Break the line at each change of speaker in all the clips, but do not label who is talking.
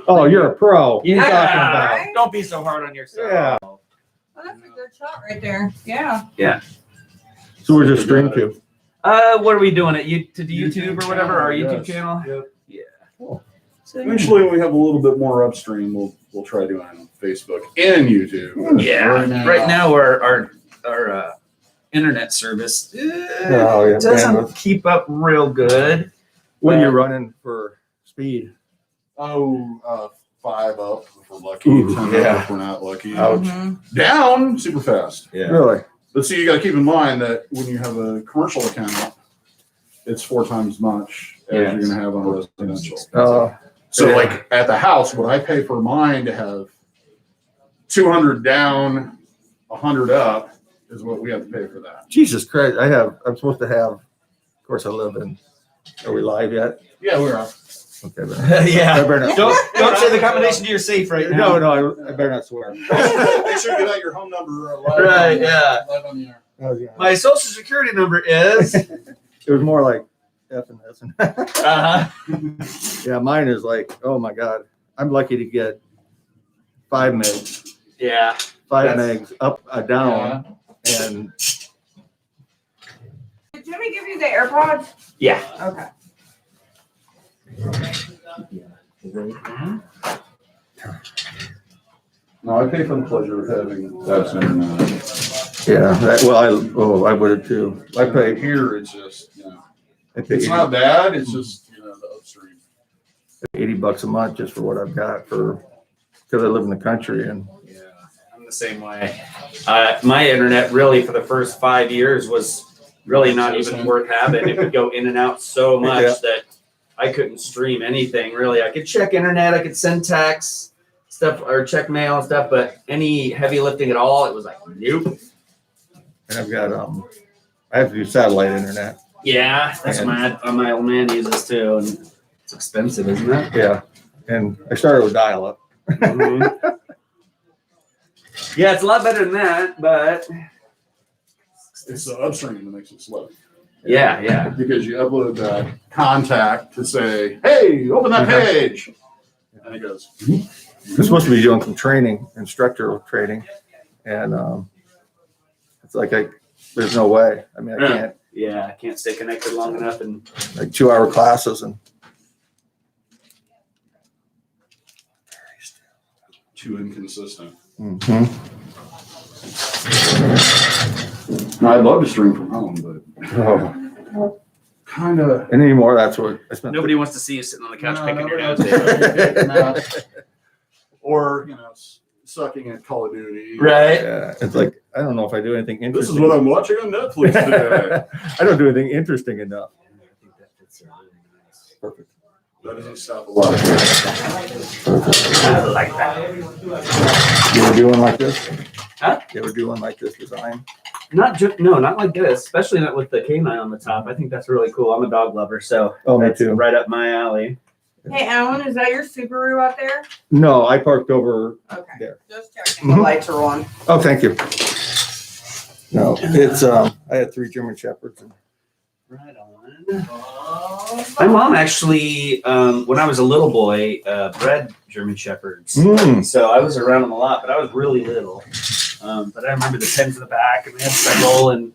Oh, you're a pro.
Yeah.
What are you talking about?
Right?
Don't be so hard on yourself.
Yeah.
Oh, that's a good shot right there. Yeah.
So we're just stream to.
What are we doing? To the YouTube or whatever? Our YouTube
yes.
channel?
Yep.
Yeah.
Cool.
So,
Eventually, when we have a little bit more upstream, we'll try doing it on Facebook and YouTube.
yeah. Right now, our internet service
yeah,
doesn't
bandwidth.
keep up real good.
What are you running for speed?
Oh, 5 up if we're lucky.
Ooh,
10
yeah.
up if we're not lucky.
Ouch.
Mhm.
Down super fast.
Yeah.
Really?
But see, you got to keep in mind that when you have a commercial account, it's 4 times as much as
Yeah.
you're going to have on a residential.
Yeah.
So, like at the house, what I pay for mine to have 200 down, 100 up is what we have to pay for that.
Jesus Christ! I'm supposed to have. Of course, I live in. Are we live yet?
Yeah, we are.
Okay. But I
Yeah.
better not.
Don't say the combination to your safe right now.
No, I better not swear.
Make sure you get out your home number. Live
Right,
on,
yeah.
Live on the air.
Oh, yeah.
My social security number is.
It was more like F and S.
Uh-huh.
Yeah, mine is like, oh my God, I'm lucky to get 5 megs,
Yeah.
5 megs up, down, and
Did Jimmy give you the AirPods?
Yeah.
Okay.
No, I pay for the pleasure of having that internet.
yeah. I would have too. I pay
Here, it's just,
I pay
it's not bad. It's just, the upstream.
$80 a month just for what I've got because I live in the country and
Yeah, I'm the same way. My internet really for the first 5 years was really not even worth having. It would go in and out so much
Yeah.
that I couldn't stream anything really. I could check internet, I could send texts, stuff, or check mail and stuff, but any heavy lifting at all, it was like, nope.
and I've got I have to do satellite internet.
Yeah, that's my old man uses too, and it's expensive, isn't it?
Yeah, and I started with dial-up.
Mhm. Yeah, it's a lot better than that, but
It's the upstream that makes it slow.
yeah.
Because you upload that contact to say, hey, open that page. And it goes.
I'm supposed to be doing some training, instructor training, and it's like there's no way. I mean, I can't
Yeah, I can't stay connected long enough and
like 2-hour classes and
Too inconsistent.
mhm.
No, I'd love to stream from home, but
Oh,
kind of.
and anymore. That's what I spent.
nobody wants to see you sitting on the couch
No,
picking your
nobody
nose.
wants to. Or, sucking at Call of Duty.
Right?
Yeah, it's like I don't know if I do anything
This
interesting.
is what I'm watching on Netflix today.
I don't do anything interesting enough. Perfect.
That doesn't stop a lot.
I like that.
You ever do one like this?
Huh?
You ever do one like this design?
Not like this, especially not with the canine on the top. I think that's really cool. I'm a dog lover, so
Oh, me
that's
too.
right up my alley.
Hey, Alan, is that your Subaru out there?
No, I parked over
Okay.
there.
Just checking. The lights are on.
Oh, thank you. No, it's I had 3 German Shepherds.
Right on. My mom actually, when I was a little boy, bred German Shepherds.
Mm.
So I was around them a lot, but I was really little. But I remember the pens in the back, and we had several, and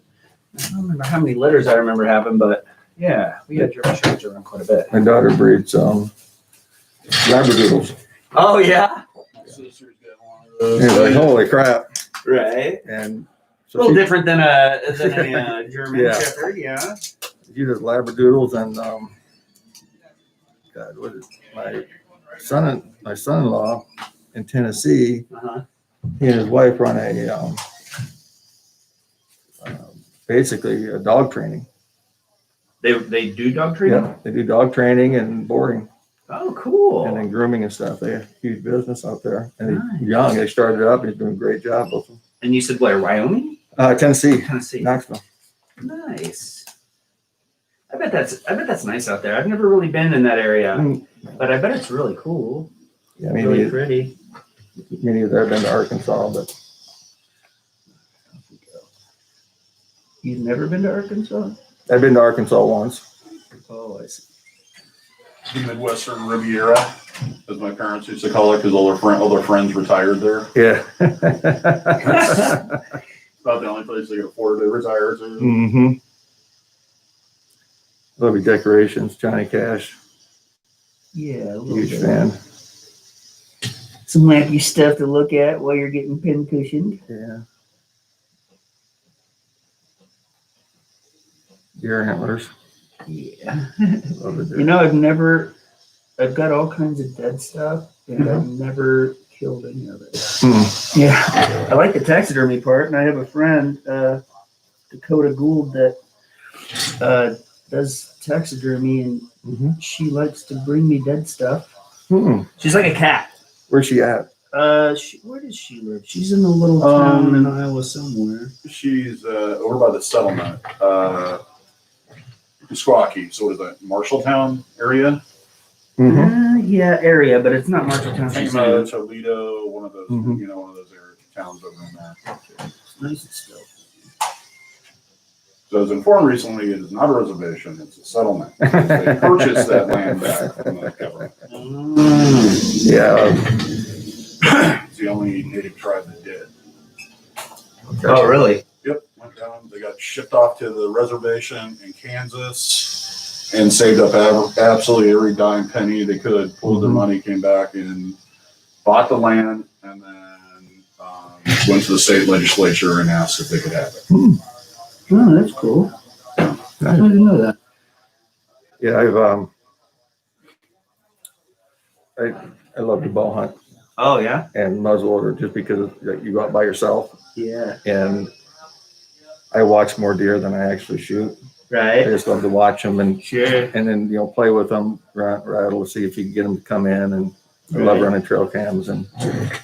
I don't remember how many litters I remember having, but yeah, we had German Shepherds around quite a bit.
My daughter breeds Labradoodles.
Oh yeah,
Sister's got one of those.
And like, holy crap!
right.
And
A
so
little
she,
different than a German
Yeah.
Shepherd, yeah.
she does Labradoodles, and God, what is my son-in-law in Tennessee?
Uh-huh.
He and his wife run a basically a dog training.
They do dog training.
Yeah, they do dog training and boarding
Oh, cool.
and then grooming and stuff. They have huge business out there. And
Nice.
they're young. They started up. He's doing a great job with them.
And you said where? Wyoming?
Tennessee,
Tennessee.
Knoxville.
Nice. I bet that's nice out there. I've never really been in that area,
Mm.
but I bet it's really cool.
Yeah, I mean,
Really pretty.
many of them have been to Arkansas, but
You've never been to Arkansas?
I've been to Arkansas once.
Oh, I see.
the Midwestern Riviera, as my parents used to call it, because all their friends retired there.
Yeah.
About the only place they could afford to retire to.
Mm-hmm. Lovely decorations, Johnny Cash,
Yeah, a little
huge
bit.
fan.
Some lampy stuff to look at while you're getting pin cushioned.
Yeah. Deer antlers.
Yeah.
Love the deer.
You know, I've got all kinds of dead stuff, and I've never killed any of it.
Hmm.
Yeah. I like the taxidermy part, and I have a friend, Dakota Gould, that does taxidermy, and
Mhm.
she likes to bring me dead stuff.
Hmm.
She's like a cat.
Where's she at?
Where does she live? She's in a little town in Iowa somewhere.
She's over by the settlement, Squawky. So what is that, Marshalltown area?
Mm-hmm.
Yeah, area, but it's not Marshalltown. She's
Toledo, one of those,
Mhm.
one of those area towns over in there.
nice and still.
So I was informed recently, it is not a reservation, it's a settlement. They purchased that land back from the government.
Yeah.
It's the only native tribe that did.
Oh, really?
Yep, went down, they got shipped off to the reservation in Kansas and saved up absolutely every dime penny they could, pulled their money, came back and bought the land, and then went to the state legislature and asked if they could have it.
Oh, that's cool. I
Nice.
didn't know that.
Yeah, I love to bow hunt
Oh, yeah?
and muzzleloader just because you go out by yourself,
Yeah.
and I watch more deer than I actually shoot. I
Right?
just love to watch them and
Sure.
then play with them, rattle to see if you can get them to come in, and I love
Right.
running trail cams and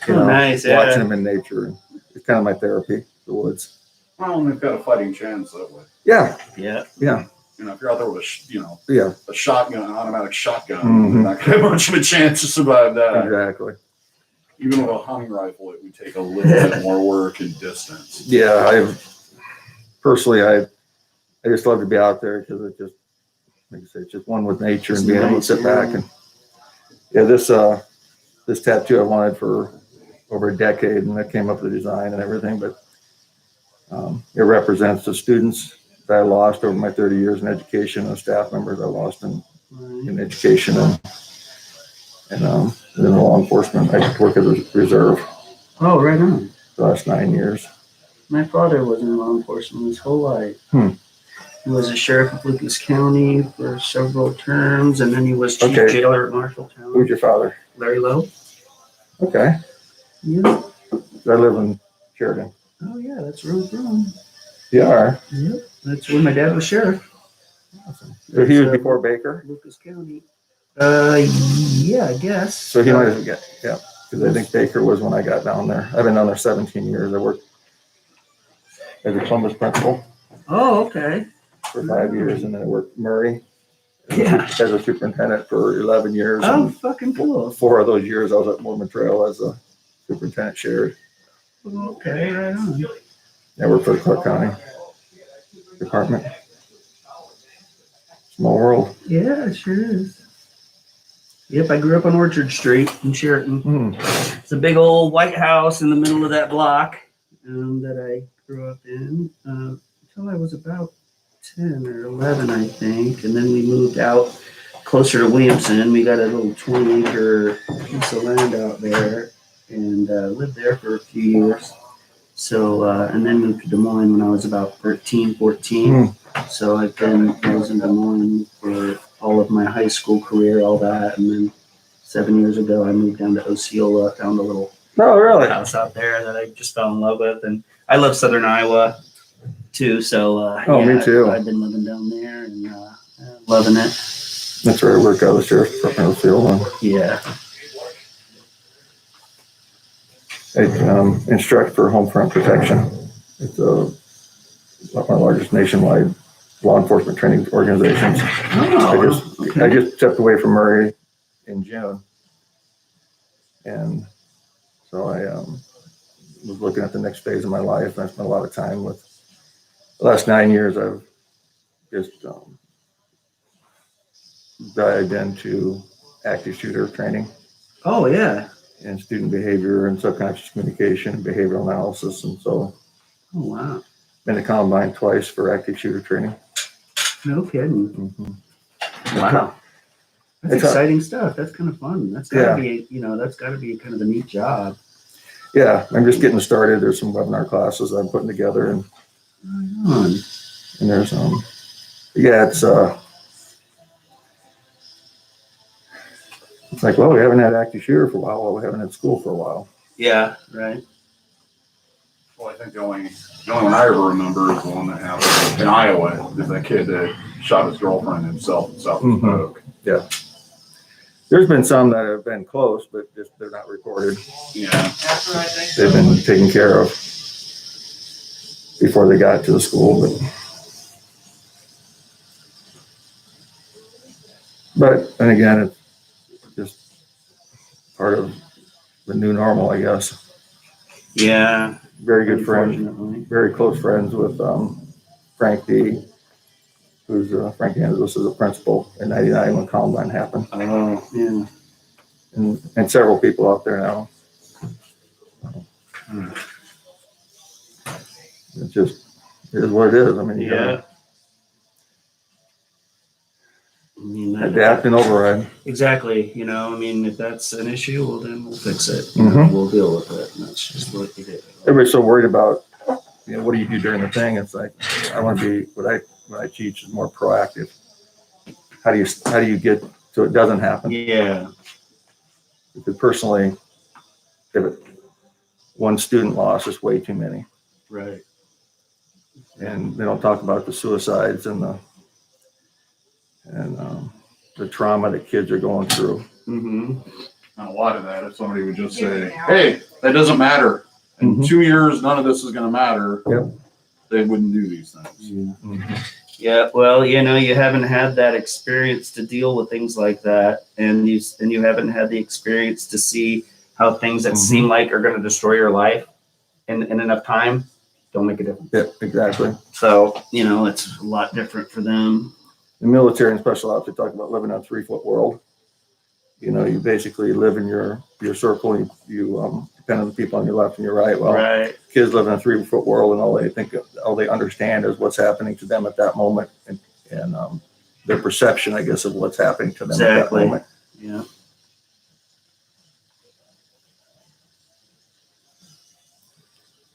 Nice, yeah.
watching them in nature. It's kind of my therapy, the woods.
Well, and they've got a fighting chance that way.
Yeah,
Yeah.
yeah,
If you're out there with
yeah,
a shotgun, an automatic shotgun,
Mhm.
you're not gonna have much of a chance to survive that.
exactly.
Even with a hunting rifle, it would take a little bit more work and distance.
Yeah, I just love to be out there because it just, like I say, it's just one with nature and
It's
being able to
nice,
sit
yeah.
back and this tattoo I wanted for over a decade, and that came up with the design and everything, but it represents the students that I lost over my 30 years in education, and the staff members I lost in education and in law enforcement. I work as a reserve
Oh, right on.
the last 9 years.
My father was in law enforcement his whole life. He was a sheriff of Lucas County for several terms, and then he was chief
Okay.
jailer at Marshalltown.
Who's your father?
Larry Lowe.
Okay.
Yeah.
I live in Sheridan.
Oh, yeah, that's where I'm from.
Yeah.
Yep. That's when my dad was sheriff.
So he was before Baker.
Lucas County. Yeah, I guess.
So he might have because I think Baker was when I got down there. I've been down there 17 years. I worked as a Columbus principal
Oh, okay.
for 5 years, and then I worked Murray
Yeah.
as a superintendent for 11 years.
Oh,
And
fucking cool.
4 of those years I was at Mormon Trail as a superintendent shared.
Okay, right on.
I worked for the Clark County Department. Small world.
Yeah, it sure is. Yep, I grew up on Orchard Street in Sheraton. It's a big old white house in the middle of that block that I grew up in until I was about 10 or 11, I think. And then we moved out closer to Williamson. We got a little 20-acre piece of land out there and lived there for a few years. So, and then moved to Des Moines when I was about 13, 14. So I was in Des Moines for all of my high school career, all that. And then 7 years ago, I moved down to Osceola, found a little
Oh, really?
house out there that I just fell in love with. And I love Southern Iowa too. So,
Me too.
I've been living down there and loving it.
That's where I work out of the sheriff's department of Field.
Yeah.
I instruct for home front protection. It's one of our largest nationwide law enforcement training organizations.
Oh,
I just stepped away from Murray in June, and so I was looking at the next phase of my life, and I spent a lot of time with. The last 9 years, I've just dived into active shooter training
Oh yeah.
and student behavior and subconscious communication and behavioral analysis. And so
Oh wow.
been to Columbine twice for active shooter training.
No kidding.
Mm-hmm.
Wow. That's
It's a-
exciting stuff. That's kind of fun. That's gotta be, that's gotta be kind of a neat job.
Yeah, I'm just getting started. There's some webinar classes I'm putting together, and
Right on.
there's it's like, well, we haven't had active shooter for a while. Well, we haven't had school for a while.
Yeah, right.
Well, I think the only one I ever remember is the one that happened in Iowa. Is that kid that shot his girlfriend himself in South
Mhm.
Oak.
Yeah. There's been some that have been close, but just they're not reported.
Yeah.
That's what I think.
They've been taken care of before they got to the school, but and again, it's just part of the new normal, I guess.
Yeah.
Very good friend,
Unfortunately.
very close friends with Frank D, who's Frank Andrews is a principal in '99 when Columbine happened,
Oh, yeah.
and several people out there now. It's just it is what it is. I mean, you
Yeah.
gotta
I mean,
adapt and override.
Exactly. If that's an issue, well, then we'll fix it.
Mhm.
We'll deal with it. And that's just what you do.
Everybody's so worried about, what do you do during the thing? It's like, I want to be, what I teach is more proactive. How do you get so it doesn't happen?
Yeah.
Because personally, one student loss is way too many.
Right.
And they don't talk about the suicides and the trauma that kids are going through.
Mm-hmm.
And a lot of that, if somebody would just say, hey, that doesn't matter. In
Mhm.
2 years, none of this is going to matter.
Yep.
They wouldn't do these things.
Mm-hmm.
Yeah. Well, you haven't had that experience to deal with things like that, and you haven't had the experience to see how things that
Mhm.
seem like are going to destroy your life in enough time don't make a difference.
Yeah, exactly.
So it's a lot different for them.
The military and special ops, they talk about living in a 3-foot world. You basically live in your circle. You depend on the people on your left and your right. Well,
Right.
kids live in a 3-foot world, and all they understand is what's happening to them at that moment, and their perception, I guess, of what's happening to them at that
Exactly.
moment.
Yeah.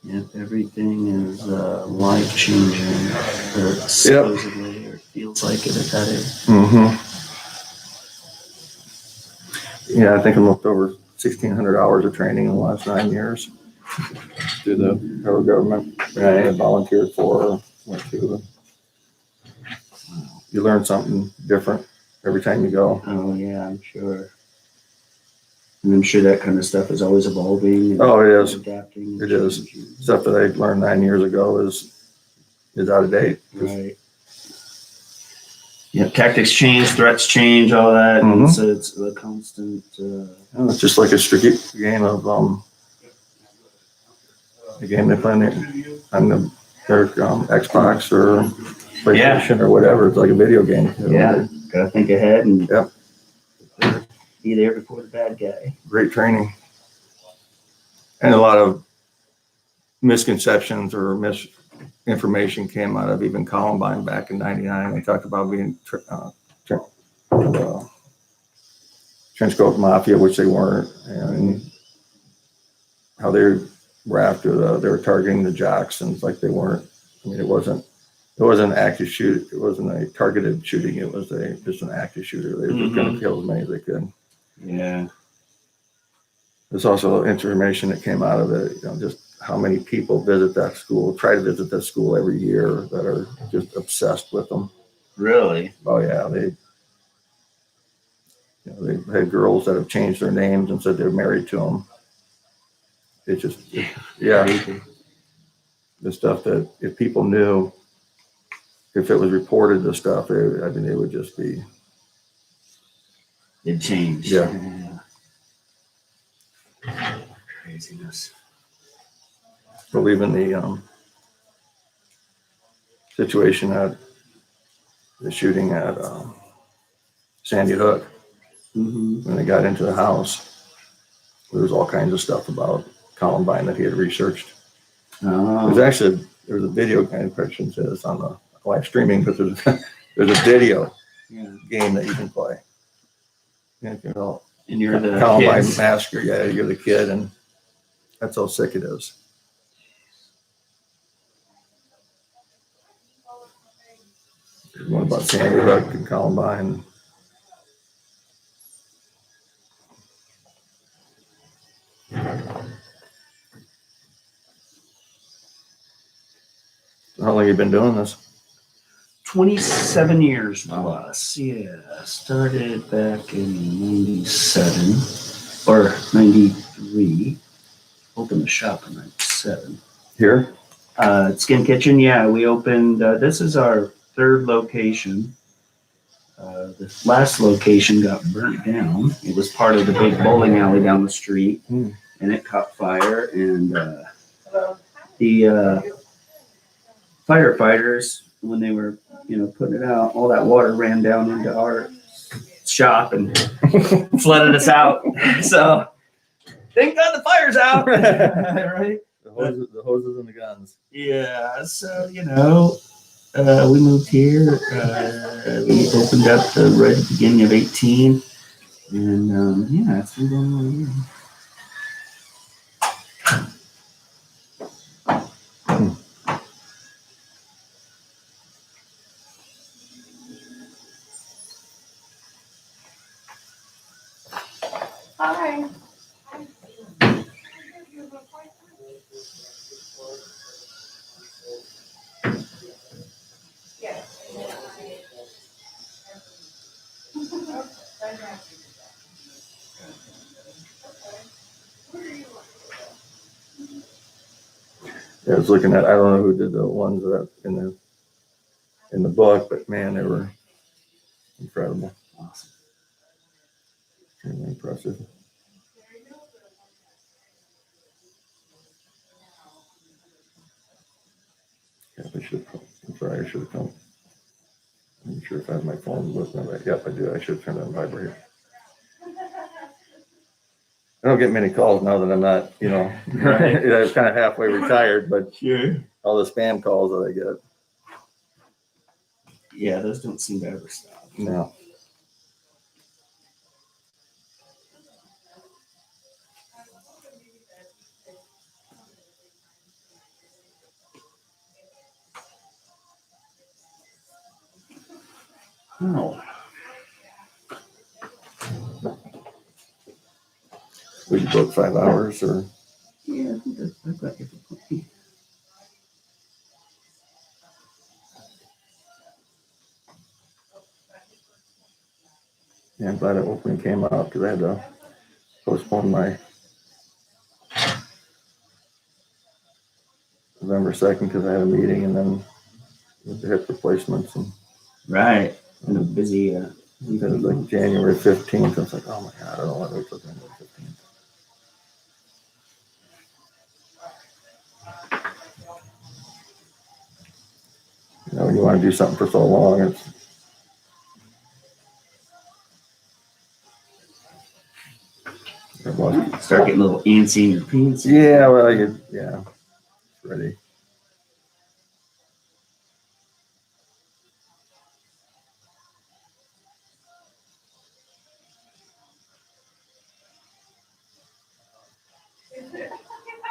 Yeah, everything is life changing, supposedly, or feels like it at that age.
Mm-hmm. Yeah, I think I'm up to over 1,600 hours of training in the last 9 years through the federal government. I volunteered for, went to. You learn something different every time you go.
Oh yeah, I'm sure. And I'm sure that kind of stuff is always evolving. And
Oh, it is.
Adapting.
It is.
changing.
Stuff that I learned 9 years ago is out of date.
Right. Yeah, tactics change, threats change, all that.
Mhm.
And so it's a constant.
It's just like a strict game of the game they play on their Xbox or PlayStation or whatever. It's like a video game.
Yeah, gotta think ahead and
Yep.
be there before the bad guy.
Great training. And a lot of misconceptions or misinformation came out of even Columbine back in '99. They talked about being trench coat mafia, which they weren't, and how they were after they were targeting the jocks, and it's like they weren't. I mean, it wasn't an active shoot. It wasn't a targeted shooting. It was just an active shooter. They were just going to kill as many as they could.
Yeah.
There's also information that came out of it, just how many people visit that school, try to visit that school every year, that are just obsessed with them.
Really?
Oh yeah, they had girls that have changed their names and said they're married to them. It's just, yeah, the stuff that if people knew, if it was reported, the stuff, they would just be.
It changed.
Yeah.
Craziness.
Believe in the situation at the shooting at Sandy Hook,
Mm-hmm.
when they got into the house, there was all kinds of stuff about Columbine that he had researched. There's actually, there's a video kind of question to this on the live streaming, but there's a video game that you can play. Yeah, you know,
And you're the
Columbine
kids.
Massacre. Yeah, you're the kid, and that's how sick it is. There's one about Sandy Hook and Columbine. How long have you been doing this?
27 years plus. Yeah. Started back in 97 or 93. Opened the shop in 97.
Here?
Skin Ktichen, yeah. We opened, this is our third location. The last location got burnt down. It was part of the big bowling alley down the street, and it caught fire. And the firefighters, when they were, putting it out, all that water ran down into our shop and flooded us out. So thank God the fire's out, right?
The hoses and the guns.
Yeah. So we moved here. We opened up right at the beginning of 18, and it's been going on here.
Hi.
Yeah, I was looking at, I don't know who did the ones that in the book, but man, they were incredible.
Awesome.
Really impressive. Yeah, I should have, I'm sorry, I should have come. I'm not sure if I have my phone with me, but yep, I do. I should have turned on vibrate. I don't get many calls now that I'm not,
Right.
I'm kind of halfway retired, but
Sure.
all the spam calls that I get.
Yeah, those don't seem to ever stop.
No.
Oh.
Would you book 5 hours or?
Yeah, I think I've got you.
Yeah, I'm glad that opening came out because I had to postpone my November 2nd because I had a meeting and then with the hip replacements and
Right. And a busy.
it was like January 15th. I was like, oh my God, I don't want to wait till January 15th. When you want to do something for so long, it's
Start getting a little antsy in your pants.
yeah, well, it's ready.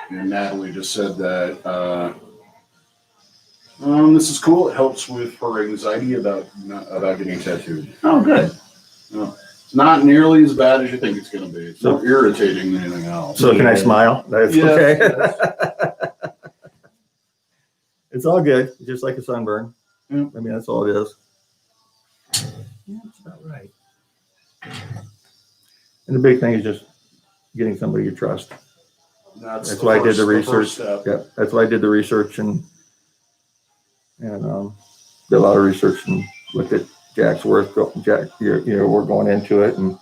And Natalie just said that this is cool. It helps with her anxiety about getting tattooed.
Oh, good.
No, it's not nearly as bad as you think it's going to be. It's more irritating than anything else.
So can I smile? That's
Yes,
okay.
yes.
It's all good, just like a sunburn.
Yeah.
I mean, that's all it is.
Yeah, that's about right.
And the big thing is just getting somebody you trust.
That's
why I did the
first
research.
step.
Yeah, that's why I did the research and did a lot of research and looked at Jack's work. Jack, we're going into it, and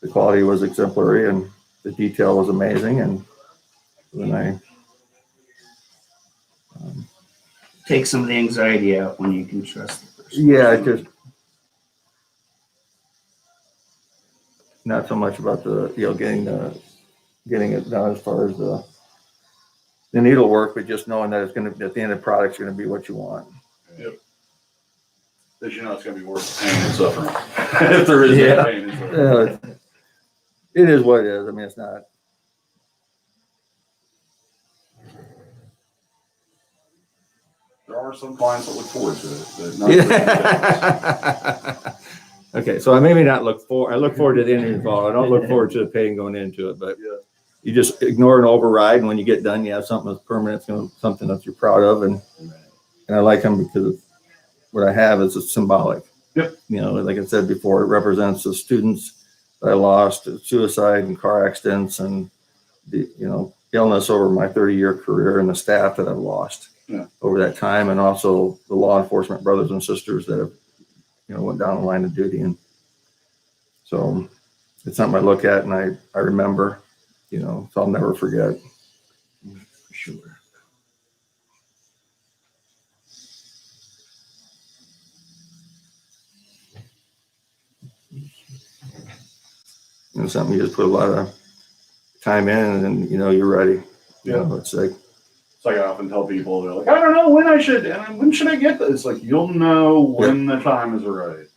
the quality was exemplary, and the detail was amazing. And then I
Take some of the anxiety out when you can trust the person.
yeah, it just not so much about the, getting it done as far as the needlework, but just knowing that it's going to, at the end of the product's going to be what you want.
Yep. That you know it's going to be worth the pain and suffering. If there is no pain and suffering.
Yeah, it is what it is. I mean, it's not.
There are some clients that look forward to it.
Yeah. Okay, so I maybe not look forward. I look forward to the end result. I don't look forward to the pain going into it, but you just ignore and override. And when you get done, you have something that's permanent, something that you're proud of, and I like them because what I have is it's symbolic.
Yep.
You know, like I said before, it represents the students that I lost to suicide and car accidents and the illness over my 30-year career and the staff that I've lost over that time, and also the law enforcement brothers and sisters that have went down the line of duty. And so it's something I look at and I remember, so I'll never forget. For sure. Something you just put a lot of time in and you're ready. It's like
I often tell people, they're like, I don't know when I should get this? It's like, you'll know when the time is right.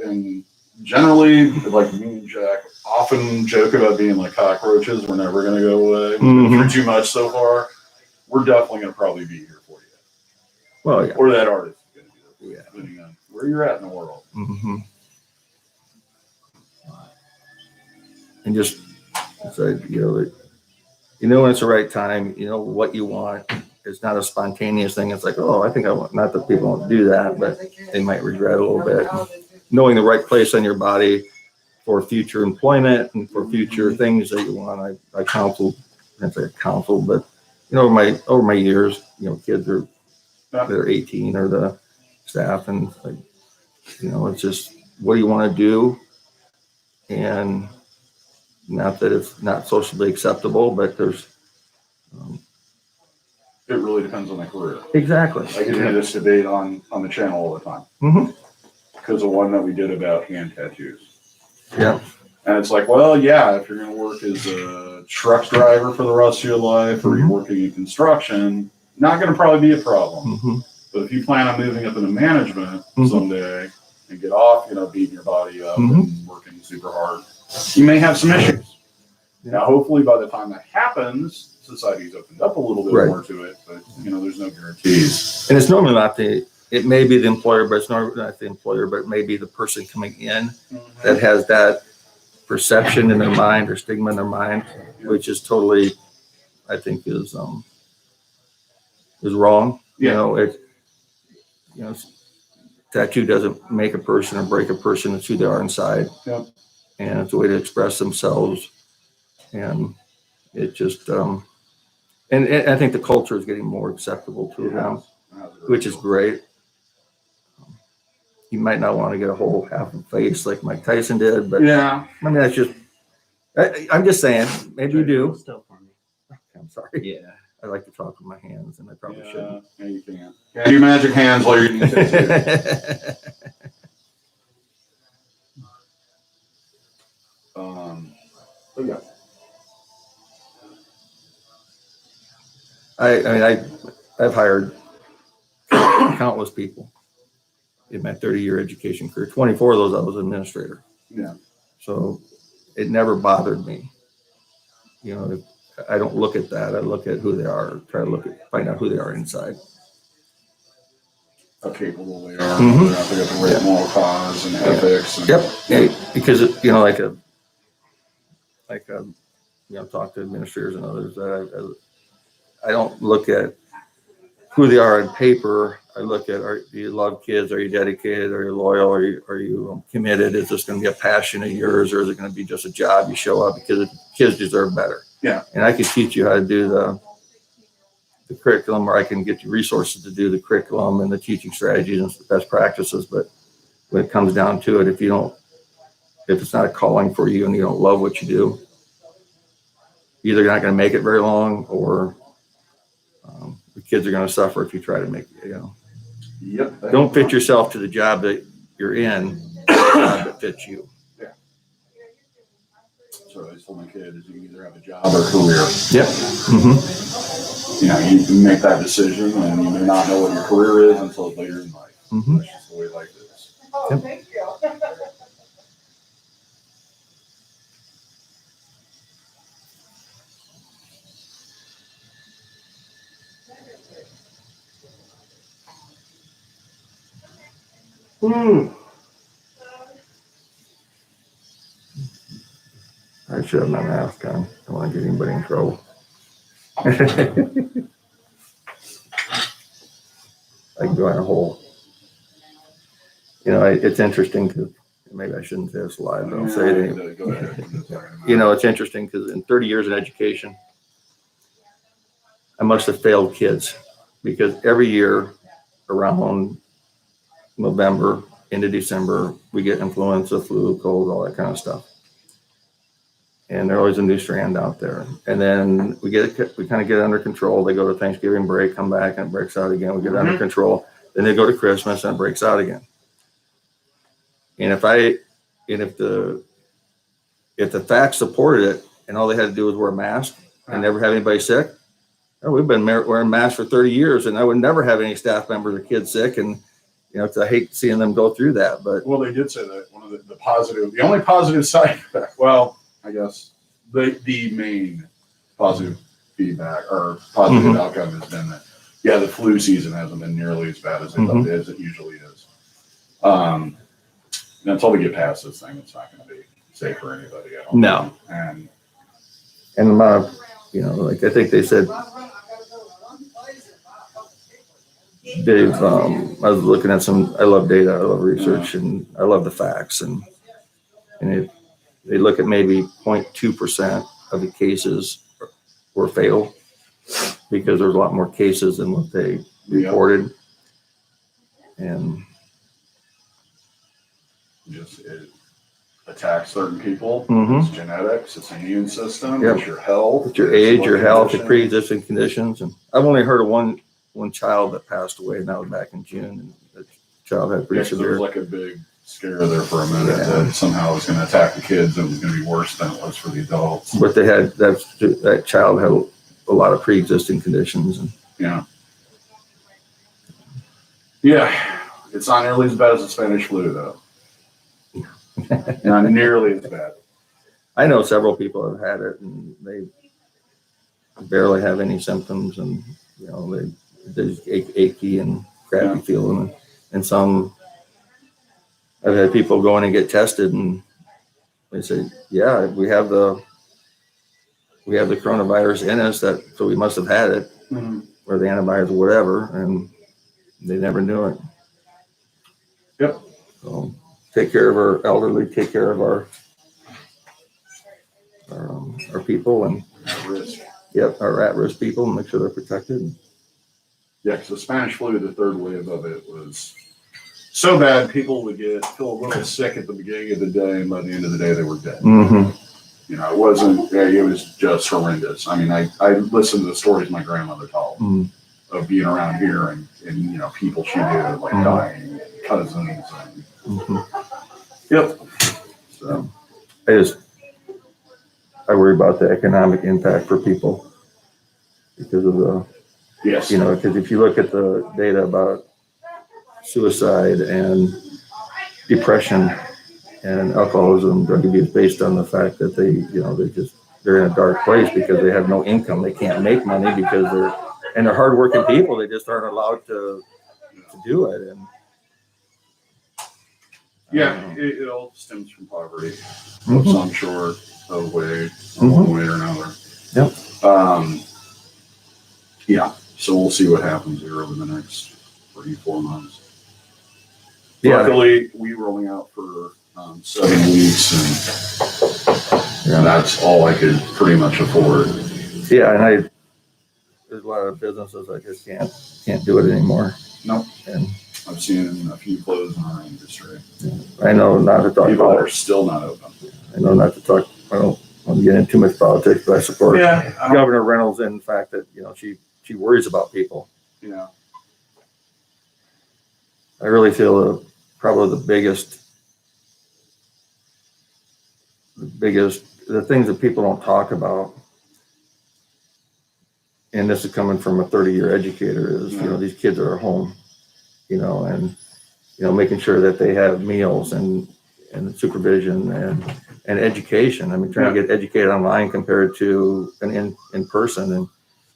And generally, like me and Jack often joke about being like cockroaches. We're never going to go away. We've been through too much so far. We're definitely going to probably be here for you.
Well, yeah.
Or that artist is going to be there for you, depending on where you're at in the world.
Mm-hmm. And just say, when it's the right time, what you want. It's not a spontaneous thing. It's like, oh, I think I want, not that people don't do that, but they might regret a little bit. Knowing the right place on your body for future employment and for future things that you want. I counsel, but over my years, kids are, they're 18 or the staff, and like, it's just, what do you want to do? And not that it's not socially acceptable, but there's.
It really depends on the career.
Exactly.
I get into this debate on the channel all the time.
Mm-hmm.
Because of one that we did about hand tattoos.
Yeah.
And it's like, well, yeah, if you're going to work as a truck driver for the rest of your life, or you're working in construction, not going to probably be a problem.
Mm-hmm.
But if you plan on moving up into management someday and get off, beating your body up and working super hard, you may have some issues.
Yeah.
Now, hopefully by the time that happens, society's opened up a little bit more to it, but there's no guarantees.
And it's normally not it may be the employer, but it's not the employer, but it may be the person coming in that has that perception in their mind or stigma in their mind, which is totally, I think is wrong. Tattoo doesn't make a person or break a person. It's who they are inside.
Yep.
And it's a way to express themselves. And it just, and I think the culture is getting more acceptable to them, which is great. You might not want to get a whole half a face like Mike Tyson did, but I mean, that's just, I'm just saying, maybe you do.
Still for me.
I'm sorry.
Yeah.
I like to talk with my hands, and I probably shouldn't.
Yeah, you can. Yeah, do magic hands while you're eating tattoo. But yeah.
I've hired countless people in my 30-year education career. 24 of those I was an administrator.
Yeah.
So it never bothered me. I don't look at that. I look at who they are, find out who they are inside.
How capable they are. They have to get the right moral cause and ethics. And,
Because talk to administrators and others. I don't look at who they are on paper. I look at, do you love kids? Are you dedicated? Are you loyal? Are you committed? Is this going to be a passion of yours, or is it going to be just a job you show up because kids deserve better?
Yeah.
And I can teach you how to do the curriculum, or I can get you resources to do the curriculum and the teaching strategies and best practices. But when it comes down to it, if it's not a calling for you and you don't love what you do, either you're not going to make it very long, or the kids are going to suffer if you try to make it,
Yep.
Don't fit yourself to the job that you're in, the job that fits you.
Yeah. So I told my kid is you can either have a job or a career.
Yep. Mm-hmm.
You know, you can make that decision and you may not know what your career is until later in life.
Mm-hmm.
That's just the way life is.
Oh, thank you.
I should have my mask on. Don't want to get anybody in trouble. I can go in a hole. You know, it's interesting because maybe I shouldn't say this live, but I'll say it anyway.
Go ahead.
You know, it's interesting because in 30 years in education, I must have failed kids because every year around November into December, we get influenza, flu, cold, all that kind of stuff. And there's always a new strand out there. And then we kind of get it under control. They go to Thanksgiving break, come back, and it breaks out again. We get it under control. Then they go to Christmas and it breaks out again. And if the facts supported it and all they had to do was wear a mask and never have anybody sick, we've been wearing masks for 30 years and I would never have any staff members or kids sick. And, you know, I hate seeing them go through that. But
well, they did say that one of the only positive side effect, well, I guess the main positive feedback or positive outcome has been that, yeah, the flu season hasn't been nearly as bad as it usually is. And until we get past this thing, it's not going to be safe for anybody. I don't
no.
think.
And the amount of, you know, like I think they said, Dave, I was looking at I love data, I love research, and I love the facts. And they look at maybe 0.2% of the cases were fatal because there's a lot more cases than what they reported. And
just it attacks certain people.
Mhm.
It's genetics, it's immune system,
Yep.
it's your health,
it's your
it's
age,
what
your health, the
condition.
pre-existing conditions. And I've only heard of one child that passed away, and that was back in June. And the child had pretty
Yeah, 'cause there
severe.
was like a big scare there for a minute
Yeah.
that somehow it was going to attack the kids and it was going to be worse than it was for the adults.
But they had that child had a lot of pre-existing conditions. And
Yeah, it's not nearly as bad as the Spanish flu, though. Not nearly as bad.
I know several people have had it, and they barely have any symptoms, and you know they're just achy and crappy feeling, and some. I've had people go in and get tested, and they say, "Yeah, we have the coronavirus in us, so we must have had it, or the antibodies, or whatever," and they never knew it.
Yep.
So take care of our elderly, take care of our people, and
At risk.
our at-risk people, and make sure they're protected.
Yeah, because the Spanish flu, the third wave of it was so bad, people would feel a little sick at the beginning of the day, and by the end of the day, they were dead.
Mm-hmm.
You know, it was just horrendous. I mean, I listened to the stories my grandmother told of being around here and you know, people she knew, like dying, cousins. And, Yep. So,
I worry about the economic impact for people because of
yes.
you know, because if you look at the data about suicide and depression and alcoholism, drug abuse, based on the fact that they're in a dark place because they have no income. They can't make money because they're hardworking people. They just aren't allowed to do it. And
it all stems from poverty of some sort of way, or one way or another.
Yep.
So we'll see what happens here over the next 3-4 months.
Yeah.
Luckily, we were only out for 7 weeks, and that's all I could pretty much afford.
Yeah, and there's a lot of businesses I just can't do it anymore.
Nope.
And
I've seen a few close in our industry.
I know not to talk
People
about
are still not open.
I know not to talk. I don't want to get into too much politics, but I support Governor Reynolds in the fact that she worries about people.
Yeah.
I really feel probably the biggest the things that people don't talk about, and this is coming from a 30-year educator, is, you know, these kids are at home, you know, and, you know, making sure that they have meals and supervision and education. I mean, trying to get educated online compared to an in person. And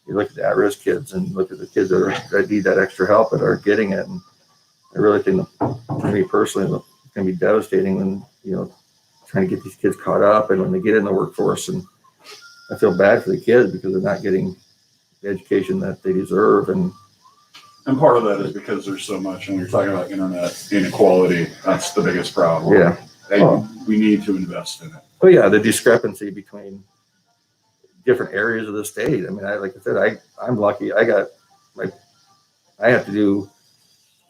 you look at the at-risk kids and look at the kids that need that extra help that are getting it. And I really think, for me personally, it's going to be devastating when, you know, trying to get these kids caught up and when they get in the workforce. And I feel bad for the kids because they're not getting the education that they deserve. And
part of that is because there's so much, and you're talking about internet inequality. That's the biggest problem.
yeah.
We need to invest in it.
Oh yeah, the discrepancy between different areas of the state. I mean, like I said, I'm lucky. I have to do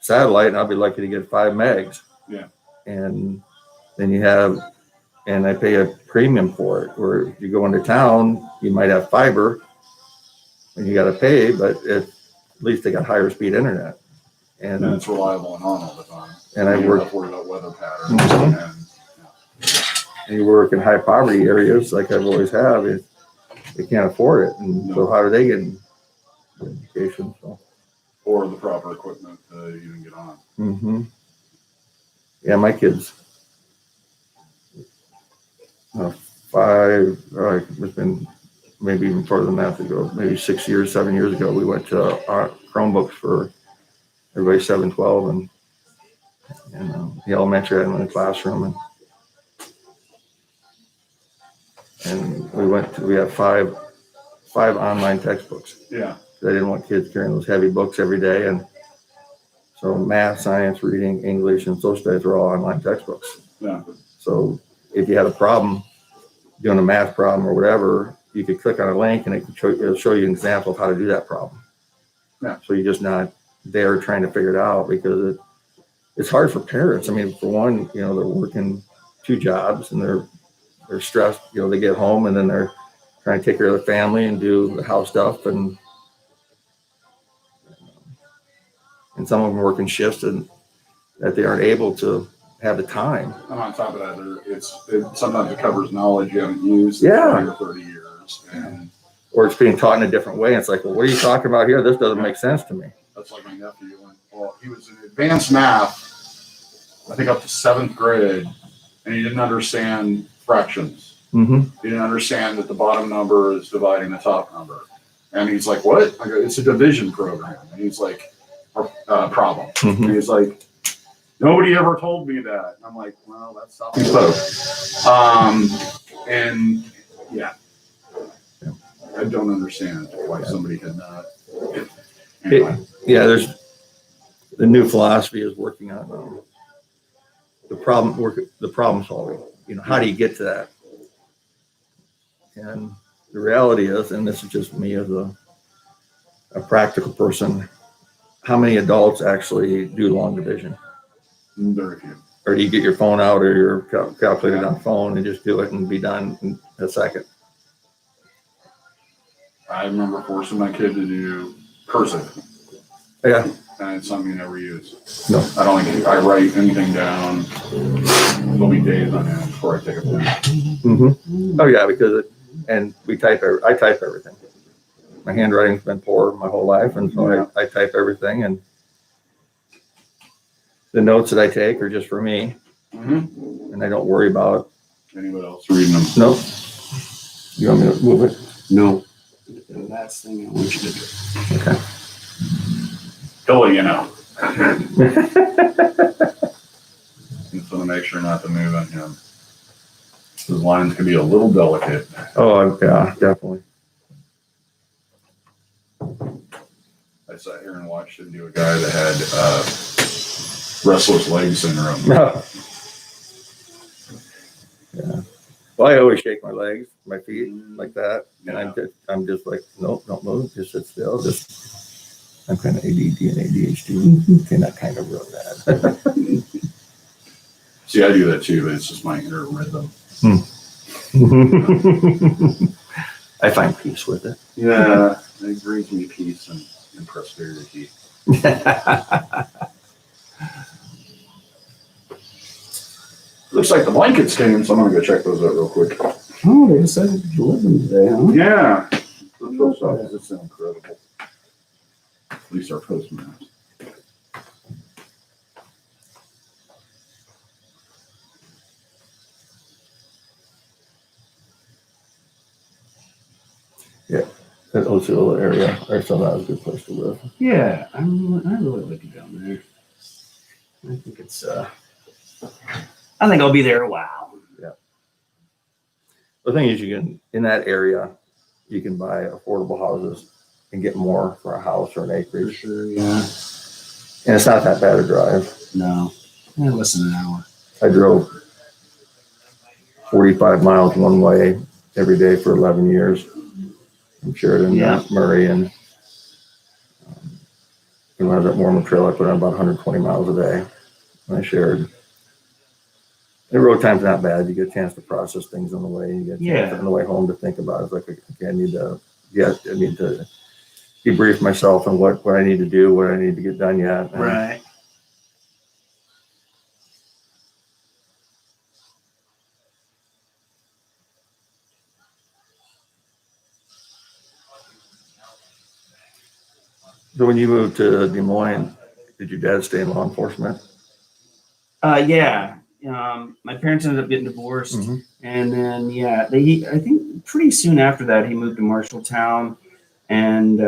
satellite, and I'll be lucky to get 5 megs.
Yeah.
And then and I pay a premium for it. Where if you go into town, you might have fiber, and you got to pay, but at least they got higher speed internet.
And it's reliable and on all the time.
And I
worry
work.
about weather patterns.
Mhm. And you work in high poverty areas, like I've always have. They can't afford it, and so how do they get education? So.
Or the proper equipment to even get on.
Mm-hmm. Yeah, my kids. 5. It's been maybe even further than that ago. Maybe 6 years, 7 years ago, we went to Chromebooks for everybody 7-12, and the elementary had them in the classroom, and we have 5 online textbooks.
Yeah.
I didn't want kids carrying those heavy books every day, and so math, science, reading, English, and social studies are all online textbooks.
Yeah.
So if you had a problem doing a math problem or whatever, you could click on a link and it'll show you an example of how to do that problem.
Yeah. So
you're just not there trying to figure it out, because it's hard for parents. I mean, for one, you know, they're working 2 jobs and they're stressed. You know, they get home and then they're trying to take care of the family and do the house stuff, and some of them working shifts and that they aren't able to have the time.
And on top of that, sometimes it covers knowledge you haven't used in 20 or 30 years.
Or it's being taught in a different way. It's like, well, what are you talking about here? This doesn't make sense to me.
That's like my nephew. He was in advanced math, I think up to 7th grade, and he didn't understand fractions.
Mm-hmm.
He didn't understand that the bottom number is dividing the top number. And he's like, what? I go, it's a division program. And he's like, problem.
Mm-hmm.
And he's like, nobody ever told me that. And I'm like, well, that's something close. And yeah, I don't understand why somebody could not. Anyway.
There's the new philosophy is working on the problem solving. You know, how do you get to that? And the reality is, and this is just me as a practical person, how many adults actually do long division?
Very few.
Or do you get your phone out or your calculator on the phone and just do it and be done in a second?
I remember forcing my kid to do cursive.
Yeah.
And it's something you never use.
No.
I don't think I write anything down. There'll be days on end before I take a pen.
Mm-hmm. Oh yeah, because I type everything. My handwriting's been poor my whole life, and so I type everything, and the notes that I take are just for me, and I don't worry about
anybody else reading them.
Nope. You want me to move it?
No. The last thing I want you to do.
Okay.
He'll, you know. Just want to make sure not to move on him. His lines can be a little delicate.
Oh yeah, definitely.
I sat here and watched him do a guy that had restless leg syndrome.
Yeah. Well, I always shake my legs, my feet like that, and I'm just like, nope, don't move, just sit still. I'm kind of ADD and ADHD, and that kind of real bad.
See, I do that too, but it's just my inner rhythm.
I find peace with it.
Yeah, it brings me peace and prosperity. Looks like the blankets came, so I'm gonna go check those out real quick.
Oh, they decided to deliver them today, huh?
Yeah. The post office is incredible. At least our postman is.
That Osceola area, I thought that was a good place to live.
Yeah, I really like it down there. I think it's I think I'll be there a while.
The thing is, you can, in that area, you can buy affordable houses and get more for a house or an
For
acreage.
sure, yeah.
And it's not that bad a drive.
No. Less than an hour.
I drove 45 miles one way every day for 11 years from Sheridan
Yeah.
to Murray. And when I was at Mormon Trail, I put on about 120 miles a day. And I shared. The road time's not bad. You get a chance to process things on the way. You get a chance on the way home to think about it. It's like, okay, I need to debrief myself on what I need to do, what I need to get done yet. And
Right.
So when you moved to Des Moines, did your dad stay in law enforcement?
Yeah. My parents ended up getting divorced,
Mhm.
and then I think pretty soon after that he moved to Marshalltown, and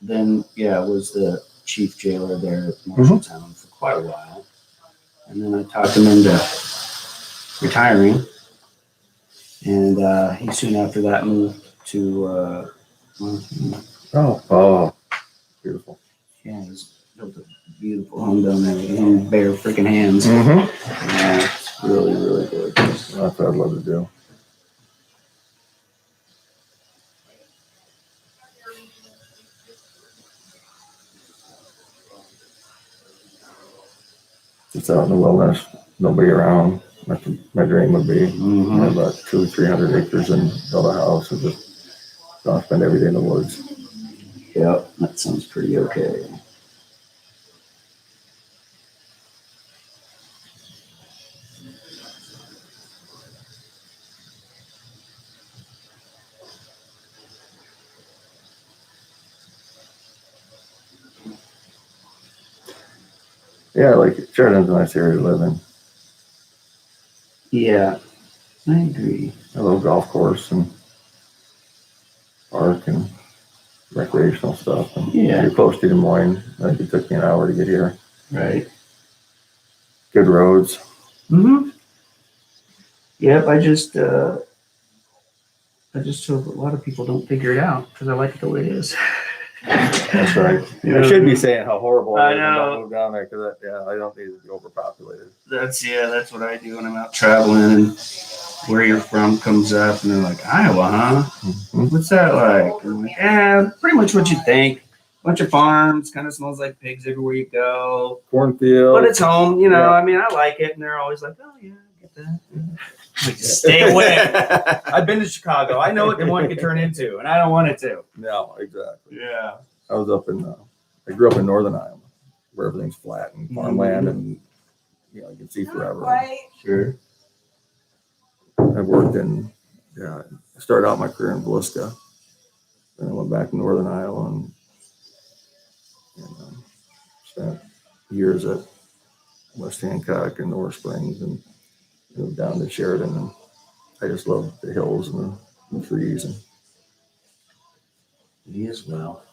then was the chief jailer there at Marshalltown for quite a while, and then I talked him into retiring, and he soon after that moved to
Oh, beautiful.
he's built a beautiful home down there with his own bare freaking hands.
Mm-hmm.
Yeah, it's really, really gorgeous.
That's what I'd love to do. It's out in the wilderness, nobody around. That's what my dream would be.
Mm-hmm.
Have about 200-300 acres and build a house and just don't spend every day in the woods.
Yep, that sounds pretty okay.
Yeah, like Sheridan's a nice area to live in.
Yeah, I agree.
A little golf course and park and recreational stuff. And
Yeah.
you're close to Des Moines. I think it took me an hour to get here.
Right.
Good roads.
Mm-hmm. Yep, I just hope a lot of people don't figure it out because I like it the way it is.
That's right.
Yeah.
I should be saying how horrible it
I
is and
know.
don't move down there because I don't need to be overpopulated.
That's what I do when I'm out traveling and where you're from comes up and they're like, Iowa, huh?
Mm-hmm.
What's that like? And I'm like, yeah, pretty much what you think. Bunch of farms, kind of smells like pigs everywhere you go.
Cornfield.
But it's home,
Yeah.
I mean, I like it. And they're always like, oh, yeah, I get that. Like, stay away. I've been to Chicago. I know what Des Moines could turn into, and I don't want it to.
No, exactly.
Yeah.
I was up in, I grew up in northern Iowa where everything's flat and farmland and, you can see forever.
Quite.
Sure.
I've worked in, I started out my career in Villisca. Then I went back to northern Iowa and spent years at West Hancock and North Springs and moved down to Sheridan. And I just love the hills and the trees. And
Me as well.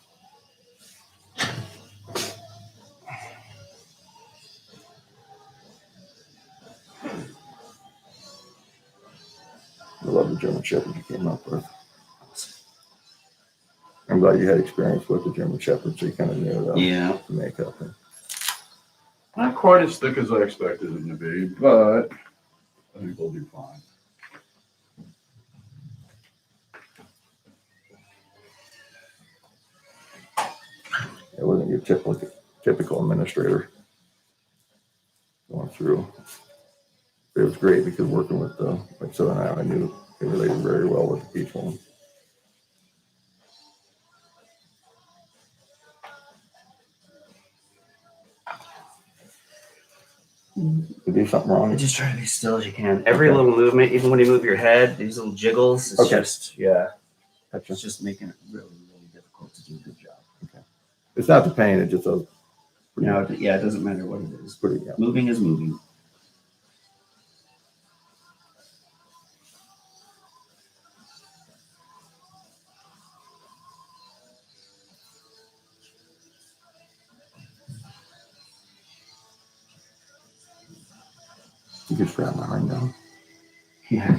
I love the German Shepherd you came up with. I'm glad you had experience with the German Shepherd, so you kind of knew the makeup. And
Not quite as thick as I expected it to be, but I think we'll do fine.
it wasn't your typical administrator going through. It was great because working with Southern Iowa, I knew they related very well with the people. You do something wrong.
Just try to be still as you can. Every little movement, even when you move your head, these little jiggles, it's just,
Gotcha.
it's just making it really, really difficult to do a good job.
It's not the pain, it's just a
It doesn't matter what it is.
pretty,
Moving is moving.
you can strap my arm down.
Yeah.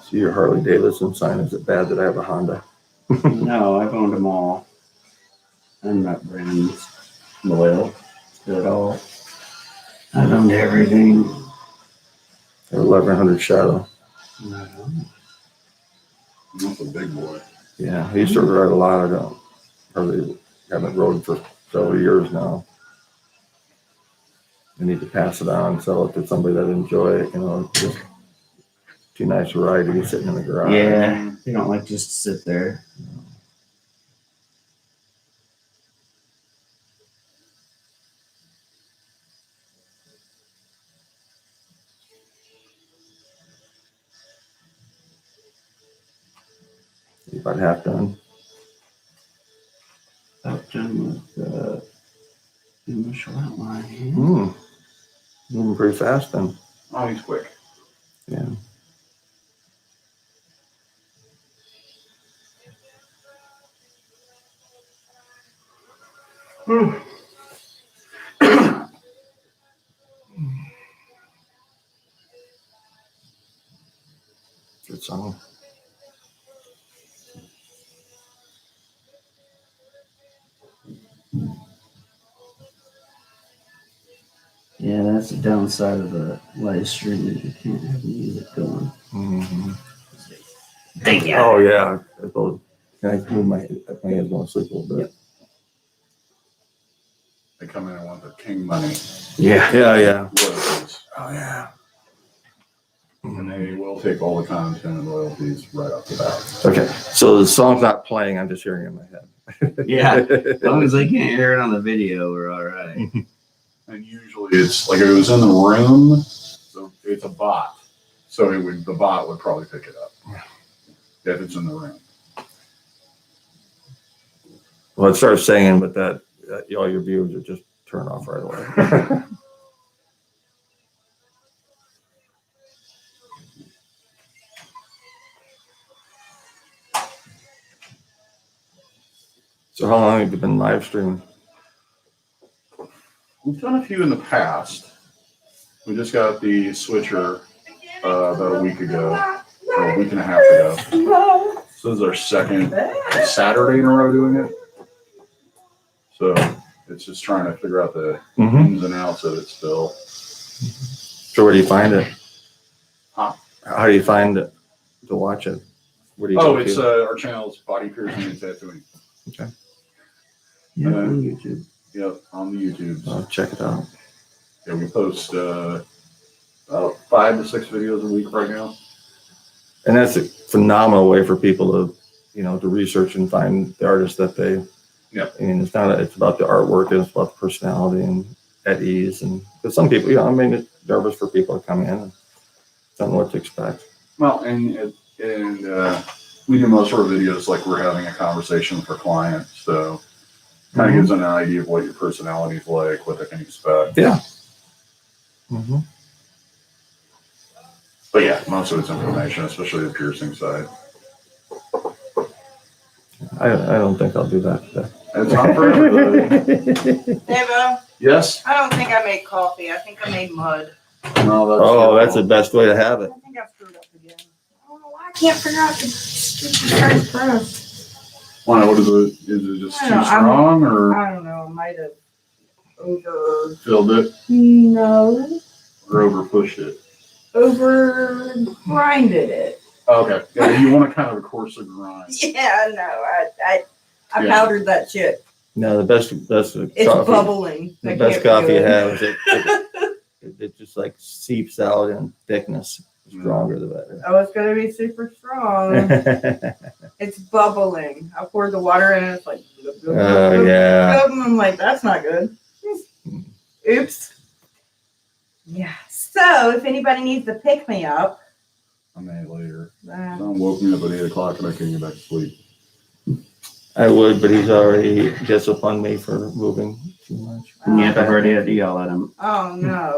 See your Harley Davidson sign. Is it bad that I have a Honda?
No, I've owned them all. I'm not brand loyal at all. I've owned everything.
1100 Shadow.
That's a big boy.
Yeah, I used to ride a lot. I don't hardly haven't rode for several years now. I need to pass it on, sell it to somebody that enjoy it. You know, just too nice to ride to be sitting in the garage.
Yeah, they don't like just to sit there.
About half done.
About done with the initial outline here.
Moving pretty fast then.
Oh, he's quick.
Yeah. Good song.
Yeah, that's the downside of the live stream. You can't have music going.
Mm-hmm.
Dang it.
Oh yeah. Can I move my hands going to sleep a little bit?
They come in and want their king money.
Yeah.
Yeah.
Royalties.
Oh yeah.
And they will take all the content and royalties right off the bat.
Okay. So the song's not playing. I'm just hearing it in my head.
Yeah. As long as they can't hear it on the video, we're all right.
And usually it's like if it was in the room, so it's a bot. So the bot would probably pick it up if it's in the room.
Well, it starts singing, but that all your viewers would just turn off right away. So how long have you been live streaming?
We've done a few in the past. We just got the switcher about a week ago, or a week and a half ago. So this is our second Saturday in a row doing it. So it's just trying to figure out the ins and outs of it still.
So where do you find it?
Huh?
How do you find it to watch it? Where do you go
It's
to?
our channel's Body Piercing and Tattooing.
Okay.
Yeah, on YouTube.
Yep, on the YouTube.
I'll check it out.
Yeah, we post about 5 to 6 videos a week right now.
And that's a phenomenal way for people to, to research and find the artists that they.
Yeah.
I mean, it's about the artwork and it's about the personality and at ease. And because some people, it's nervous for people to come in and don't know what to expect.
Well, and we do most of our videos like we're having a conversation with our clients, so kind of gives them an idea of what your personality is like, what they can expect.
Yeah.
But yeah, most of it's information, especially the piercing side.
I don't think I'll do that today.
It's not for everybody.
DaVo,
Yes?
I don't think I made coffee. I think I made mud.
No,
Oh, that's the best way to have it.
I think I screwed up again. I don't know why I can't figure out the stupid French press.
Why? What is it? Is it just
I
too
don't know,
strong or
I don't know. I might have over.
filled it
No.
or over pushed it?
Over grinded it.
Okay. Yeah, you want to kind of a coarser grind.
Yeah, no. I
Yeah.
powdered that shit.
No, the best
It's
coffee.
bubbling.
The
I
best
can't
coffee
do
you
it.
have is it just like seeps out in thickness. The stronger the better.
Oh, it's gonna be super strong. It's bubbling. I poured the water in and it's like
Oh, yeah.
I'm like, that's not good. Oops. Yeah. So if anybody needs to pick me up,
I may later.
uh,
Someone woke me up at 8 o'clock and I couldn't get back to sleep.
I would, but he's already disciplined me for moving too much.
Yeah, I've already had to yell at him.
oh no.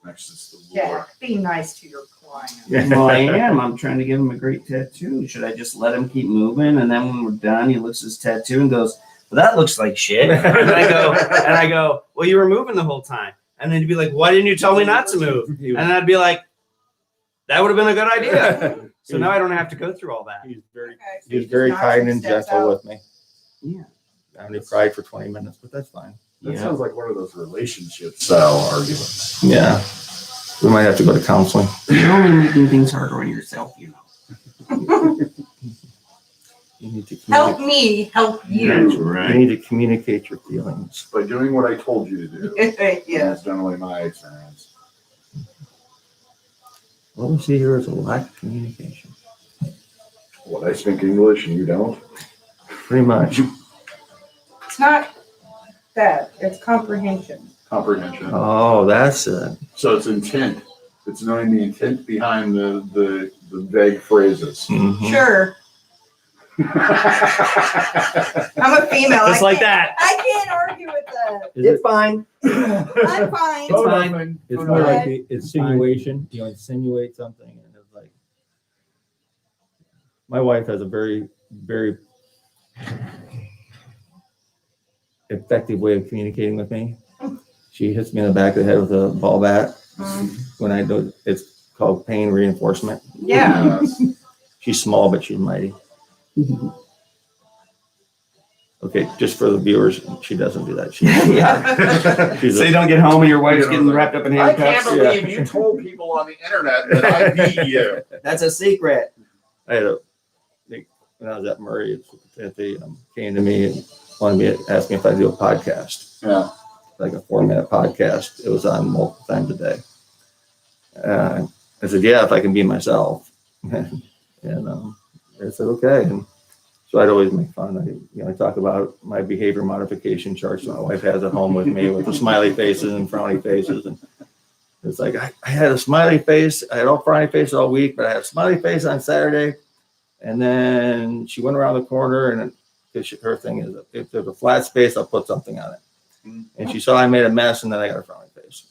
Next is the
Jack,
war.
be nice to your client.
Well, I am. I'm trying to give him a great tattoo. Should I just let him keep moving? And then when we're done, he looks at his tattoo and goes, "Well, that looks like shit." And I go, "Well, you were moving the whole time." And then he'd be like, "Why didn't you tell me not to move?" And I'd be like, "That would have been a good idea." So now I don't have to go through all that.
He's very,
Okay, so
he's
you
very
just
kind
knocked
and
some steps
gentle
out.
with me.
Yeah.
I only cried for 20 minutes, but that's fine.
That
Yeah.
sounds like one of those relationship style arguments.
Yeah. We might have to go to counseling.
You're only making things harder on yourself, you know.
You need to
Help
communicate.
me help you.
You need to communicate your feelings.
By doing what I told you to do.
Yeah.
That's generally my experience.
What we see here is a lack of communication.
What, I speak English and you don't?
Pretty much.
It's not that. It's comprehension.
Comprehension.
Oh, that's it.
So it's intent. It's knowing the intent behind the vague phrases.
Mhm.
Sure. I'm a female.
Just
I
like
can't-
that.
I can't argue with that.
Is it-
It's fine.
I'm fine.
It's fine.
nothing.
It's
Oh,
more
no.
like the insinuation. You insinuate something, and it's like my wife has a very, very effective way of communicating with me. She hits me in the back of the head with a ball bat. When I do, it's called pain reinforcement.
Yeah.
Yes.
She's small, but she's mighty. Okay, just for the viewers, she doesn't do that.
Yeah.
She's
So
a,
you don't get home and your wife's
You
getting
know,
wrapped up in
I can't
handcuffs.
believe you told people on the internet that I beat you.
That's a secret.
I had a, when I was at Murray, they came to me and wanted me to ask me if I'd do a podcast,
Yeah.
like a 4-minute podcast. It was on multiple times a day. I said, yeah, if I can be myself. and I said, okay. And so I'd always make fun. I talk about my behavior modification charts my wife has at home with me with the smiley faces and frowny faces. And it's like, I had a smiley face. I had all frowny faces all week, but I had a smiley face on Saturday. And then she went around the corner and her thing is, if there's a flat space, I'll put something on it. And she saw I made a mess and then I got a frowny face.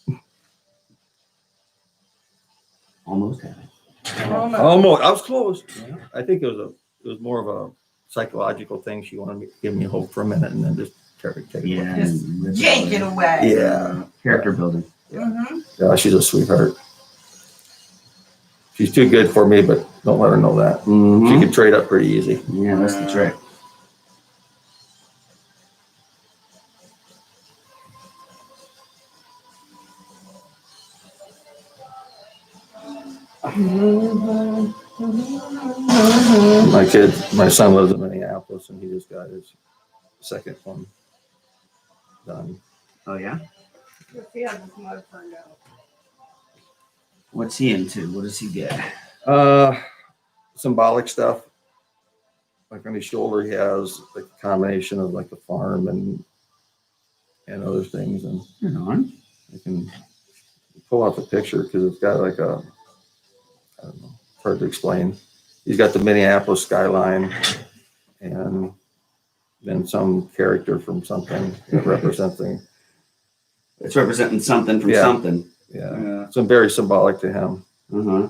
Almost had it.
Almost. I was close.
Yeah.
I think it was more of a psychological thing. She wanted me to give me hope for a minute and then just take it away.
Yeah.
Just yank it away.
Yeah.
Character building.
Mhm.
Yeah, she's a sweetheart. She's too good for me, but don't let her know that. She
Mhm.
could trade up pretty easy.
Yeah, that's the trick.
My son lives in Minneapolis and he just got his second one done.
Oh yeah.
Let's see how this mud turned out.
What's he into? What does he get?
Symbolic stuff. Like on his shoulder, he has like a combination of like the farm and other things. And
You're on.
I can pull out the picture because it's got like a, I don't know, hard to explain. He's got the Minneapolis skyline and then some character from something that represents things.
It's representing something from
Yeah.
something.
Yeah.
Yeah.
So very symbolic to him.
Uh-huh.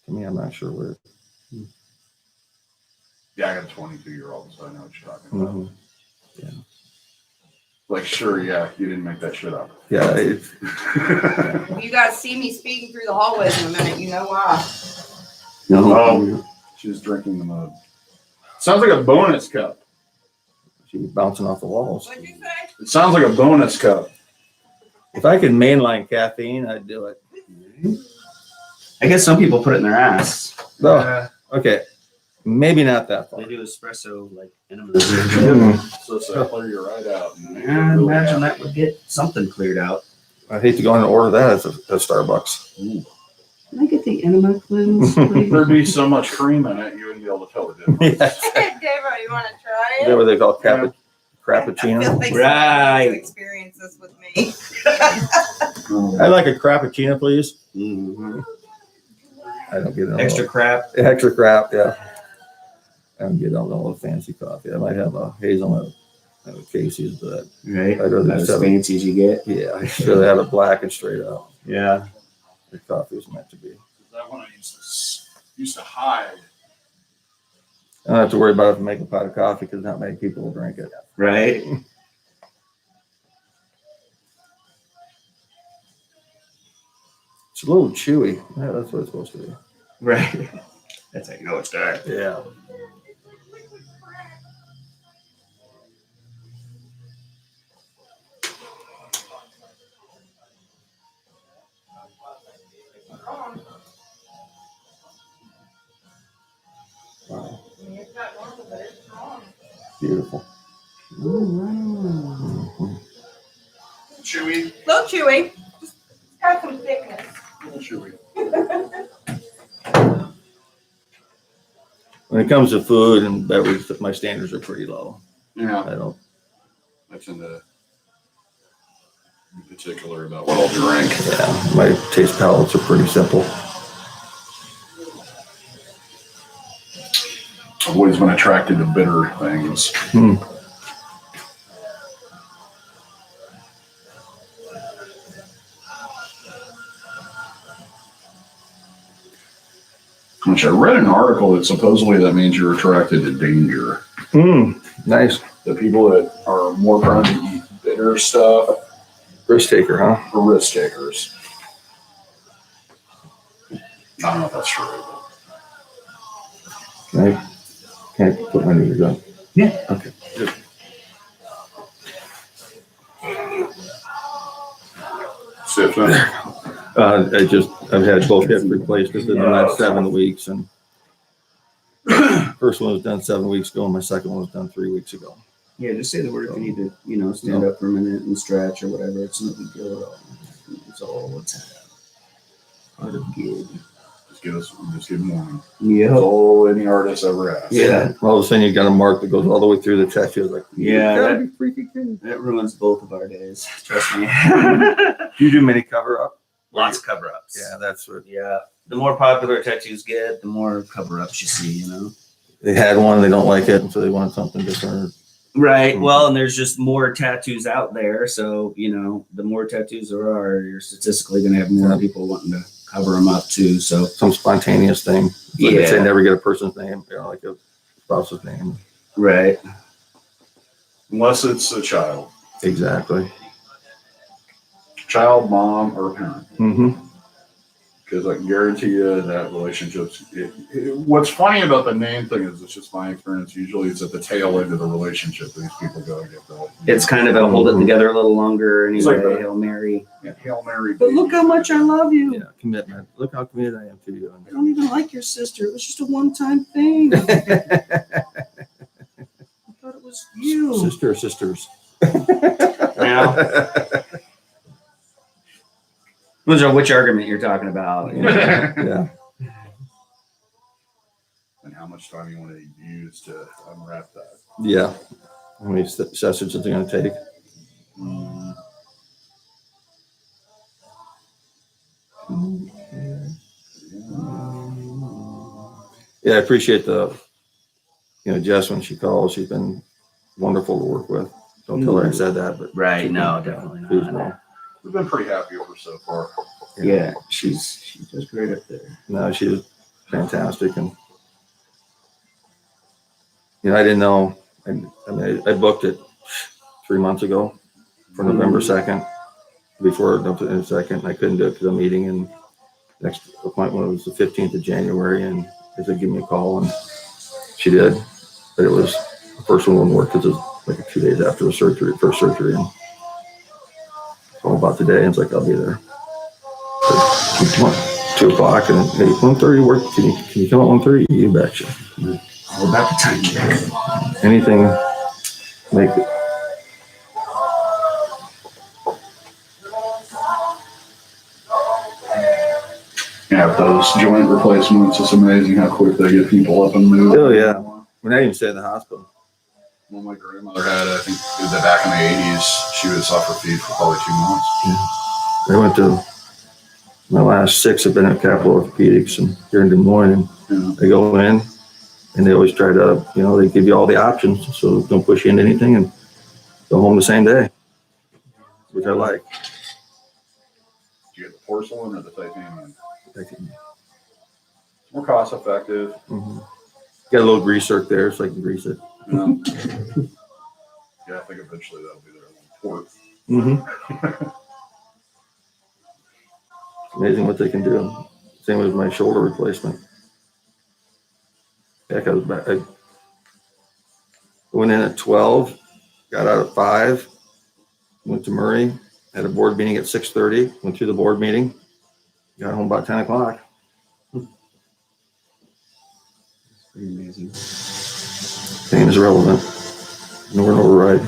To me, I'm not sure where.
Yeah, I got a 22-year-old, so I know what you're talking about.
Mhm.
Like, sure, yeah, you didn't make that shit up.
Yeah,
You guys see me speeding through the hallways in a minute. You know why?
No.
She's drinking the mug. Sounds like a bonus cup.
she's bouncing off the walls.
What'd you say?
It sounds like a bonus cup.
If I could mainline caffeine, I'd do it.
I guess some people put it in their ass.
No, okay, maybe not that far.
They do espresso like enemas.
So it's like clear you right out.
Yeah, I imagine that would get something cleared out.
I hate to go in and order that at Starbucks.
Can I get the enema cleanse, please?
There'd be so much cream in it, you wouldn't be able to tell the difference.
Yeah.
DaVo, you want to try
Is
it?
that what they call
I feel
cappuccino?
like someone
Right.
needs to experience this with me.
I'd like a crappuccino, please.
Mhm.
I don't get it.
Extra crap.
Extra crap, yeah. I don't get all the fancy coffee. I might have a hazelnut Casey's, but
Right.
I'd rather
Not
just
as
have it.
fancy as you get.
Yeah, I should rather have it black and straight up.
Yeah.
The coffee is meant to be.
That one I used to hide.
I don't have to worry about if I make a pot of coffee because not many people will drink it.
Right.
It's a little chewy. Yeah, that's what it's supposed to be.
Right. That's how you know it's dark.
Yeah. Wow.
It's not normal, but it's strong.
Beautiful.
Chewy.
A little chewy. Just it's got some thickness.
A little chewy.
When it comes to food and beverages, my standards are pretty low.
Yeah.
I don't.
I tend to be particular about what I'll drink.
Yeah, my taste palates are pretty simple.
I've always been attracted to bitter things. Which I read an article that supposedly that means you're attracted to danger.
Nice.
The people that are more prone to eat bitter stuff
Risk taker, huh?
are risk takers. I don't know if that's true.
Can I put my new gun?
Yeah.
Okay. Good.
Stiffen.
I've had both hips replaced within the last 7 weeks, and first one was done 7 weeks ago, and my second one was done 3 weeks ago.
Yeah, just say the word if you need to, stand up for a minute and stretch or whatever. It's no big deal at all. It's all it's part of gig.
Just give them one.
Yeah.
That's all any artist ever asked.
Yeah.
All of a sudden, you got a mark that goes all the way through the chest. You're like,
Yeah,
you gotta be freaking kidding.
That ruins both of our days. Trust me.
Do you do many cover up?
Lots of cover ups.
Yeah, that's what
Yeah. The more popular tattoos get, the more cover ups you see,
they had one. They don't like it, and so they want something different.
Right. Well, and there's just more tattoos out there. So, the more tattoos there are, you're statistically going to have more people wanting to cover them up too. So,
Some spontaneous thing. Like they
Yeah.
say, never get a person's name, like a spouse's name.
right.
Unless it's a child.
Exactly.
Child, mom, or parent.
Mm-hmm.
Because I can guarantee you that relationships. What's funny about the name thing is it's just my experience. Usually it's at the tail end of the relationship these people go to get the.
It's kind of a hold it together a little longer
It's
anyway.
like the-
Hail Mary.
Hail Mary.
But look how much I love you.
Yeah, commitment. Look how committed I am to you.
I don't even like your sister. It was just a one-time thing. I thought it was you.
Sisters.
Now, which argument you're talking about?
Yeah.
And how much time you want to use to unwrap that.
Yeah. How many sessions is it going to take? Yeah, I appreciate Jess, when she calls, she's been wonderful to work with. Don't tell her I said that, but
Right. No, definitely
please
not.
know.
We've been pretty happy with her so far.
Yeah, she's just great up there.
No, she's fantastic, and I didn't know. I booked it 3 months ago, for November 2nd, before November 2nd. I couldn't do it because I'm meeting, and next appointment was the 15th of January, and they said, give me a call, and she did. But it was, the first one wouldn't work because it was like 2 days after the surgery, first surgery, and all about today, and it's like, I'll be there. So, come on, 2 o'clock, and hey, 1:30 work. Can you come at 1:30? You betcha.
All about the time.
Anything, make it.
Yeah, with those joint replacements, it's amazing how quick they get people up and moving.
Oh, yeah. We're not even staying in the hospital.
Well, my grandmother had, I think it was back in the 80s, she would suffer feed for probably 2 months.
I went to, my last 6 have been at Capital Orthopedics and here in Des Moines, and they go in and they always try to, they give you all the options, so don't push you into anything and go home the same day, which I like.
Do you get the porcelain or the titanium? More cost effective.
Mm-hmm. Got a little grease zerk there, so I can grease it.
Yeah, I think eventually that'll be their port.
Mm-hmm. Amazing what they can do. Same as my shoulder replacement. Heck, I went in at 12, got out at 5, went to Murray, had a board meeting at 6:30, went through the board meeting, got home about 10 o'clock.
Pretty amazing.
Pain is irrelevant. No override.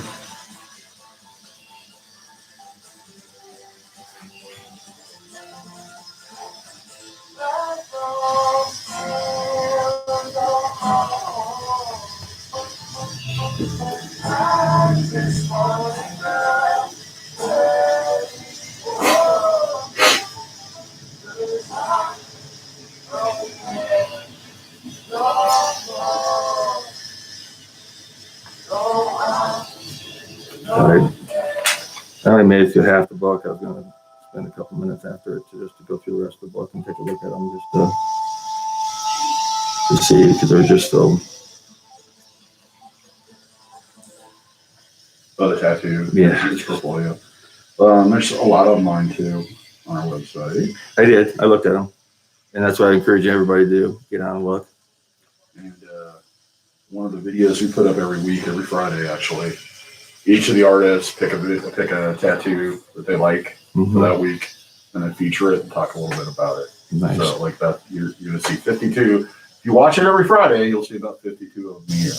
I only made it through half the book. I was going to spend a couple minutes after it to go through the rest of the book and take a look at them just to see, because they're just so.
Oh, the tattoo.
Yeah.
It's portfolio. There's a lot of mine too on our website.
I did. I looked at them, and that's what I encourage everybody to do. Get on and look.
And one of the videos we put up every week, every Friday actually, each of the artists pick a tattoo that they like for that week, and then feature it and talk a little bit about it.
Nice.
So like that, you're going to see 52. If you watch it every Friday, you'll see about 52 of them a year.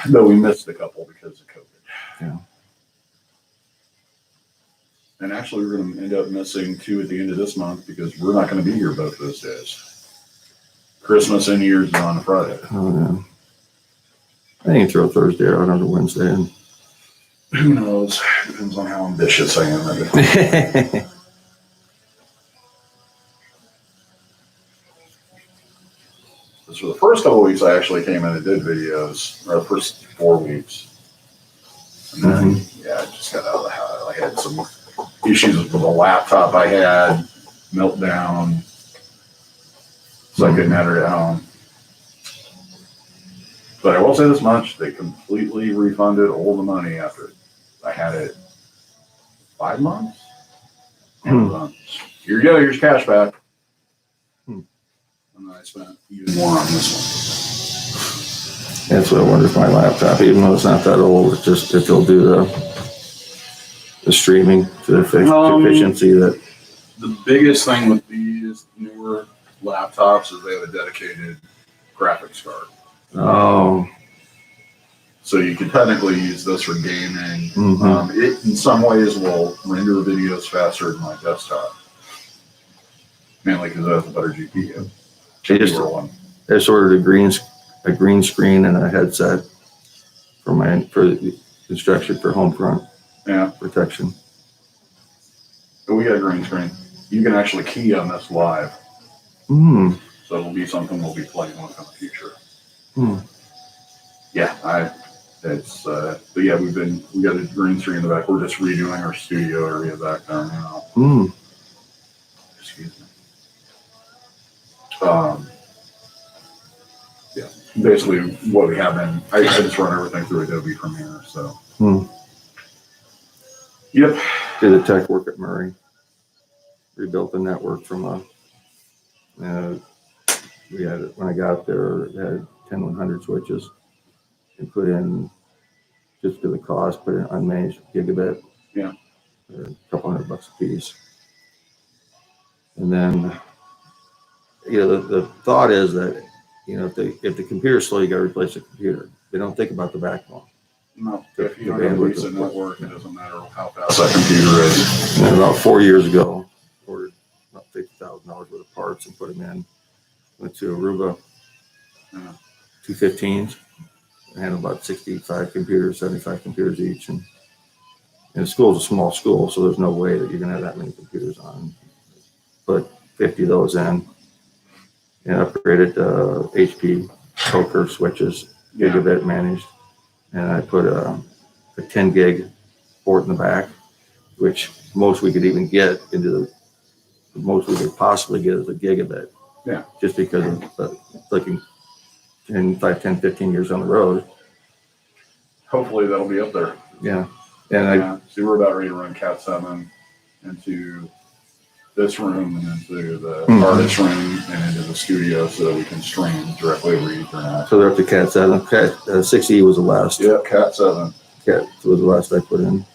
Though we missed a couple because of COVID.
Yeah.
And actually, we're going to end up missing 2 at the end of this month because we're not going to be here both those days. Christmas and New Year's is on a Friday.
Oh, yeah. I think throw Thursday out under Wednesday. And
Who knows? Depends on how ambitious I am. So the first couple of weeks, I actually came in and did videos, or the first 4 weeks. And then, I just got out of the house. I had some issues with the laptop I had, meltdown. So I couldn't have it at home. But I will say this much, they completely refunded all the money after I had it 5 months. Amazon. Here you go, here's cash back. And then I spent even more on this one.
That's what I wonder if my laptop, even though it's not that old, it's just if they'll do the streaming to the efficiency that.
The biggest thing with these newer laptops is they have a dedicated graphics card.
Oh.
So you can technically use this for gaming. It in some ways will render videos faster than my desktop. Mainly because it has a better GPU.
I just ordered a green screen and a headset for the instruction for home front protection.
But we got a green screen. You can actually key on this live. So it'll be something we'll be playing with in the future. But yeah, we got a green screen in the back. We're just redoing our studio area back there now. Excuse me. Basically what we have been, I just run everything through Adobe Premiere, so. Yep.
Did the tech work at Murray. Rebuilt the network from we had, when I got there, it had 10-100 switches and put in, just for the cost, put in unmanaged gigabit.
Yeah.
For a couple $100 a piece. And then, the thought is that, if the computer's slow, you got to replace the computer. They don't think about the backbone.
No, if you don't have a decent network, it doesn't matter how fast that computer is.
And about 4 years ago, ordered about $50,000 worth of parts and put them in. Went to Aruba, 215s. I had about 65 computers, 75 computers each. And the school's a small school, so there's no way that you're going to have that many computers on. Put 50 of those in and upgraded HP Coker switches, gigabit managed. And I put a 10 gig port in the back, which most we could even get into the most we could possibly get is a gigabit.
Yeah.
Just because of looking 5, 10, 15 years on the road.
Hopefully that'll be up there.
Yeah. And
so we're about ready to run Cat 7 into this room and into the artist room and into the studio so that we can stream directly over Ethernet.
So they're up to Cat 7. Cat 6E was the last.
Yeah, Cat 7.
Cat was the last I put in.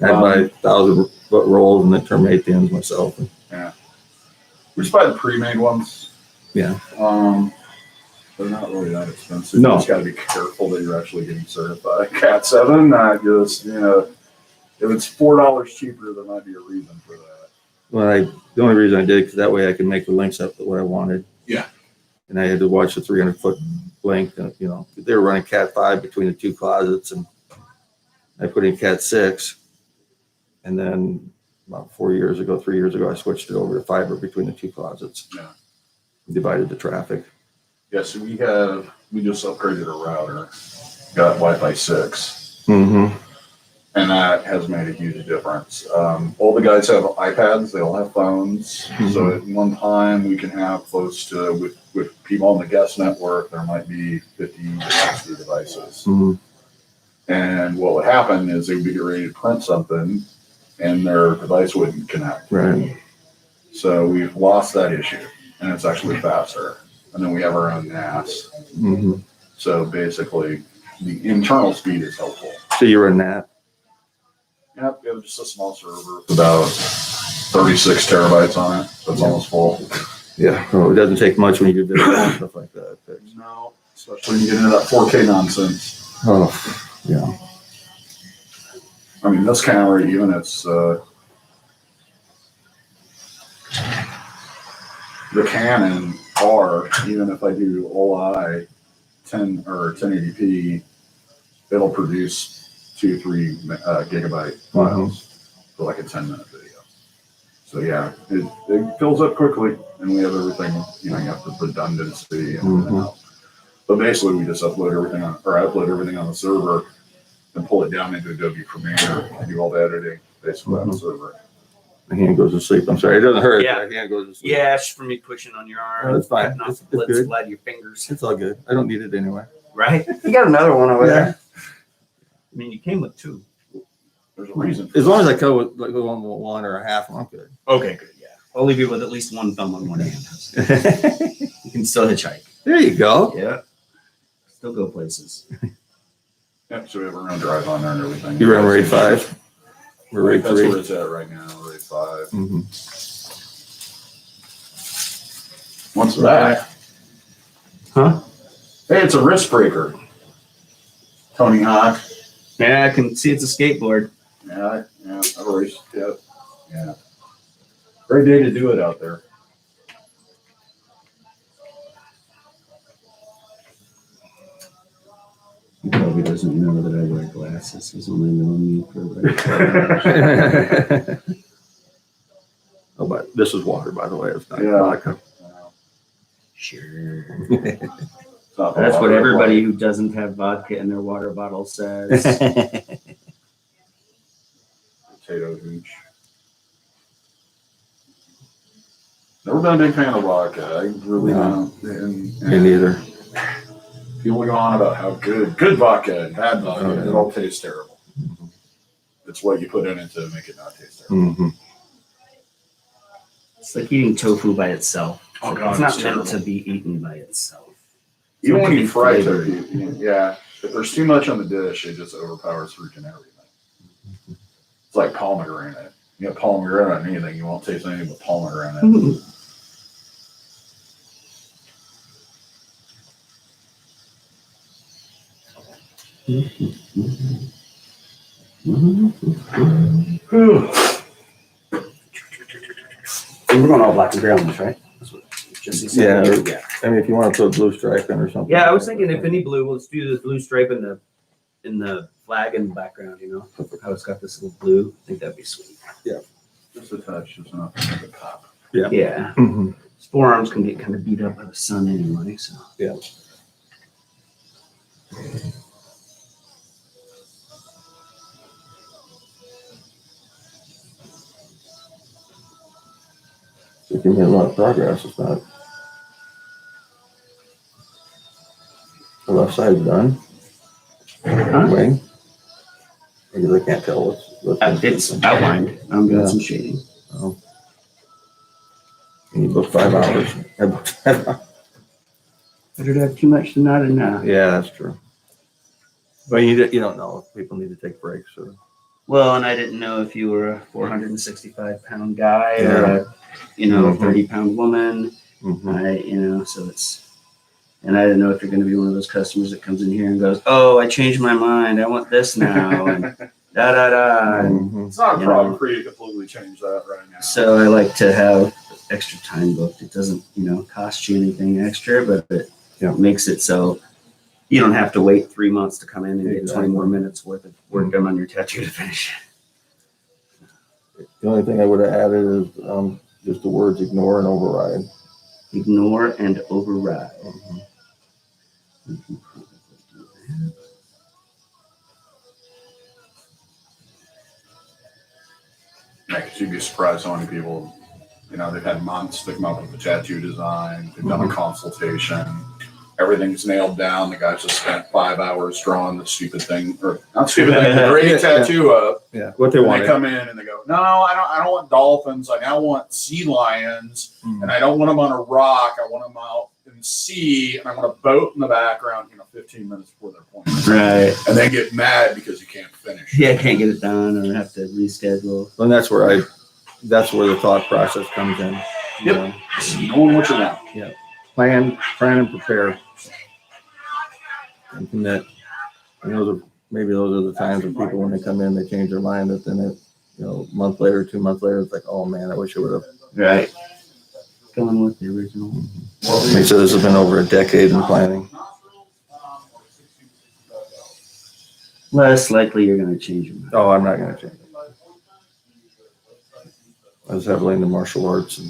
I had my 1,000-foot rolls and then terminate the ends myself.
Yeah. We just buy the pre-made ones.
Yeah.
They're not really that expensive.
No.
You just got to be careful that you're actually getting certified. Cat 7, if it's $4 cheaper, there might be a reason for that.
Well, the only reason I did it because that way I could make the links up the way I wanted.
Yeah.
And I had to watch the 300-foot length. They were running Cat 5 between the two closets, and I put in Cat 6. And then about 3 years ago, I switched it over to fiber between the two closets.
Yeah.
Divided the traffic.
Yeah, so we just upgraded a router, got Wi-Fi 6.
Mm-hmm.
And that has made a huge difference. All the guys have iPads, they all have phones.
Mm-hmm.
So at one time we can have close to, with people on the guest network, there might be 50 to 60 devices.
Mm-hmm.
And what would happen is they would get ready to print something and their device wouldn't connect.
Right.
So we've lost that issue and it's actually faster. And then we have our own NAS.
Mm-hmm.
So basically the internal speed is helpful.
So you run that?
Yep, we have just a small server with about 36 terabytes on it. That's almost full.
Yeah. Well, it doesn't take much when you do video and stuff like that.
No, especially when you get into that 4K nonsense.
Oh, yeah.
I mean, this camera, even it's the Canon R, even if I do OI 10 or 1080p, it'll produce 2-3 gigabyte files for like a 10-minute video. So yeah, it fills up quickly, and we have everything. You have the redundancy and everything else. But basically, we just upload everything on the server and pull it down into Adobe Premiere and do all the editing basically on the server.
My hand goes to sleep. I'm sorry. It doesn't hurt.
Yeah.
My hand goes to sleep.
Yeah, it's for me pushing on your arm.
Oh, that's fine.
Cutting off
It's
the
good.
slide your fingers.
It's all good. I don't need it anyway.
Right?
You got another one over there.
I mean, you came with 2.
There's a reason. For
As long as I go with like one or a half, I'm good.
Okay, good. Yeah. I'll leave you with at least one thumb on one hand. You can still hitchhike.
There you go.
Yeah. Still go places.
Yep, so we have our own drive on there and everything.
You run RAID 5? We're RAID
That's
3.
where it's at right now, RAID 5.
Mm-hmm.
What's that?
Huh?
Hey, it's a wrist breaker. Tony Hawk.
Yeah, I can see it's a skateboard.
Yeah, I've erased it. Yeah. Great day to do it out there.
He probably doesn't know that I wear glasses. He's only known me for like
Oh, but this is water, by the way. It's not
Yeah.
vodka.
Sure.
It's not
That's what
water,
everybody who doesn't have vodka in their water bottle says.
Potato hooch. Never been a big fan of vodka. I really
No.
don't.
Me neither.
People go on about how good vodka and bad vodka,
Oh, yeah.
it all tastes terrible. It's what you put in it to make it not taste terrible.
Mm-hmm.
It's like eating tofu by itself.
Oh, God,
It's not
it's
meant
terrible.
to be eaten by itself.
Even when you
Something
fry
flavored.
tofu, yeah, if there's too much on the dish, it just overpowers freaking everything. It's like pomegranate. You got pomegranate on anything, you won't taste anything but pomegranate.
Mhm. And we're going all black and gray on this, right? That's what Jesse said.
Yeah.
Yeah.
I mean, if you want to put blue stripe in or something.
Yeah, I was thinking if any blue, let's do the blue stripe in the flag in the background. You know how it's got this little blue. I think that'd be sweet.
Just a touch, just enough to make it pop.
Yeah.
Mm-hmm.
His forearms can get kind of beat up by the sun anyway. So
Yeah. So you made a lot of progress. It's not. The left side's done.
Huh?
Wing. Because I can't tell what's
it's outlined. I'm doing
Yeah.
some shading.
Oh. And you booked 5 hours. I booked 5 hours.
Better to have too much than not enough.
Yeah, that's true. But you don't know if people need to take breaks or.
Well, and I didn't know if you were a 465-pound guy or
Yeah.
a, you know,
Mhm.
30-pound woman.
Mhm.
So it's, and I didn't know if you're going to be one of those customers that comes in here and goes, "Oh, I changed my mind. I want this now." And da da da. And
Mhm.
It's not a
You
problem
know.
for you to completely change that right now.
so I like to have extra time booked. It doesn't, cost you anything extra, but it
Yeah.
makes it so you don't have to wait 3 months to come in and get 20 more
Exactly.
minutes worth of work done on your tattoo to finish.
The only thing I would have added is just the words ignore and override.
Ignore and override.
Mhm.
Yeah, 'cause you'd be surprised how many people, they've had months to come up with a tattoo design, they've done a consultation, everything's nailed down, the guys just spent 5 hours drawing the stupid thing, or not stupid thing, the great
Yeah.
tattoo up.
Yeah. What they
And
want.
they come in and they go, "No, I don't want dolphins. I now want sea lions, and I don't want them on a rock. I want them out in the sea, and I want a boat in the background." 15 minutes before their appointment,
Right.
and they get mad because you can't finish.
Yeah, can't get it done or have to reschedule.
And that's where the thought process comes in. you
Yep.
know.
Knowing what you want.
Plan and prepare. And commit. And maybe those are the times when people, when they come in, they change their mind, but then a month later, 2 months later, it's like, oh man, I wish I would have.
Right. Going with the original.
They said this has been over a decade in planning.
Less likely you're going to change your mind.
Oh, I'm not going to change it. I was heavily into martial arts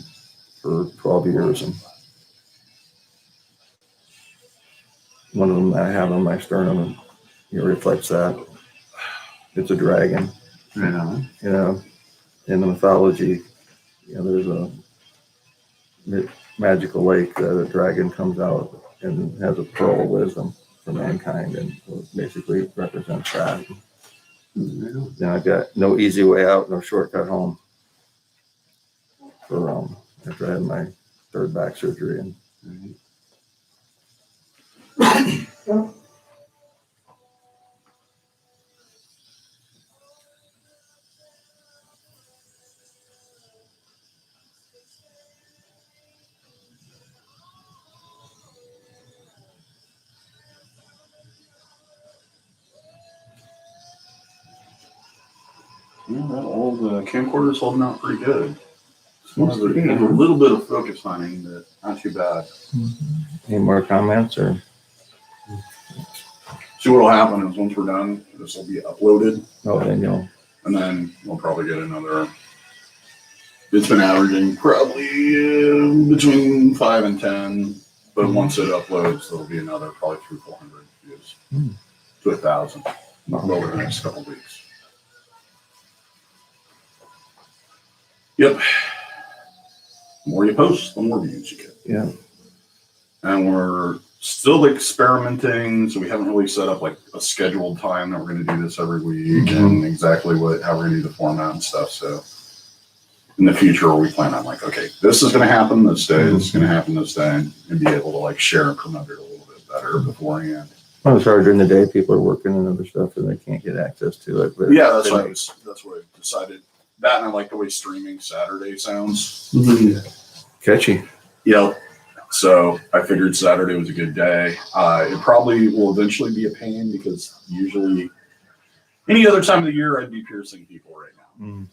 for 12 years, and one of them that I have on my sternum, and it reflects that. It's a dragon,
Right on.
in the mythology, there's a magical lake that a dragon comes out and has a pearl of wisdom for mankind, and basically represents that.
Right on.
Then I've got no easy way out, no shortcut home. For after I had my 3rd back surgery, and
Yeah, that old camcorder's holding out pretty good.
Seems to be,
A
huh?
little bit of focus hunting, but not too bad.
any more comments or?
See what'll happen is once we're done, this will be uploaded,
Oh, then
and then we'll probably get another. It's been averaging probably between 5 and 10, but once it uploads, there'll be another probably 300-400 views to 1,000 over the next couple weeks. Yep. The more you post, the more views you get.
Yeah.
And we're still experimenting, so we haven't really set up like a scheduled time that we're going to do this every week
Mhm.
and exactly how we're going to do the format and stuff. So in the future, we plan on like, okay, this is going to happen this day, this is going to happen this day, and be able to like share and promote it a little bit better beforehand.
Well, it's hard during the day. People are working and other stuff, and they can't get access to it. But
Yeah, that's what I decided. That, and I like the way streaming Saturday sounds.
Catchy.
Yep. So I figured Saturday was a good day. It probably will eventually be a pain because usually any other time of the year I'd be piercing people right now.
Mm.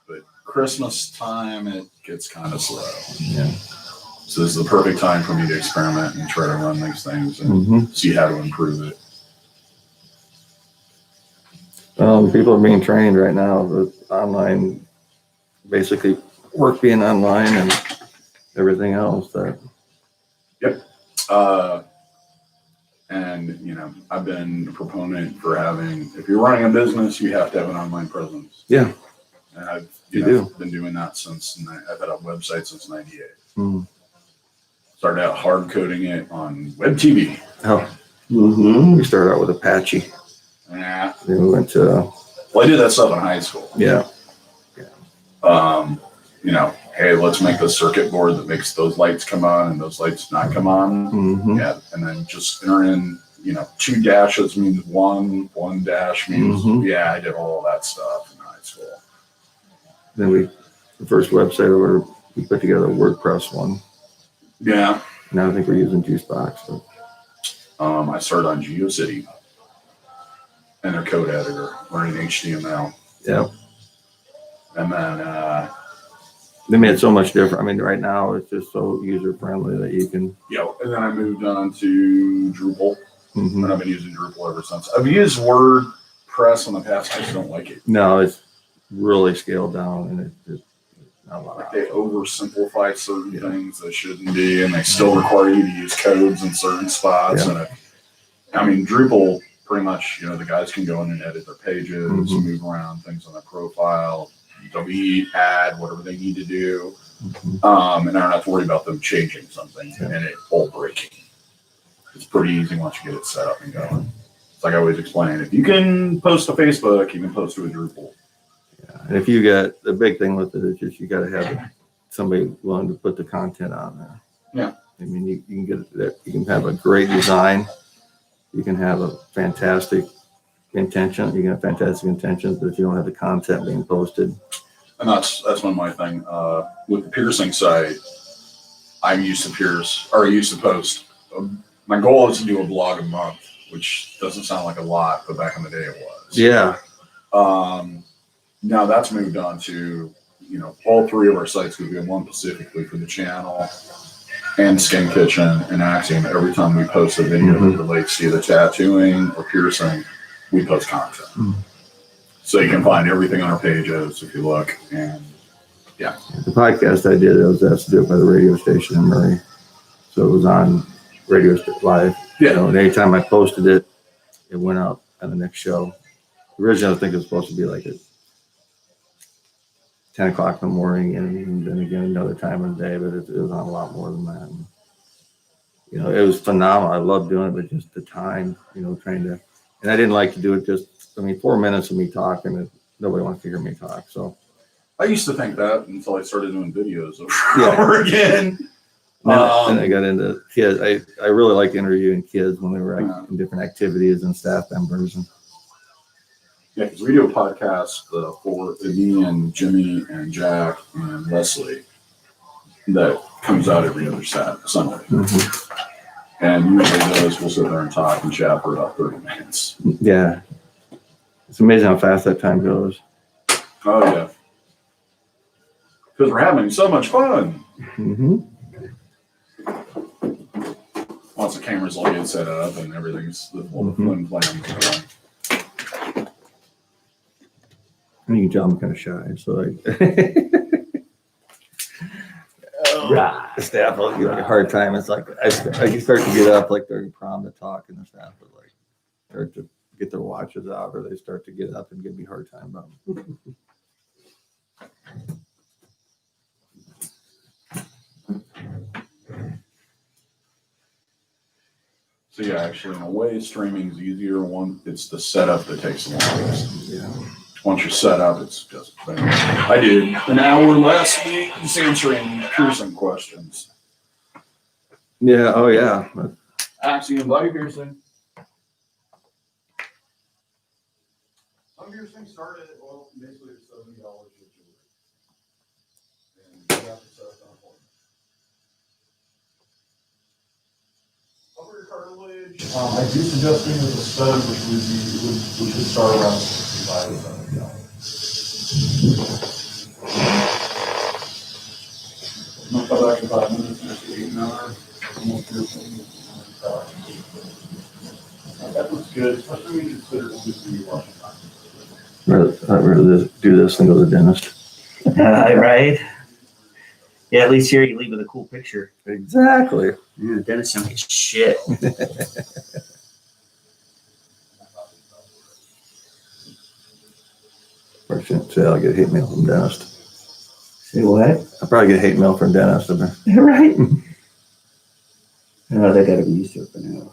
But Christmas time, it gets kind of slow.
Yeah.
So this is the perfect time for me to experiment and try to run these things and
Mm-hmm.
see how to improve it.
People are being trained right now with online, basically work being online and everything else.
And, you know, I've been a proponent for having, if you're running a business, you have to have an online presence.
Yeah.
And I've
You do.
been doing that I've had a website since 98.
Mm.
Started out hard coding it on web TV.
Oh,
Mm-hmm.
we started out with Apache.
Yeah.
Then we went to,
Well, I did that stuff in high school.
yeah.
You know, hey, let's make the circuit board that makes those lights come on and those lights not come on.
Mm-hmm.
Yeah. And then just enter in, you know, 2 dashes means 1 dash means,
Mhm.
yeah, I did all that stuff in high school.
Then the first website we put together a WordPress one.
Yeah.
Now I think we're using Juicebox. But
I started on GeoCity and their code editor, learning HTML.
yeah,
And then,
they made it so much different. I mean, right now it's just so user friendly that you can.
and then I moved on to Drupal,
Mhm.
and I've been using Drupal ever since. I've used WordPress in the past. I just don't like it.
No, it's really scaled down, and it's not a lot.
Like they oversimplify certain things that shouldn't be, and they still require you to use codes in certain spots.
Yeah.
And I mean, Drupal pretty much, you know, the guys can go in and edit their pages,
Mhm.
move around things on their profile, delete, add, whatever they need to do.
Mhm.
And I don't have to worry about them changing something
Yeah.
and it all breaking. It's pretty easy once you get it set up and going. It's like I always explain, if you can post to Facebook, you can post to a Drupal.
Yeah. And if you get the big thing with it is just you got to have somebody willing to put the content on there.
Yeah.
I mean, you can get that. You can have a great design. You can have a fantastic intention. You can have fantastic intentions, but if you don't have the content being posted,
And that's one of my thing. With the piercing site, I used to post. My goal is to do a blog a month, which doesn't sound like a lot, but back in the day it was.
yeah,
Now that's moved on to, you know, all 3 of our sites. We have one specifically for the channel and Skin Kitchen and Axiom. Every time we post a video
Mhm.
that relates to either tattooing or piercing, we post content.
Mhm.
So you can find everything on our pages if you look. And
the podcast I did, I was asked to do it by the radio station in Murray, so it was on live. You know, and anytime I posted it, it went out on the next show. Originally, I think it was supposed to be like at 10 o'clock in the morning, and then again another time of the day, but it was on a lot more than that. And, you know, it was phenomenal. I loved doing it, but just the time, you know, trying to, and I didn't like to do it just, I mean, 4 minutes of me talking, and nobody wants to hear me talk. So
I used to think that until I started doing videos over
Yeah.
and over again.
then I got into kids. I really liked interviewing kids when they were
Yeah.
in different activities and staff members. And
Yeah, because we do a podcast for me and Jimmy and Jack and Leslie that comes out every other Sunday.
Mhm.
And usually those we'll sit there and talk and chat for about 30 minutes.
Yeah, it's amazing how fast that time goes.
Oh, yeah. Because we're having so much fun.
Mm-hmm.
Once the cameras all get set up and everything's all the fun plans.
And you can tell I'm kind of shy, so
Right.
the staff will give me a hard time. It's like I can start to get up like during prom to talk, and the staff would like start to get their watches out, or they start to get up and give me a hard time about them.
So yeah, actually, in a way, streaming is easier. One, it's the setup that takes the longest.
Yeah.
Once you're set up, it's just. I did an hour last week just answering piercing questions.
Yeah. Oh, yeah.
Axiom Body Piercing. Some piercing started at, well, basically it's $70 a jewelry. And you have to set up an appointment. Upper cartilage. I do suggest doing with a stud, which would start around 65 to $70. I'm gonna come back in 5 minutes, next 8 an hour. Almost piercing. That looks good, especially when you consider it's just you watching time.
I'd rather do this than go to the dentist.
Right? Yeah, at least here you leave with a cool picture.
Exactly.
Yeah, dentist don't get shit.
Or shouldn't say I'll get hate mail from dentist.
Say what?
I'll probably get hate mail from dentist.
Right? Oh, they gotta be used to it for now.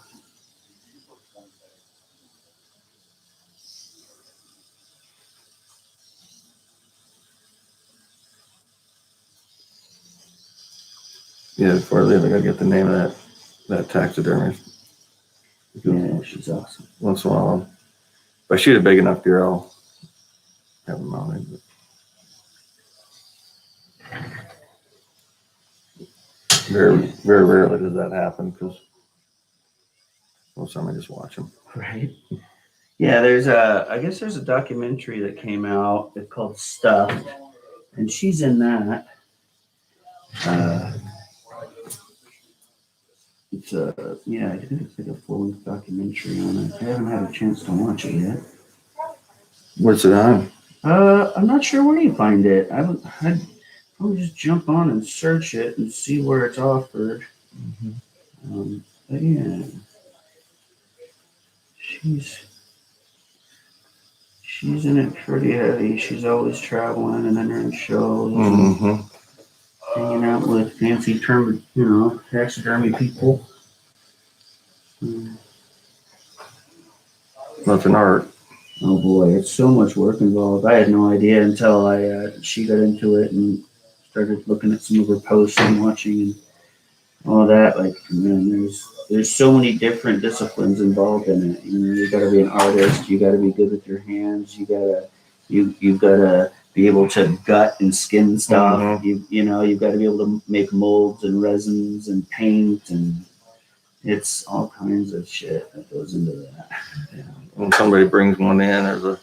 Yeah, before I leave, I gotta get the name of that taxidermist.
Yeah, she's awesome.
Once in a while, if I shoot a big enough deer, I'll have them mounted. But very, very rarely does that happen because most of the time I just watch them.
Right? Yeah, I guess there's a documentary that came out. It's called Stuffed, and she's in that. Yeah, I think it's like a full-length documentary on it. I haven't had a chance to watch it yet.
What's it on?
I'm not sure where you find it. I'd probably just jump on and search it and see where it's offered. But yeah, she's in it pretty heavy. She's always traveling and entering shows, and hanging out with fancy taxidermy people.
That's an art.
Oh boy, it's so much work involved. I had no idea until she got into it and started looking at some of her posts and watching and all that. Like, man, there's so many different disciplines involved in it. You got to be an artist. You got to be good with your hands. You've got to be able to gut and skin stuff. You've got to be able to make molds and resins and paint, and it's all kinds of shit that goes into that.
Yeah. When somebody brings one in, there's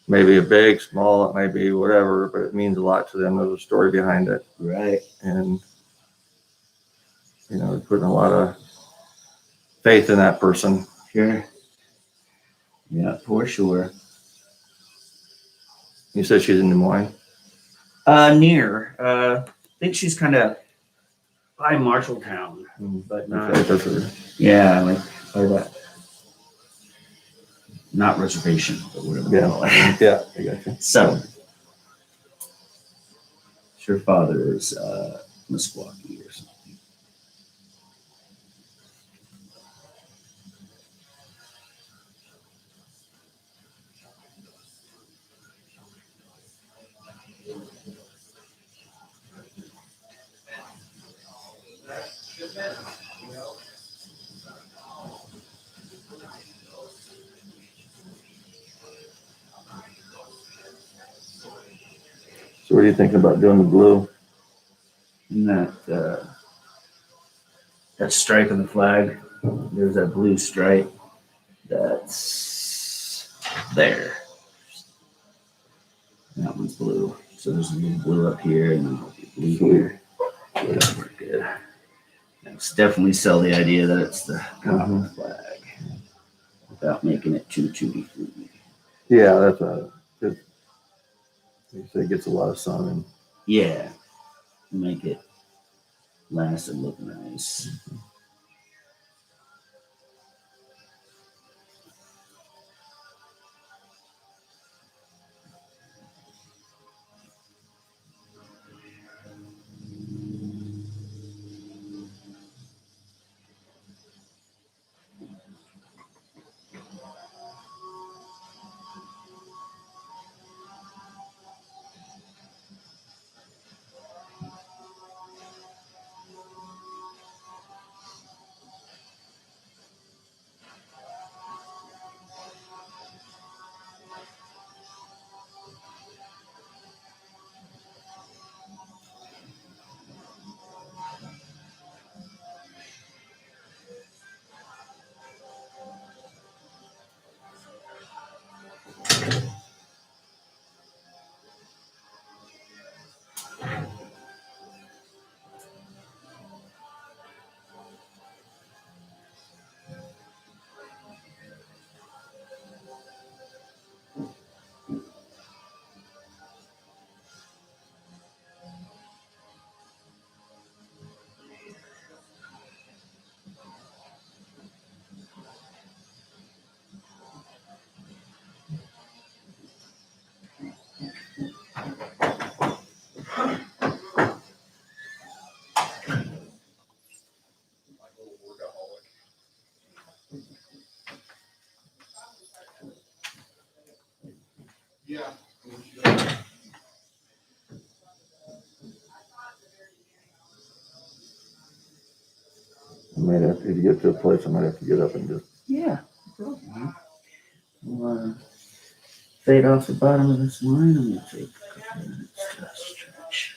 maybe a big, small, it may be whatever, but it means a lot to them. There's a story behind it.
Right.
And, putting a lot of faith in that person.
Sure. Yeah, for sure.
You said she's in Des Moines?
Near. I think she's kind of by Marshalltown, but not. Yeah, like by that. Not reservation, but whatever.
Yeah, I got you.
So, her father is Meskwaki or something.
So what are you thinking about doing the blue?
And that stripe on the flag, there's that blue stripe that's there. That one's blue. So there's a little blue up here and then blue here. That'll work good. Let's definitely sell the idea that it's the common flag without making it too fruity.
Yeah, that's good. You say it gets a lot of sun and
Yeah, make it last and look nice.
Yeah.
I might have to get to a place. I might have to get up and just.
Yeah. We'll fade off the bottom of this line. I'm going to take a couple minutes to stretch.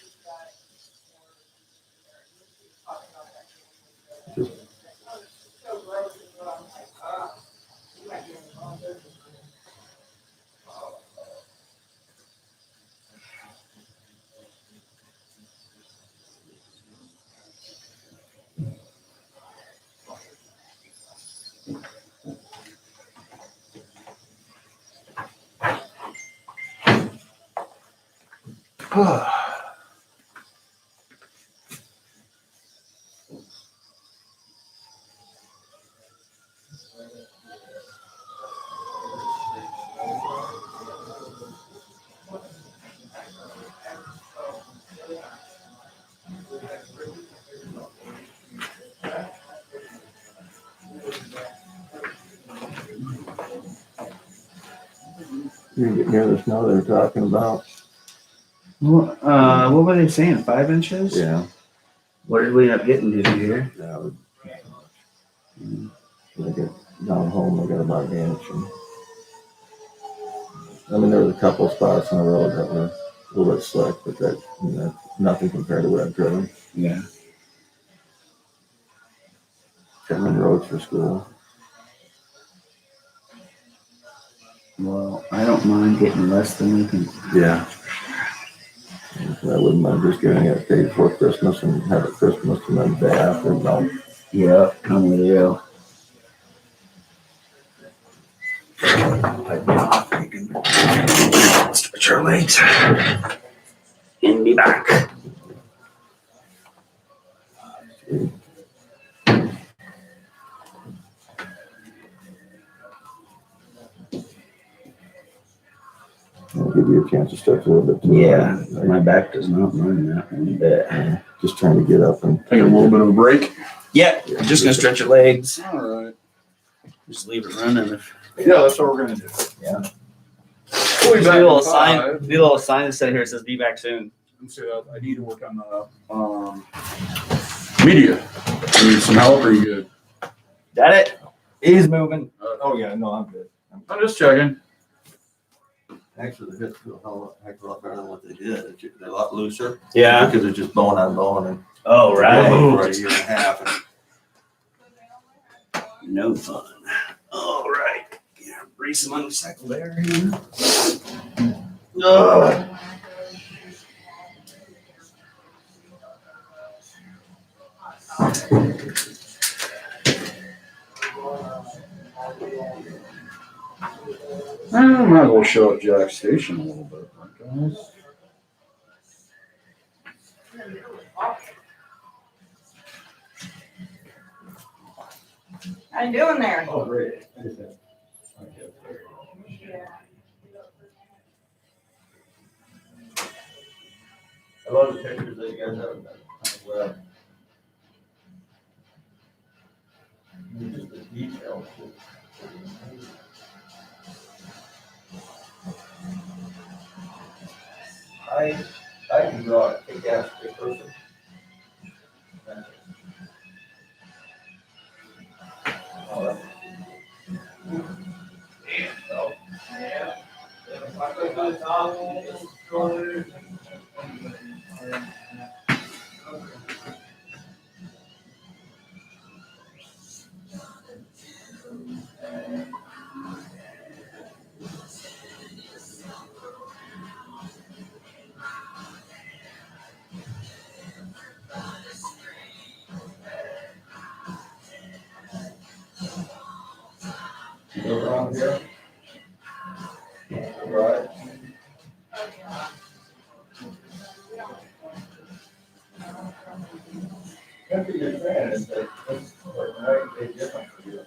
You get near the snow they're talking about.
What were they saying? 5 inches?
Yeah.
What did we end up getting? Did you hear?
That would. When I get down home, I got about an inch. And, I mean, there was a couple spots on the road that were a little bit slick, but that's nothing compared to what I've driven.
Yeah.
Coming roads for school.
Well, I don't mind getting less than we can.
Yeah. I wouldn't mind just getting it day before Christmas and have it Christmas and then the day after. No.
Yeah, I'm with you. Stretch our legs and be back.
I'll give you a chance to stretch a little bit too.
Yeah, my back does not mind that one bit.
Just trying to get up and
Taking a little bit of a break.
Yeah, just gonna stretch your legs.
All right.
Just leave it running.
Yeah, that's what we're gonna do.
Yeah.
We'll be
Do
back
a little
in
sign.
5.
Do a little sign that says here. It says "Be back soon."
And so I need to work on the media. You need some help, or are you good?
Got it. He's moving.
Oh yeah, no, I'm good.
I'm just checking.
Actually, the hits feel a heck of a lot better than what they did. They're a lot looser.
Yeah.
Because it's just bone on bone and
Oh
for
right.
a year and a half. And
No fun. All right. Yeah, breathe some unrecycled air here. Oh.
I might as well show up Jack's station a little bit, guys.
How you doing there?
Oh, great. I love the pictures that you guys have done. Well, just the details. I can draw a kick-ass person. Go around here. Right. That's what you're saying, is that it's like night and day different for you.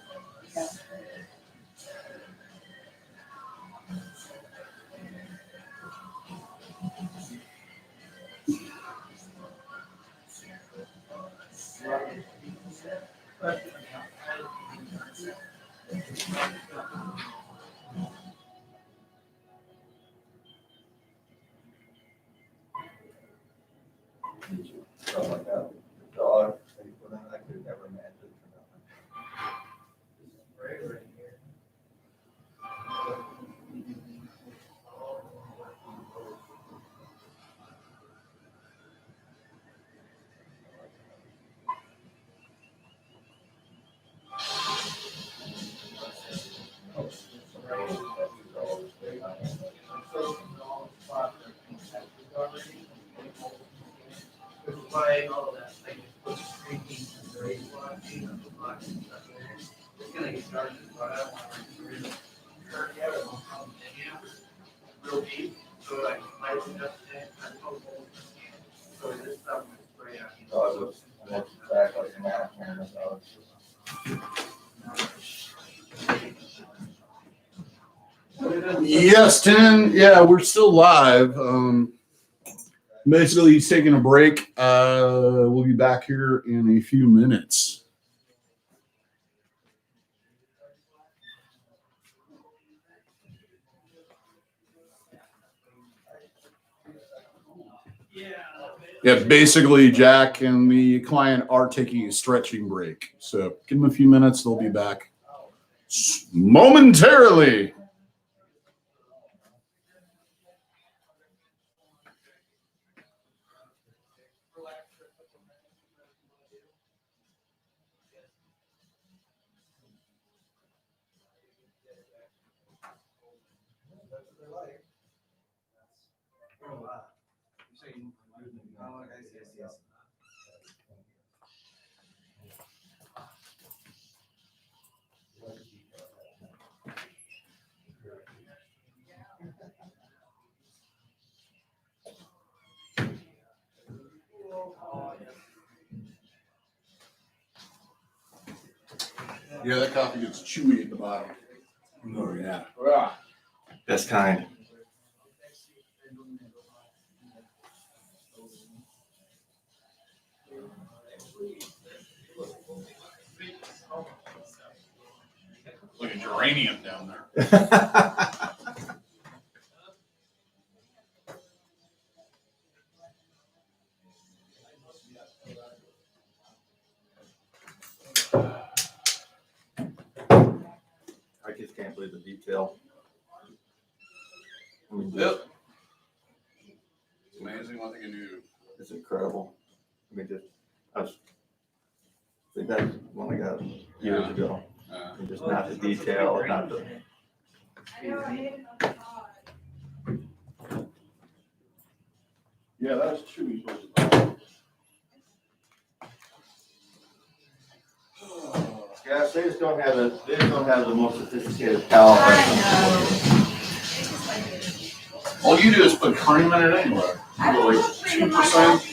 Yes, 10. Yeah, we're still live. Basically, he's taking a break. We'll be back here in a few minutes. Yeah, basically, Jack and the client are taking a stretching break. So give them a few minutes. They'll be back momentarily. Yeah, that coffee gets chewy at the bottom. Oh, yeah.
That's kind.
Like a geranium down there.
I just can't believe the detail. I mean,
Yep. It's amazing what they can do.
it's incredible. I mean, I think that's one I got years ago. And just not the detail, not the.
Yeah, that's chewy.
Yeah, they just don't have the most sophisticated palate.
All you do is put cream in it anyway. Like 2%.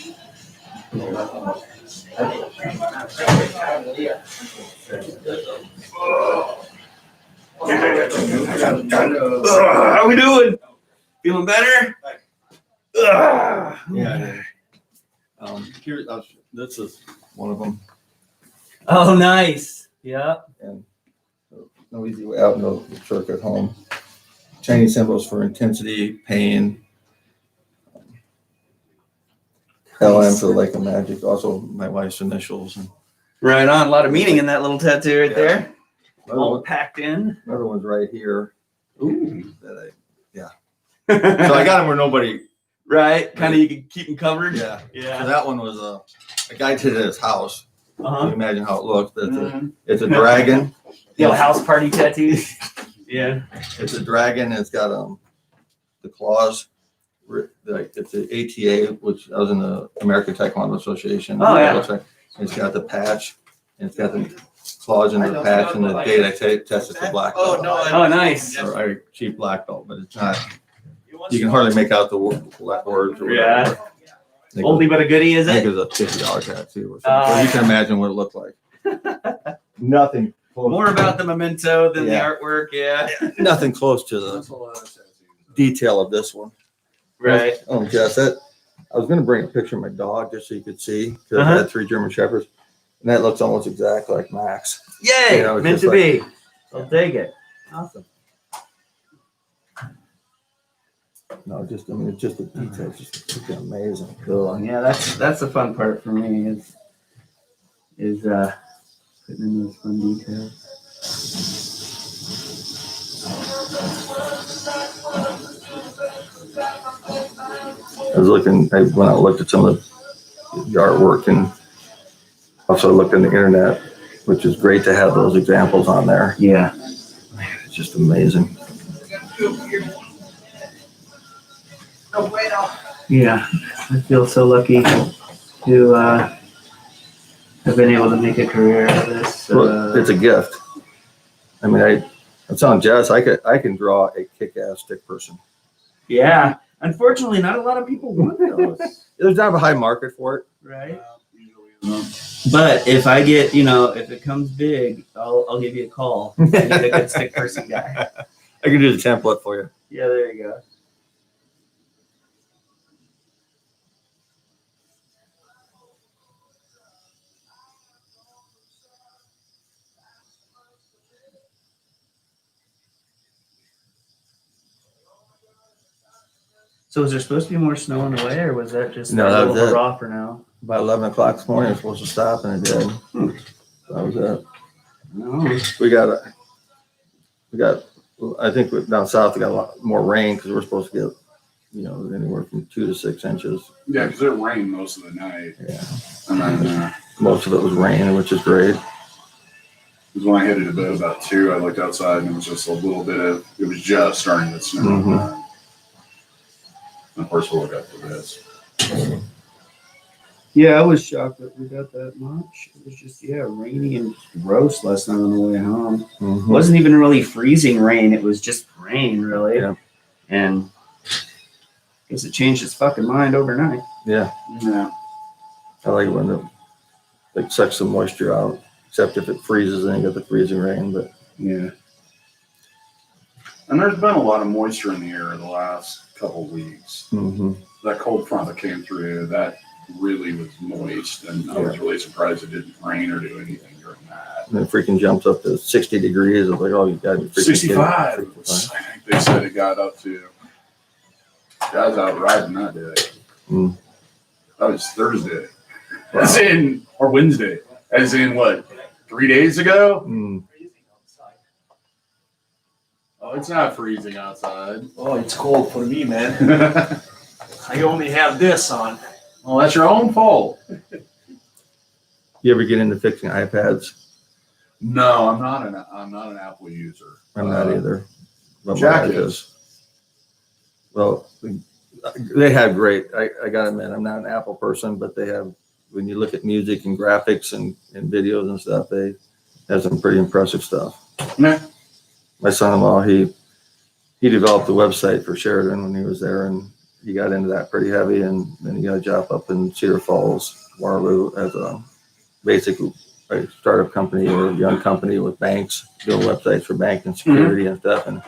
How we doing? Feeling better?
Yeah. Here, this is one of them.
Oh, nice. Yeah.
And no easy way out, no trick at home. Chinese symbols for intensity, pain. LM for the Lake of Magic. Also, my wife's initials. And
Right on. A lot of meaning in that little tattoo right there. All
another
packed in.
one's right here.
Ooh.
So I got them where nobody.
Right. Kind of you can keep them covered.
Yeah. So
Yeah.
that one was a guy did it at his house. You can
Uh-huh.
imagine how it looks. It's a dragon.
House party tattoos. Yeah.
It's a dragon. It's got the claws. It's the ATA, which I was in the American Taekwondo Association.
Oh, yeah.
It's got the patch. And it's got the claws in the patch. And the date I tested for black belt.
Oh, nice.
Or I cheap black belt, but it's not. You can hardly make out the words. Or
Yeah.
whatever.
Oldie but a goodie, is
I think
it?
it was a $50 tattoo or something. So you can imagine what it looked like. Nothing close.
More about the memento than
Yeah.
the artwork. Yeah.
Nothing close to the
That's a lot of tattoos.
detail of this one.
Right.
Oh, Jess, I was going to bring a picture of my dog just so you could see. Because I had 3 German Shepherds. And that looks almost exactly like Max.
Yay.
You know, it's
Meant
just
to
like-
be. I'll take it. Awesome.
No, just, I mean, it's just the details. Just freaking amazing. Cool.
Yeah, that's the fun part for me is putting in those fun details.
I was looking, I went out and looked at some of the artwork and also looked on the internet, which is great to have those examples on there.
Yeah.
It's just amazing.
Yeah. I feel so lucky to have been able to make a career out of this.
Well, it's a gift. I mean, I'm telling Jess, I can draw a kick-ass stick person.
Yeah. Unfortunately, not a lot of people want those.
There's not a high market for it.
Right.
Usually isn't.
But if I get, if it comes big, I'll give you a call. I need a good stick person guy.
I can do the template for you.
Yeah, there you go. So was there supposed to be more snow on the way, or was that just
No,
a
that
little
was it.
hurrah for now?
About 11 o'clock this morning, it was supposed to stop, and it did. That was it.
No.
We got, I think down south, we got a lot more rain because we're supposed to get, anywhere from 2 to 6 inches.
Yeah, because it rained most of the night.
Yeah.
And then
Most of it was rain, which is great.
because when I headed to bed about 2, I looked outside and it was just a little bit of, it was just starting to snow.
Mhm.
And of course, we'll look up for this.
Yeah, I was shocked that we got that much. It was just, rainy and gross last night on the way home. It
Mhm.
wasn't even really freezing rain. It was just rain, really.
Yeah.
And I guess it changed its fucking mind overnight.
Yeah,
Yeah.
I like it when it sucks some moisture out, except if it freezes and you get the freezing rain. But
Yeah.
And there's been a lot of moisture in the air the last couple weeks.
mhm.
That cold front that came through, that really was moist. And I was really surprised it didn't rain or do anything during that.
And it freaking jumps up to 60 degrees. I was like, oh, you got to be freaking kidding.
65.
me. 65.
I think they said it got up to. Guys out riding that day.
Mm.
That was Thursday. As in, or Wednesday. As in what, 3 days ago?
Mm.
Oh, it's not freezing outside.
Oh, it's cold for me, man.
Well,
I only have this on.
that's your own fault.
You ever get into fixing iPads?
No, I'm not an Apple user.
I'm not either. But my
Jack
wife
is.
Well, they have great. I got to admit, I'm not an Apple person, but they have. When you look at music and graphics and videos and stuff, they have some pretty impressive stuff.
Nah.
My son-in-law, he developed a website for Sheridan when he was there, and he got into that pretty heavy. And then he got a job up in Cedar Falls, Waterloo, as a basic startup company or a young company with banks, doing websites for banking security and stuff. And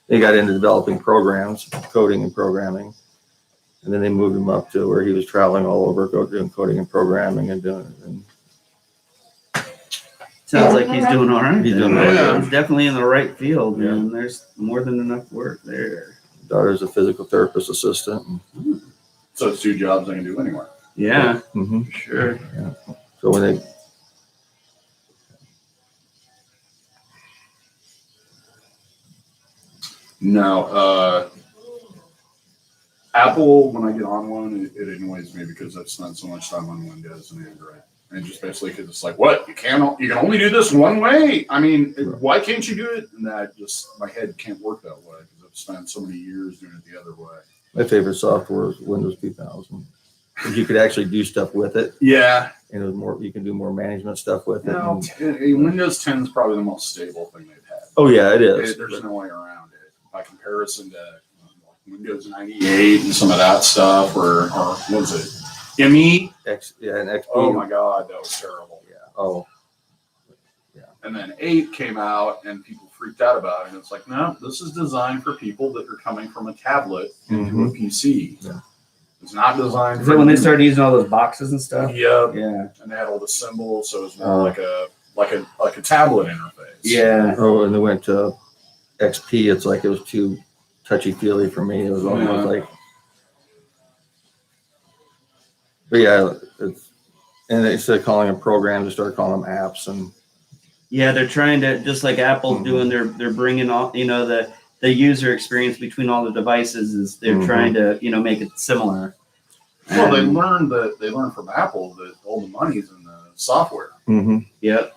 they got into developing programs, coding and programming. And then they moved him up to where he was traveling all over, doing coding and programming and doing it. And
Sounds like he's doing all right.
He's doing
really good.
He's definitely in the right field,
Yeah.
man. There's more than enough work there.
daughter's a physical therapist assistant.
So it's 2 jobs I can do anywhere.
Yeah,
Mm-hmm.
sure.
So when they,
No, Apple, when I get on one, it annoys me because I've spent so much time on Windows and Android. And just basically because it's like, what? You can only do this one way? I mean, why can't you do it? And that just, my head can't work that way because I've spent so many years doing it the other way.
my favorite software is Windows 2000. Because you could actually do stuff with it.
Yeah.
And it was more, you can do more management stuff with it.
No,
And-
Windows 10 is probably the most stable thing they've had.
oh yeah, it is.
There's no way around it. By comparison to Windows 98 and some of that stuff, or what was it? ME?
And XP.
Oh my God, that was terrible.
Yeah. Oh,
And then 8 came out and people freaked out about it. And it's like, no, this is designed for people that are coming from a tablet into a PC.
Yeah.
It's not designed
Is that when they started using all those boxes and stuff?
Yeah.
Yeah.
And they had all the symbols, so it was more like a tablet interface.
Yeah.
oh, and they went to XP. It's like it was too touchy feely for me. It was almost like, but yeah, it's, and instead of calling them programs, they started calling them apps. And
Yeah, they're trying to, just like Apple's doing, they're bringing all, the user experience between all the devices is they're trying to, make it similar.
Well, they
And-
learned from Apple that all the money's in the software.
Yep.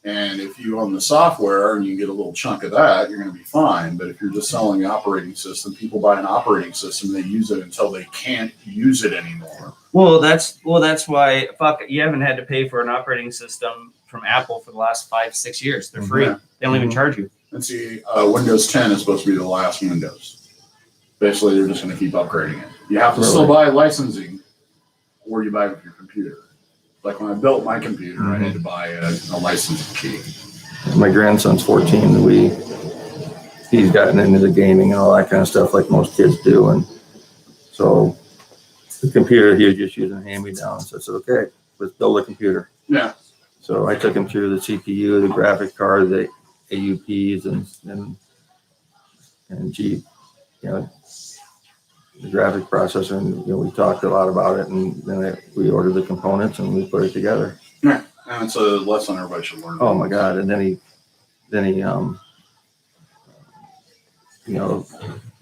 And if you own the software and you get a little chunk of that, you're going to be fine. But if you're just selling the operating system, people buy an operating system, they use it until they can't use it anymore.
Well, that's why you haven't had to pay for an operating system from Apple for the last 5-6 years. They're free.
Yeah.
They don't even charge you.
And see, Windows 10 is supposed to be the last Windows. Basically, they're just going to keep upgrading it. You have to still buy licensing, or you buy it with your computer. Like when I built my computer, I had to buy a licensing key.
My grandson's 14. He's gotten into the gaming and all that kind of stuff like most kids do. And so the computer, he was just using hand-me-downs. So I said, okay, let's build a computer.
Yeah.
So I took him through the CPU, the graphic card, the AUPs, and the graphic processor. And we talked a lot about it, and then we ordered the components and we put it together.
Yeah, and it's a lesson everybody should learn.
Oh my God! And then he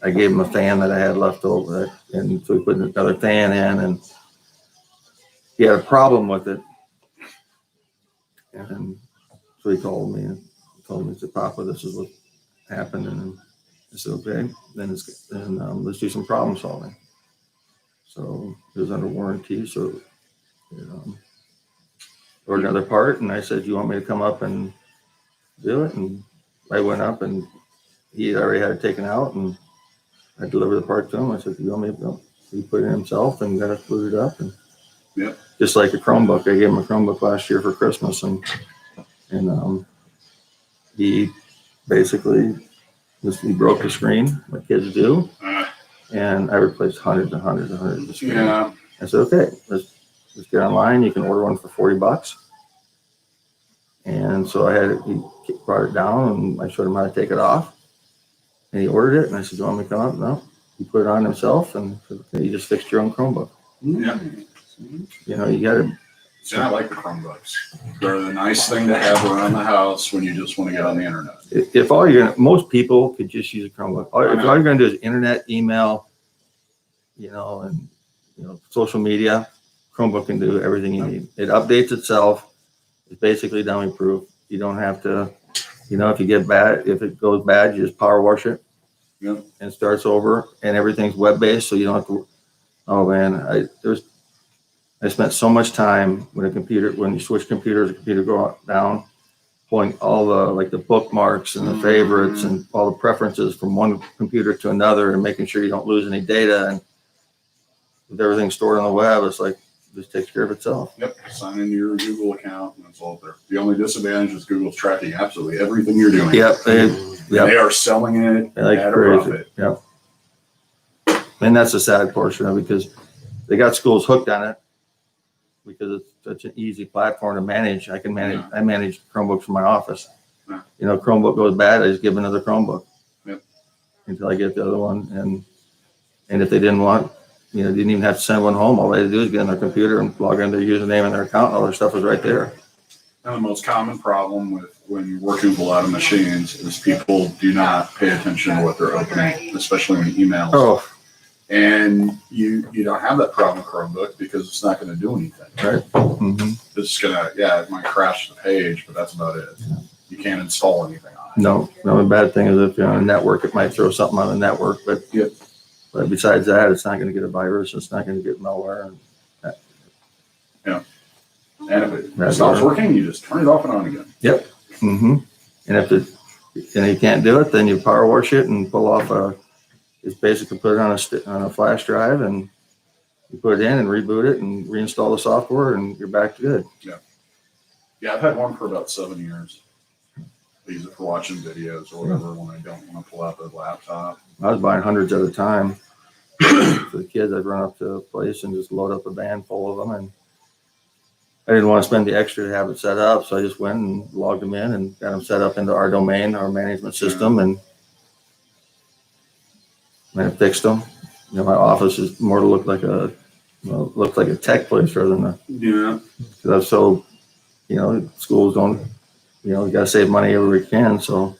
I gave him a fan that I had left over, and so we put another fan in, and he had a problem with it. And so he called me and told me, he said, Papa, this is what happened. And I said, okay, then let's do some problem solving. So it was under warranty. So ordered another part, and I said, you want me to come up and do it? And I went up, and he already had it taken out, and I delivered the part to him. I said, you want me to go? He put it in himself and got it booted up. And just like a Chromebook, I gave him a Chromebook last year for Christmas, and he basically he broke the screen, like kids do, and I replaced hundreds of screens.
Yeah.
I said, okay, let's get online. You can order one for $40. And so he brought it down, and I showed him how to take it off, and he ordered it. And I said, do you want me to come up? No, he put it on himself, and said, okay, you just fixed your own Chromebook.
Yeah.
You got to.
See, I like the Chromebooks. They're the nice thing to have around the house when you just want to get on the internet.
If all most people could just use a Chromebook. If all you're going to do is internet, email, and social media, Chromebook can do everything you need. It updates itself. It's basically dummy proof. You don't have to, if it goes bad, you just power wash it.
Yep.
And starts over, and everything's web based, so you don't have to. Oh man, I spent so much time when you switch computers, the computer go down, pulling all the bookmarks and the favorites and all the preferences from one computer to another, and making sure you don't lose any data. And with everything stored on the web, it's like it just takes care of itself.
Yep. Sign into your Google account, and that's all there. The only disadvantage is Google's tracking absolutely everything you're doing.
Yep.
They are selling it
like
at a
crazy.
profit.
Yep. And that's the sad portion of it, because they got schools hooked on it, because it's such an easy platform to manage. I manage Chromebooks from my office.
Yeah.
Chromebook goes bad, I just give another Chromebook.
Yep.
Until I get the other one. And if they didn't want, didn't even have to send one home. All they had to do is get on their computer and log in their username and their account, and all their stuff was right there.
And the most common problem with when you're working with a lot of machines is people do not pay attention to what they're opening, especially when emails.
Oh,
And you don't have that problem with Chromebook because it's not going to do anything.
right. Mm-hmm.
It's it might crash the page, but that's about it. You can't install anything on it.
No, the only bad thing is if you're on a network, it might throw something on the network, but besides that, it's not going to get a virus. It's not going to get malware.
And if it stops working, you just turn it off and on again.
Yep. Mm-hmm. And if you can't do it, then you power wash it and pull off just basically put it on a flash drive, and you put it in and reboot it and reinstall the software, and you're back to good.
Yeah, I've had one for about 7 years. I use it for watching videos or whatever when I don't want to pull out the laptop.
I was buying hundreds at a time. For the kids, I'd run up to a place and just load up a van full of them, and I didn't want to spend the extra to have it set up, so I just went and logged them in and got them set up into our domain, our management system, and I fixed them. My office is more to look like a tech place rather than because I was so, schools don't, you got to save money everywhere we can. So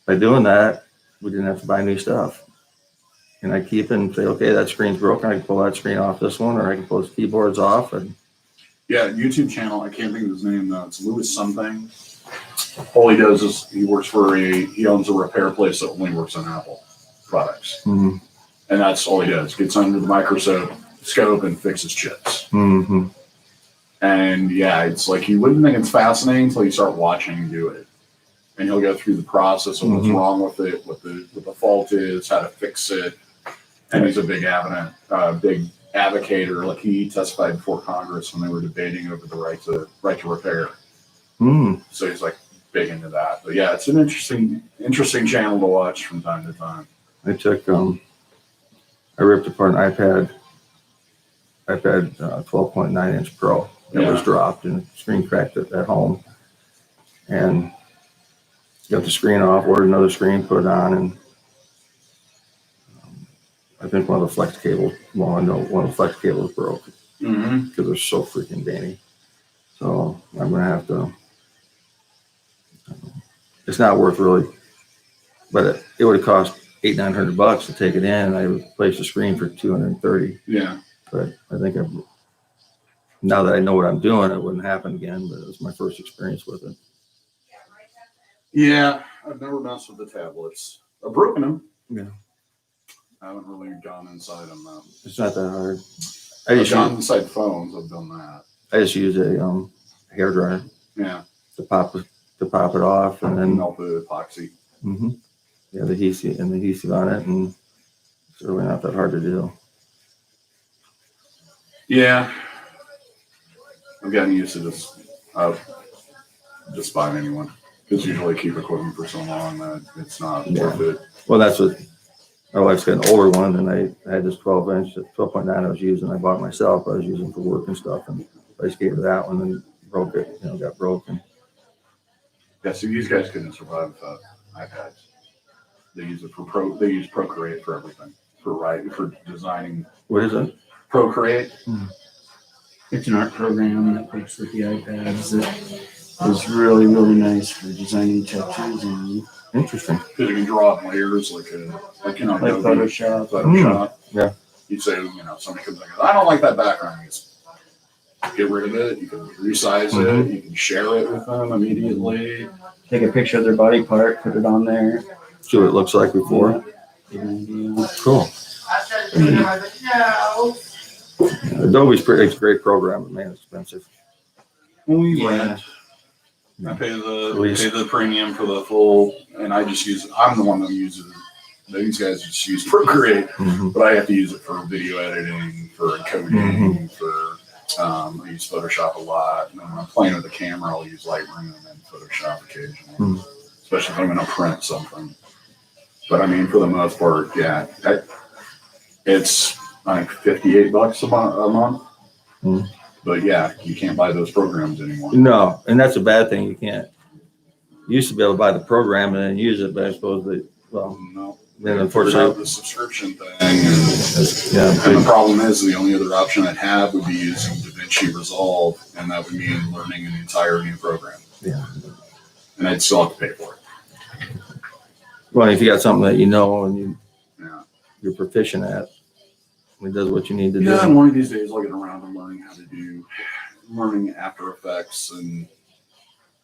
by doing that, we didn't have to buy new stuff. And I keep it and say, okay, that screen's broken. I can pull that screen off this one, or I can pull his keyboards off. And
YouTube channel. I can't think of his name though. It's Lewis something. All he does is he owns a repair place that only works on Apple products.
Mm-hmm.
And that's all he does. Gets under the microscope and fixes chips.
Mm-hmm.
And it's like you wouldn't think it's fascinating until you start watching him do it. and he'll go through the process of what's
Mhm.
wrong with it, what the fault is, how to fix it. And he's a big advocator. Like he testified before Congress when they were debating over the right to repair.
Mm.
So he's like big into that. But yeah, it's an interesting channel to watch from time to time.
I took, I ripped apart an iPad 12.9-inch Pro that was
Yeah.
dropped and screen cracked at home. And got the screen off, ordered another screen, put it on, and I think one of the flex cables, one of the flex cables broke
Mm-hmm.
because they're so freaking dainty. So I'm gonna have to. It's not worth really, but it would have cost $800-900 to take it in, and I replaced the screen for $230.
Yeah.
But I think now that I know what I'm doing, it wouldn't happen again. But it was my first experience with it.
Yeah. I've never messed with the tablets. I've broken them.
Yeah.
I haven't really gone inside them though.
It's not that hard.
I've gone inside phones. I've done that.
I just use a hair dryer
Yeah.
to pop it off, and then
melt the epoxy.
the adhesive on it, and it's really not that hard to do.
Yeah. I've gotten used to just buying anyone. Because usually keep equipment for so long that it's not worth it.
Well, that's what my wife's got an older one, and I had this 12-inch, 12.9 I was using. I bought myself. I was using for work and stuff, and I just gave her that one and broke it. Got broken.
Yeah, so these guys couldn't survive without iPads. They use it for they use Procreate for everything. For designing.
What is it?
Procreate.
It's an art program that works with the iPads that is really, really nice for designing tattoos and
Interesting.
Because you can draw in layers like
like
Adobe,
Photoshop.
Photoshop.
Yeah.
You'd say, somebody comes in and goes, I don't like that background. You just get rid of it. You can resize it. You can share it with them immediately.
Take a picture of their body part, put it on there.
See what it looks like before.
Get an idea.
Cool. Adobe's it's a great program, but man, it's expensive.
When we
Yeah.
rent, I pay the premium for the full, and I just use. I'm the one that uses. These guys just use Procreate, but I have to use it for video editing, for encoding, for. I use Photoshop a lot, and when I'm playing with the camera, I'll use Lightroom and Photoshop occasionally, especially if I'm going to print something. But I mean, for the most part, yeah, it's like $58 a month. But yeah, you can't buy those programs anymore.
No, and that's a bad thing. You can't. You used to be able to buy the program and then use it, but I suppose
No.
then
Figured
unfortunately,
out the subscription thing. And the problem is the only other option I'd have would be using DaVinci Resolve, and that would mean learning an entire new program.
Yeah.
And I'd still have to pay for it.
Well, if you got something that and
Yeah.
you're proficient at, it does what you need to
Yeah,
do.
and one of these days I'll get around to learning After Effects, and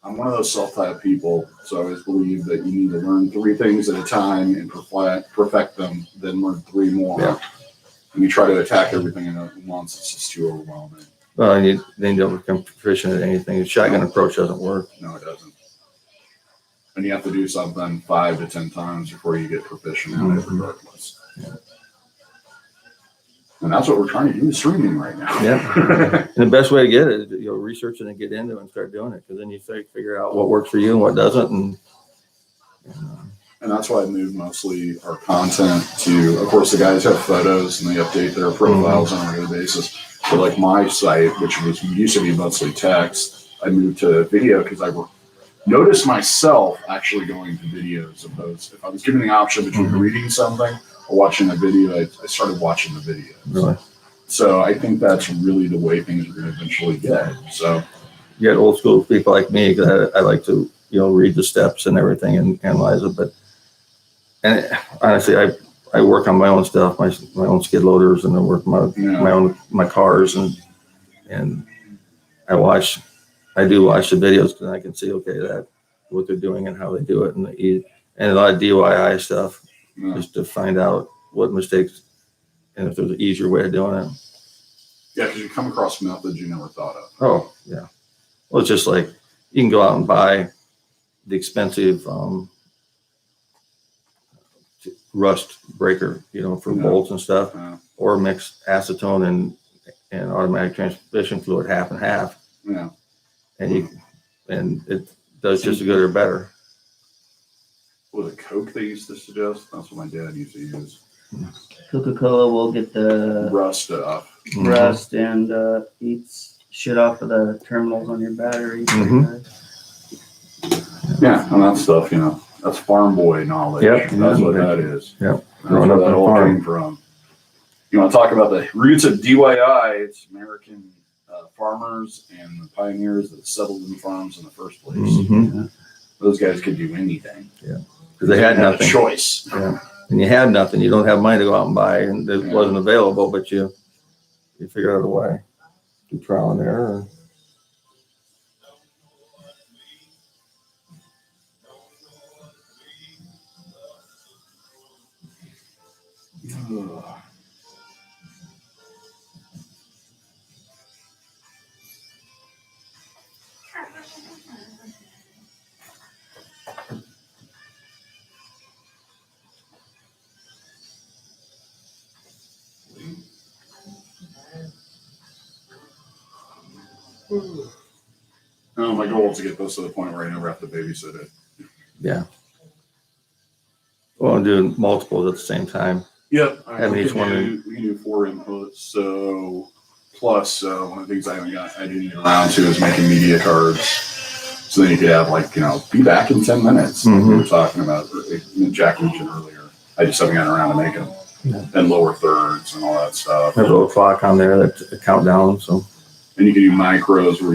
I'm one of those self-taught people, so I always believe that you need to learn 3 things at a time and perfect them, then learn 3 more.
Yeah.
And you try to attack everything at once, it's just too overwhelming.
Well, then you don't become proficient at anything. The shotgun approach doesn't work.
No, it doesn't. And you have to do something 5 to 10 times before you get proficient at it regardless.
Yeah.
And that's what we're trying to do with streaming right now.
Yeah. And the best way to get it is research it and get into it and start doing it, because then you figure out what works for you and what doesn't.
And that's why I moved mostly our content to, of course, the guys have photos and they update their profiles on a regular basis. But like my site, which used to be mostly text, I moved to video because I noticed myself actually going to videos opposed. If I was given the option between reading something or watching a video, I started watching the video.
Really?
So I think that's really the way things are going to eventually get. So
You got old school people like me, because I like to read the steps and everything and analyze it. And honestly, I work on my own stuff, my own skid loaders, and I work my cars, and I do watch the videos, because I can see what they're doing and how they do it, and a lot of DIY stuff, just to find out what mistakes and if there's an easier way of doing it.
yeah, because you come across methods you never thought of.
Oh yeah. Well, it's just like you can go out and buy the expensive rust breaker, for
Yeah.
bolts and stuff,
Yeah.
or mix acetone and automatic transmission fluid half and half,
Yeah.
and it does just as good or better.
Was it Coke they used to suggest? That's what my dad used to use.
Coca-Cola will get the
Rust off.
rust and eats shit off of the terminals on your battery.
Mhm.
Yeah, and that stuff, that's farm boy knowledge.
Yep.
That's what that is.
Yep.
That's
Growing
where
up
that
on a
all
farm.
came from. You want to talk about the roots of DIY? It's American farmers and the pioneers that settled in farms in the first place.
Mhm.
Those guys could do anything.
Because they had
a
nothing.
choice.
Yeah. And you had nothing. You don't have money to go out and buy, and it
Yeah.
wasn't available, but you figure out a way. Do trial and error.
Ugh. Oh, my goal is to get this to the point where I never have to babysit it.
Yeah. Well, doing multiples at the same time.
Yep.
Having each one
We can do 4 inputs. So plus one of the things I didn't get around to is making media cards. So then you could have be back in 10 minutes. Like we were talking about, Jack mentioned earlier. I just haven't gotten around to making them.
Yeah.
And lower thirds and all that stuff.
There's a little clock on there that count down. So
And you can do micros or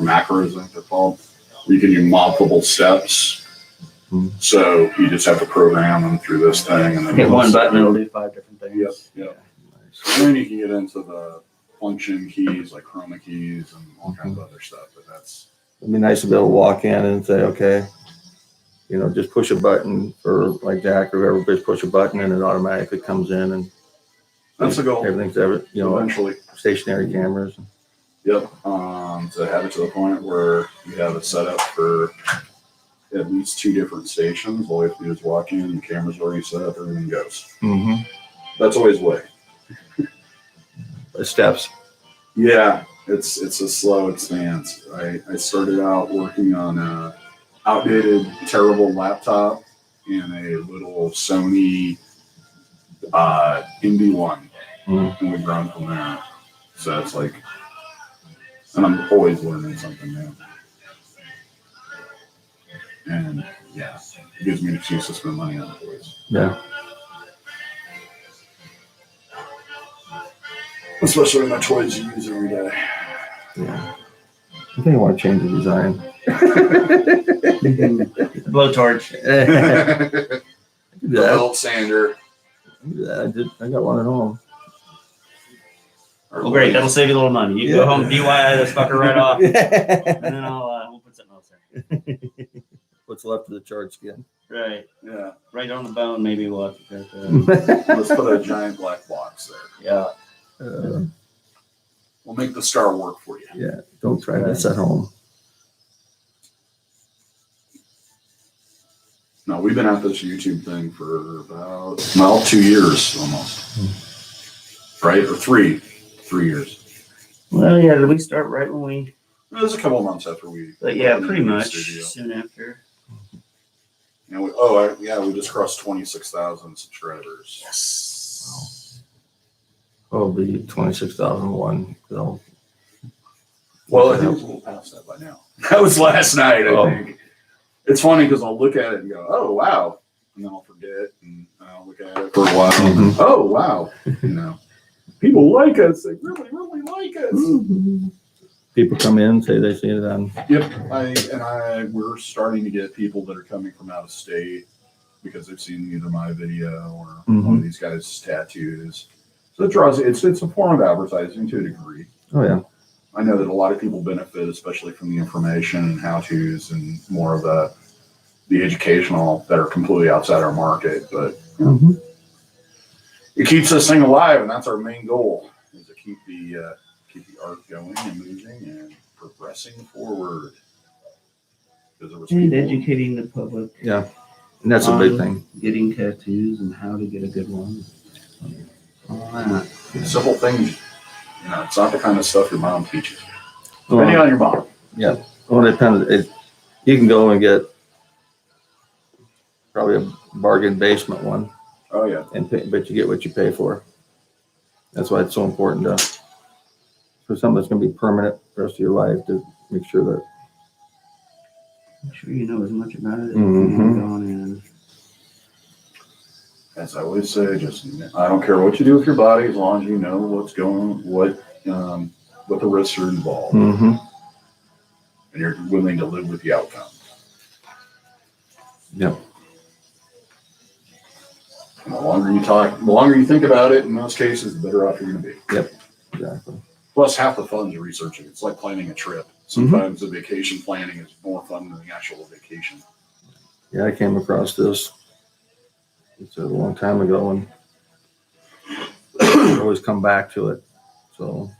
macros, I think they're called, where you can do multiple steps. So you just have to program them through this thing. And then
Hit one button, it'll do 5 different things.
Yep. And then you can get into the function keys like chroma keys and all kinds of other stuff. But that's
it'd be nice to be able to walk in and say, okay, just push a button for like Jack or whoever, just push a button and it automatically comes in and
the goal.
everything's
Eventually.
stationary cameras.
Yep. To have it to the point where you have it set up for at least 2 different stations. All you have to do is walk in, the camera's already set up, everything goes.
Mm-hmm.
That's always the way.
Steps.
Yeah, it's a slow expanse. I started out working on a outdated, terrible laptop and a little Sony MD1, and we've grown from there. So it's and I'm always learning something new. And yeah, it gives me an excuse to spend money on the toys.
Yeah.
Especially my toys you use every day.
Yeah. I think I want to change the design.
Blowtorch.
The
Yeah.
belt sander.
I got one at home.
Well, great. That'll save you a little money. You can go home, DIY this fucker right off, and then we'll put something else there.
What's left of the charge skin.
Right.
Yeah.
Right on the bone, maybe we'll have to cut that.
Let's put a giant black box there.
Yeah.
We'll make the star work for you.
Yeah. Don't try this at home.
No, we've been at this YouTube thing for about 2 years almost. Right? Or 3 years.
Well, yeah. Did we start right when we?
It was a couple of months after we.
But yeah,
opened the
pretty
new
much
studio.
soon after.
And we just crossed 26,000 subscribers.
Yes.
Probably 26,001. So.
Well, I think it's a little past that by now. That was last night, I think. It's funny because I'll look at it and go, oh, wow. And then I'll forget and I'll look at it for a while.
Mhm.
Oh, wow. People like us. They really, really like us.
People come in, say they see it on.
Yep. We're starting to get people that are coming from out of state because they've seen either my video or one of these guys' tattoos. So it draws, it's a form of advertising to a degree.
Oh, yeah.
I know that a lot of people benefit, especially from the information and how-tos and more of the educational that are completely outside our market. But it keeps this thing alive, and that's our main goal, is to keep the art going and moving and progressing forward. because there was
And
people-
educating the public.
Yeah. And that's a big thing.
Getting tattoos and how to get a good one. All that.
simple things. You know, it's not the kind of stuff your mom teaches you.
Well,
Depending on your mom.
Well, it depends. You can go and get probably a bargain basement one,
Oh yeah.
but you get what you pay for. That's why it's so important for something that's going to be permanent the rest of your life, to make sure that.
I'm sure you know as much about it as
Mhm.
you can going in.
As I always say, just I don't care what you do with your body as long as you know what the risks are involved,
Mm-hmm.
and you're willing to live with the outcome.
Yep.
And the longer you think about it, in most cases, the better off you're going to be.
Exactly.
Plus, half the fun is researching. It's like planning a trip. Sometimes the vacation planning is more fun than the actual vacation.
Yeah, I came across this. It's a long time ago, and I always come back to it. So.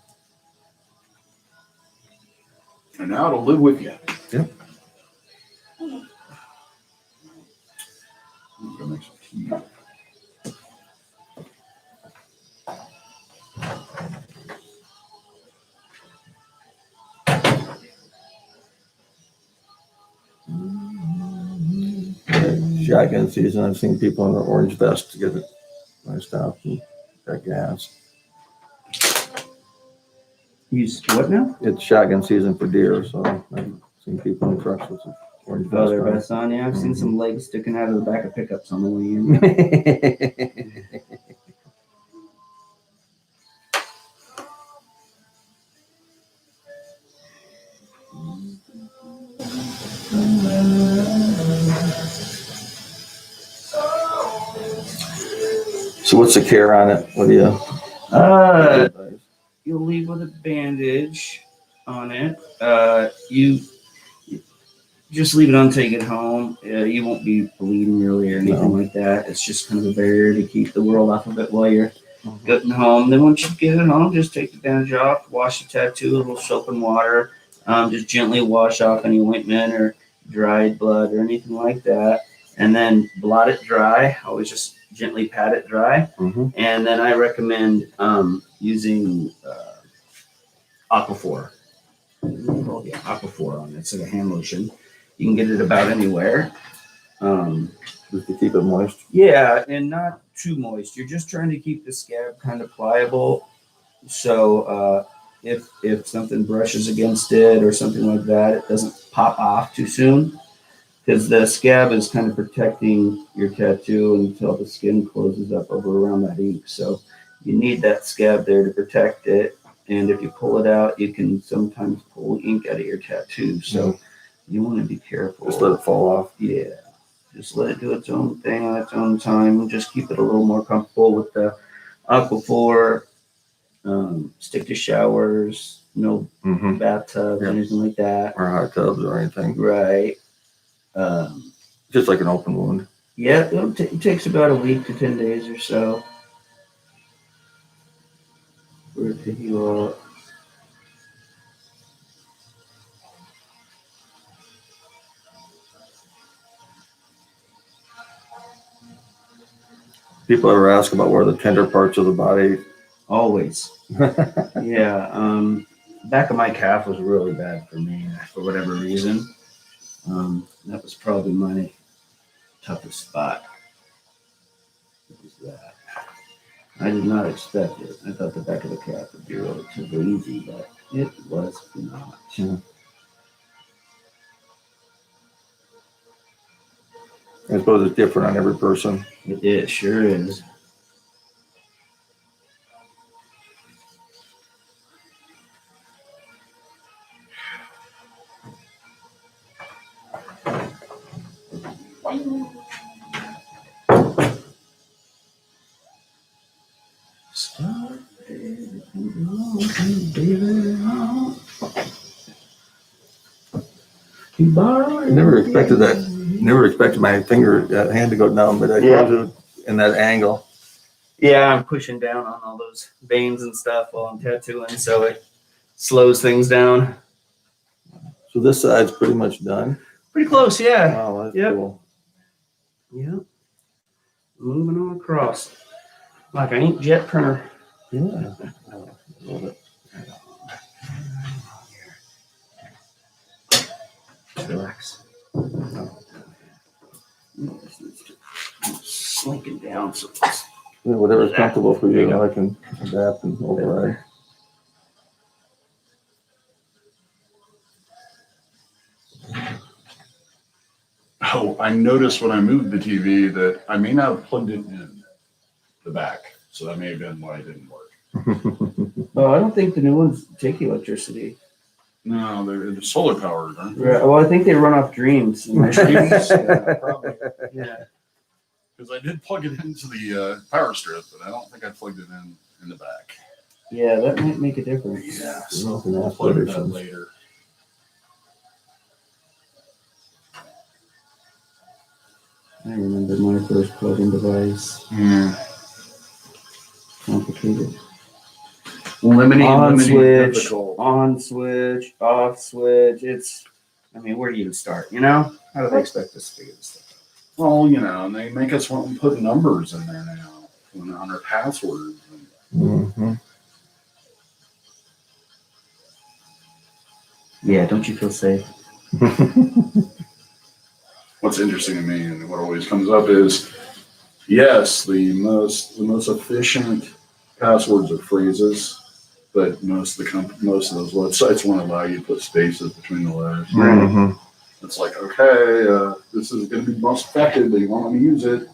And now it'll live with you.
Yep.
I'm gonna make some tea.
Shotgun season. I've seen people in their orange vest to get it. I stopped and got gas.
What now?
It's shotgun season for deer, so I've seen people in trucks with orange
Oh, their
vest
best on. Yeah, I've seen
Mhm.
some legs sticking out of the back of pickups on the way in.
on. So what's the care on it? What do you?
You'll leave with a bandage on it. You just leave it on till you get home. You won't be bleeding really or anything like that. It's just kind of a barrier to keep the world off of it while you're getting home. Then once you get it home, just take the bandage off, wash the tattoo, a little soap and water. Just gently wash off any ointment or dried blood or anything like that. And then blot it dry. Always just gently pat it dry.
Mm-hmm.
And then I recommend using Aquaphor. Yeah, Aquaphor on it. It's like a hand lotion. You can get it about anywhere.
Just to keep it moist.
Yeah, and not too moist. You're just trying to keep the scab kind of pliable. So if something brushes against it or something like that, it doesn't pop off too soon. Because the scab is kind of protecting your tattoo until the skin closes up over around that ink. So you need that scab there to protect it. And if you pull it out, you can sometimes pull ink out of your tattoo. So you want to be careful.
Just let it fall off.
Yeah. Just let it do its own thing on its own time. Just keep it a little more comfortable with the Aquaphor. Stick to showers, no
Mm-hmm.
bathtub,
Yeah.
anything like that.
Or hot tubs or anything.
Right.
Just like an open wound.
Yeah, it takes about a week to 10 days or so for it to heal up.
People ever ask about where the tender parts of the body.
Always. Yeah. Back of my calf was really bad for me for whatever reason. That was probably my toughest spot. It was that. I did not expect it. I thought the back of the calf would be relatively easy, but it was not.
Yeah. I suppose it's different on every person.
It sure is.
I never expected that. Never expected my hand to go down, but I guess in that angle.
Yeah, I'm pushing down on all those veins and stuff while I'm tattooing, so it slows things down.
So this side's pretty much done.
Pretty close, yeah.
Wow, that's
Yep.
cool.
Yeah. Moving on across. Like an inkjet printer.
Yeah. I love it.
Relax. Slinking down so it's
Yeah, whatever's comfortable for
There you
you,
go.
I can adapt and override.
Oh, I noticed when I moved the TV that I may not have plugged it in the back. So that may have been why it didn't work.
Oh, I don't think the new ones take electricity.
No, they're solar powered, aren't they?
Well, I think they run off dreams.
Yeah, probably.
Yeah.
Because I did plug it into the power strip, but I don't think I plugged it in the back.
Yeah, that might make a difference.
Yeah,
so
so I'll plug it up
aspirations.
later.
I remember my first plug-in device.
Yeah.
Complicated.
Limiting,
On switch,
difficult.
on switch, off switch. I mean, where do you even start? You know? How do they expect us to figure this stuff out?
Well, and they make us want to put numbers in there now on our passwords.
Mhm.
Yeah, don't you feel safe?
What's interesting to me and what always comes up is, yes, the most efficient passwords are phrases, but most of those websites won't allow you to put spaces between the letters.
Mhm.
It's like, okay, this is going to be most effective, but you won't let me use it.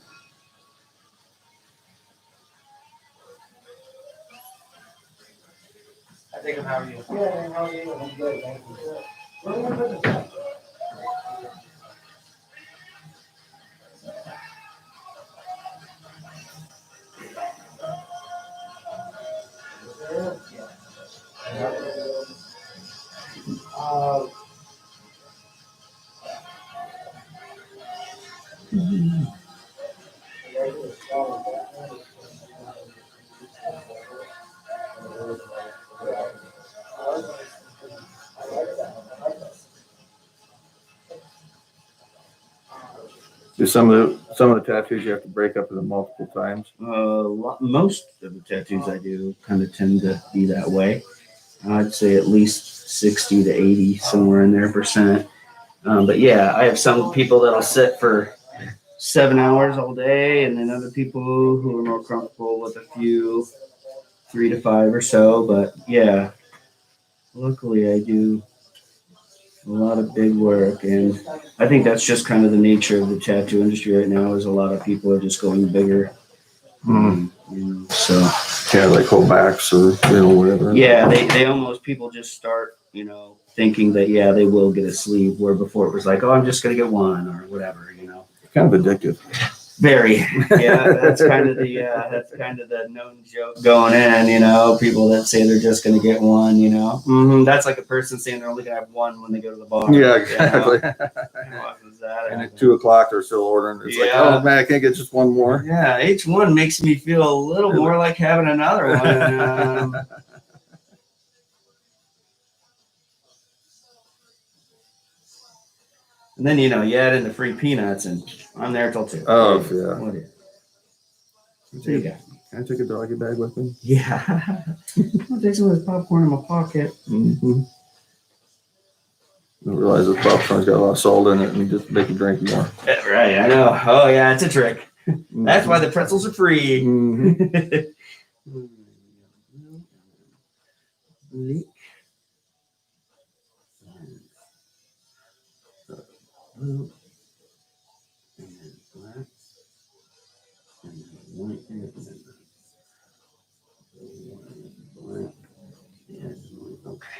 I think of how you.
Do some of the tattoos you have to break up into multiple times?
Most of the tattoos I do kind of tend to be that way. I'd say at least 60 to 80, somewhere in there percent. But yeah, I have some people that'll sit for 7 hours all day, and then other people who are more comfortable with a few, 3 to 5 or so. But yeah, luckily I do a lot of big work, and I think that's just kind of the nature of the tattoo industry right now. Is a lot of people are just going bigger.
Mm.
So
Yeah, like holdbacks or whatever.
yeah, they almost people just start thinking that they will get a sleeve, where before it was like, oh, I'm just gonna get one or whatever.
Kind of addictive.
Very, yeah. That's kind of the known joke going in. People that say they're just gonna get one. That's like a person saying they're only gonna have one when they go to the bar.
Yeah, exactly.
How often is that?
And at 2:00 they're still ordering. It's like, oh man, I can't get just one more.
Yeah, each one makes me feel a little more like having another one. And then you add in the free peanuts, and I'm there till 2.
Oh yeah.
What is? There you go.
Can I take a doggy bag with me?
Yeah. I'll take some of this popcorn in my pocket.
Mm-hmm. I realize this popcorn's got a lot of salt in it, and you just make you drink more.
Right, I know. Oh yeah, it's a trick. That's why the pretzels are free.
Mhm.
Blue and black and white and black and okay.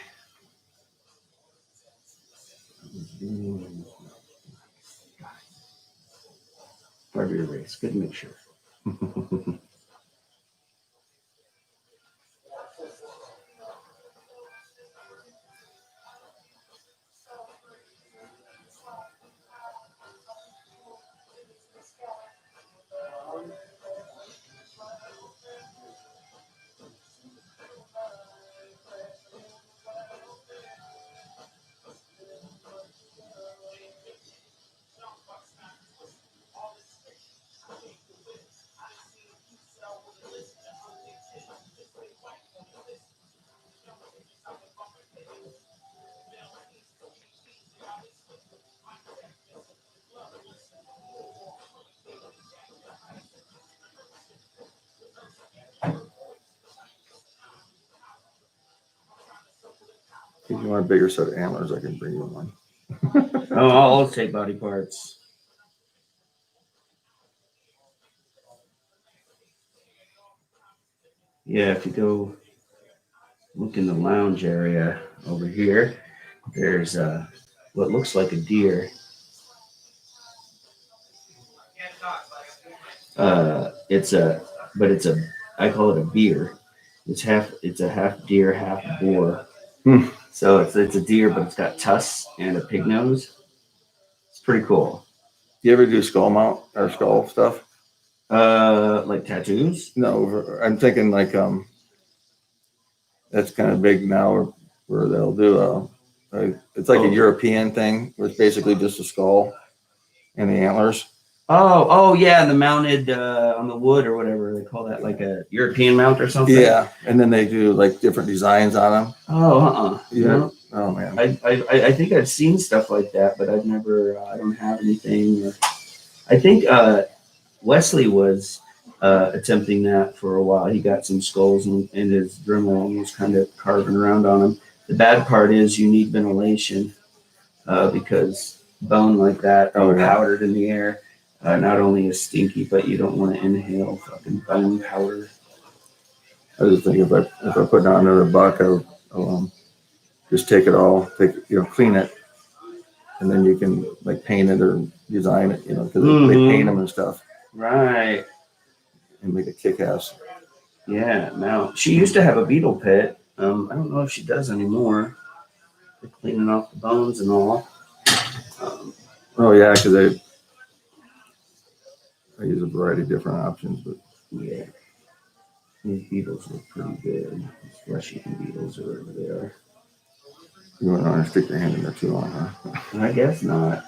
Part of your race. Good mixture.
you want a bigger set of antlers, I can bring you one.
Oh, I'll take body parts. Yeah, if you go look in the lounge area over here, there's what looks like a deer. I call it a beer. It's a half deer, half boar. So it's a deer, but it's got tusks and a pig nose. It's pretty cool.
You ever do skull mount or skull stuff?
Like tattoos?
No, I'm thinking like that's kind of big now where they'll do it's like a European thing where it's basically just a skull and the antlers.
Oh yeah, the mounted on the wood or whatever they call that, like a European mount or something.
Yeah, and then they do like different designs on them.
Oh,
Yeah.
No.
Oh man.
I think I've seen stuff like that, but I've never. I don't have anything. I think Wesley was attempting that for a while. He got some skulls and his Dremel and was kind of carving around on them. The bad part is you need ventilation because bone like that, powdered in the air, not only is stinky, but you don't want to inhale fucking bone powder.
I was just thinking if I put down another buck, I'll just take it all, clean it, and then you can like paint it or design it, because they paint them and stuff.
Right.
And make a kick-ass.
Yeah. Now she used to have a beetle pit. I don't know if she does anymore. They're cleaning off the bones and all.
Oh yeah, because I use a variety of different options, but
yeah, these beetles look pretty big. These flesh-eating beetles or whatever they are.
You wouldn't want to stick your hand in there too long, huh?
I guess not.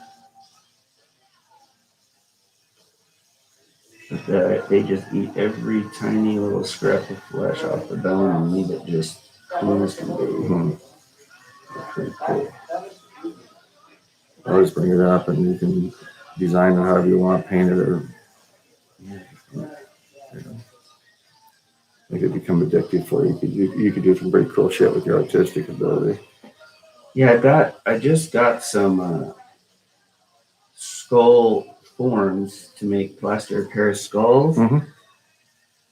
But they just eat every tiny little scrap of flesh off the bone and leave it just clean as can be. That's pretty cool.
Always bring it up, and you can design it however you want, paint it, or make it become addictive for you. You could do some pretty cool shit with your artistic ability.
Yeah, I just got some skull forms to make plaster Paris skulls.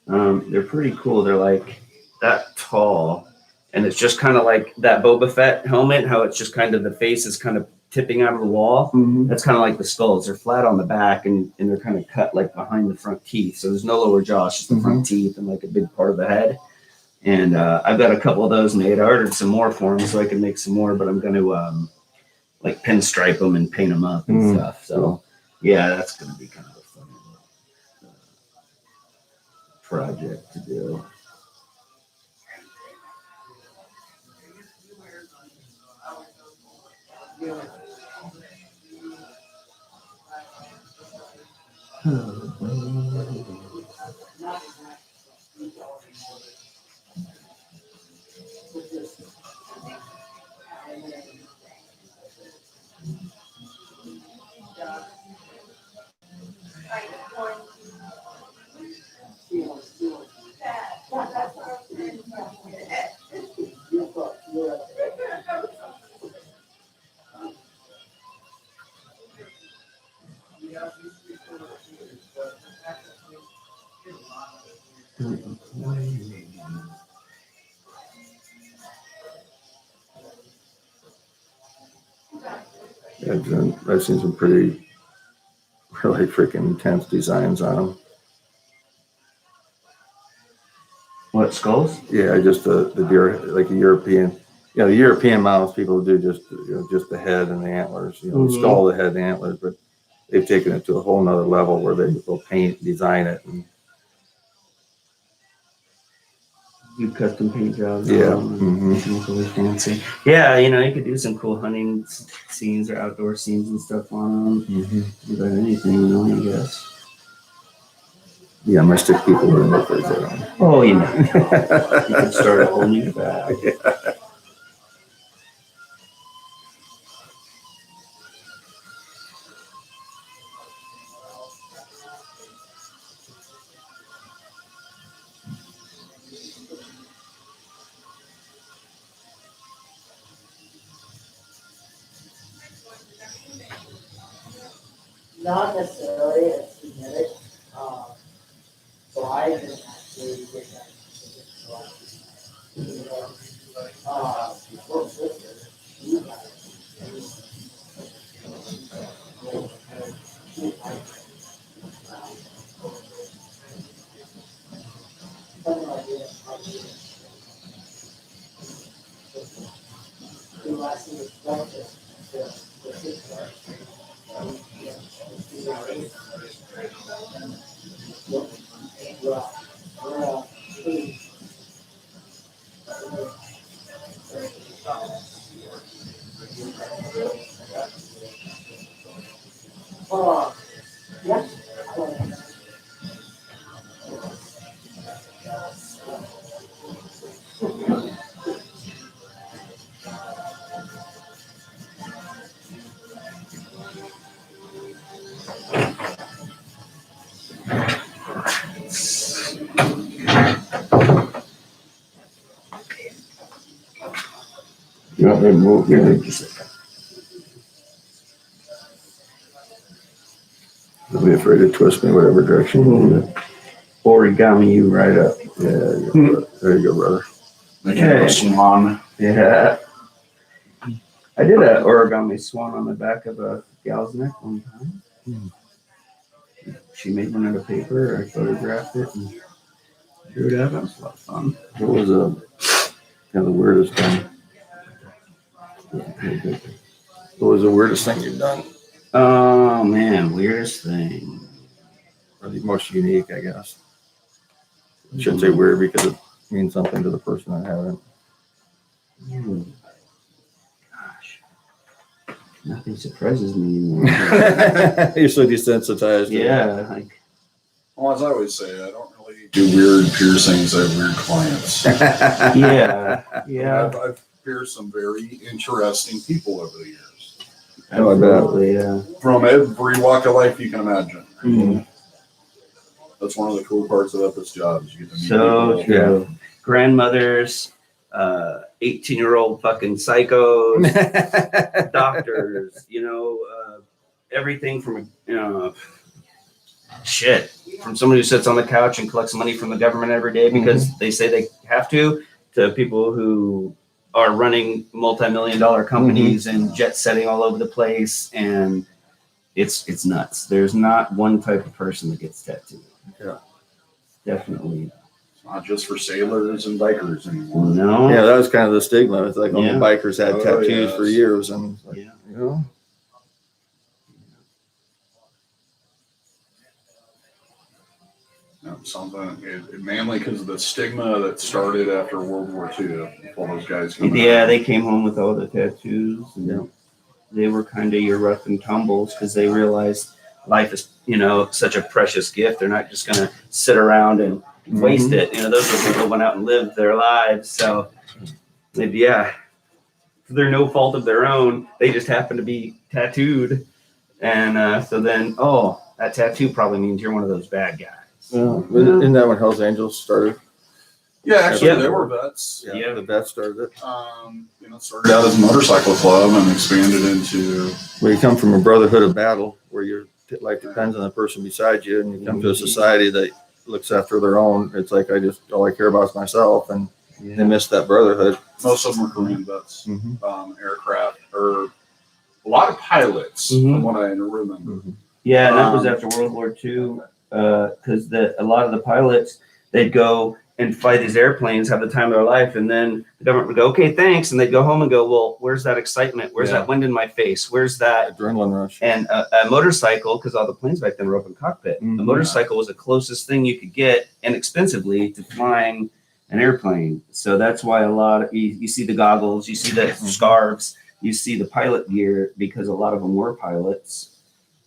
They're pretty cool. They're like that tall, and it's just kind of like that Boba Fett helmet. How it's just kind of the face is kind of tipping out of the wall. That's kind of like the skulls. They're flat on the back, and they're kind of cut like behind the front teeth. So there's no lower jaw, it's just the front teeth and like a big part of the head. And I've got a couple of those made. I ordered some more for them so I can make some more, but I'm going to like pinstripe them and paint them up and stuff. So yeah, that's going to be kind of a fun project to do.
I've seen some really freaking intense designs on them.
What, skulls?
Yeah, just the deer, like a European. The European mounts people do just the head and the antlers. The skull, the head, and the antlers, but they've taken it to a whole nother level where they will paint, design it, and
Do custom paint jobs.
Yeah.
Really fancy. Yeah, you could do some cool hunting scenes or outdoor scenes and stuff on them. About anything, I guess.
Yeah, my stick people wouldn't look like that.
Oh, you could start a whole new bag.
not necessarily, it's genetic. So I didn't actually get that specific. Before sister, she got it. Something like this. The last thing is breakfast. The sister. Yeah.
You want me to move here? Don't be afraid to twist me whatever direction you want me to.
Origami you right up.
Yeah, there you go, brother.
Making a swan.
Yeah. I did an origami swan on the back of a gal's neck one time. She made one out of paper. I photographed it and drew it up. It was a lot of fun.
What was kind of the weirdest thing? What was the weirdest thing you've done?
Oh man, weirdest thing.
Or the most unique, I guess. I shouldn't say weird because it means something to the person that haven't.
Gosh. Nothing surprises me anymore.
You're so desensitized. to it.
Yeah, like
Well, as I always say, I don't really do weird piercings. I have weird clients.
yeah.
I've pierced some very interesting people over the years.
Oh, I bet.
Absolutely, yeah.
From every walk of life you can imagine.
Mhm.
That's one of the cool parts about this job is you get to meet
So
people.
true. Grandmothers, 18-year-old fucking psychos, doctors, everything from, shit, from somebody who sits on the couch and collects money from the government every day because they say they have to people who are running multi-million-dollar companies and jet setting all over the place. And it's nuts. There's not one type of person that gets tattooed.
Yeah.
Definitely.
It's not just for sailors and bikers anymore.
No.
Yeah, that was kind of the stigma. It's like all
Yeah.
the bikers had
Oh,
tattoos
yes.
for years, and it's like,
Yeah.
you know,
Mainly because of the stigma that started after World War II. All those guys coming
Yeah,
out.
they came home with all the tattoos. And
Yeah.
They were kind of your rough and tumbles because they realized life is, such a precious gift. They're not just going to sit around and waste it. Those are people who went out and lived their lives. So, they're no fault of their own. They just happen to be tattooed. And so then, that tattoo probably means you're one of those bad guys.
well, isn't that when Hell's Angels started?
Yeah, actually,
Yeah.
they were vets.
Yeah.
The vets started it.
Started out as a motorcycle club and expanded into.
Well, you come from a brotherhood of battle where your life depends on the person beside you, and you come to a society that looks after their own. It's like all I care about is myself, and they miss that brotherhood.
Most of them were Korean vets,
Mm-hmm.
aircraft, or a lot of pilots, from what I remember.
Yeah, and that was after World War II, because a lot of the pilots, they'd go and fly these airplanes, have the time of their life, and then the government would go, okay, thanks, and they'd go home and go, well, where's that excitement? Where's that wind in my face? Where's that?
Adrenaline rush.
And a motorcycle, because all the planes back then were open cockpit,
Mhm.
a motorcycle was the closest thing you could get inexpensively to flying an airplane. So that's why you see the goggles, you see the scarves, you see the pilot gear, because a lot of them were pilots.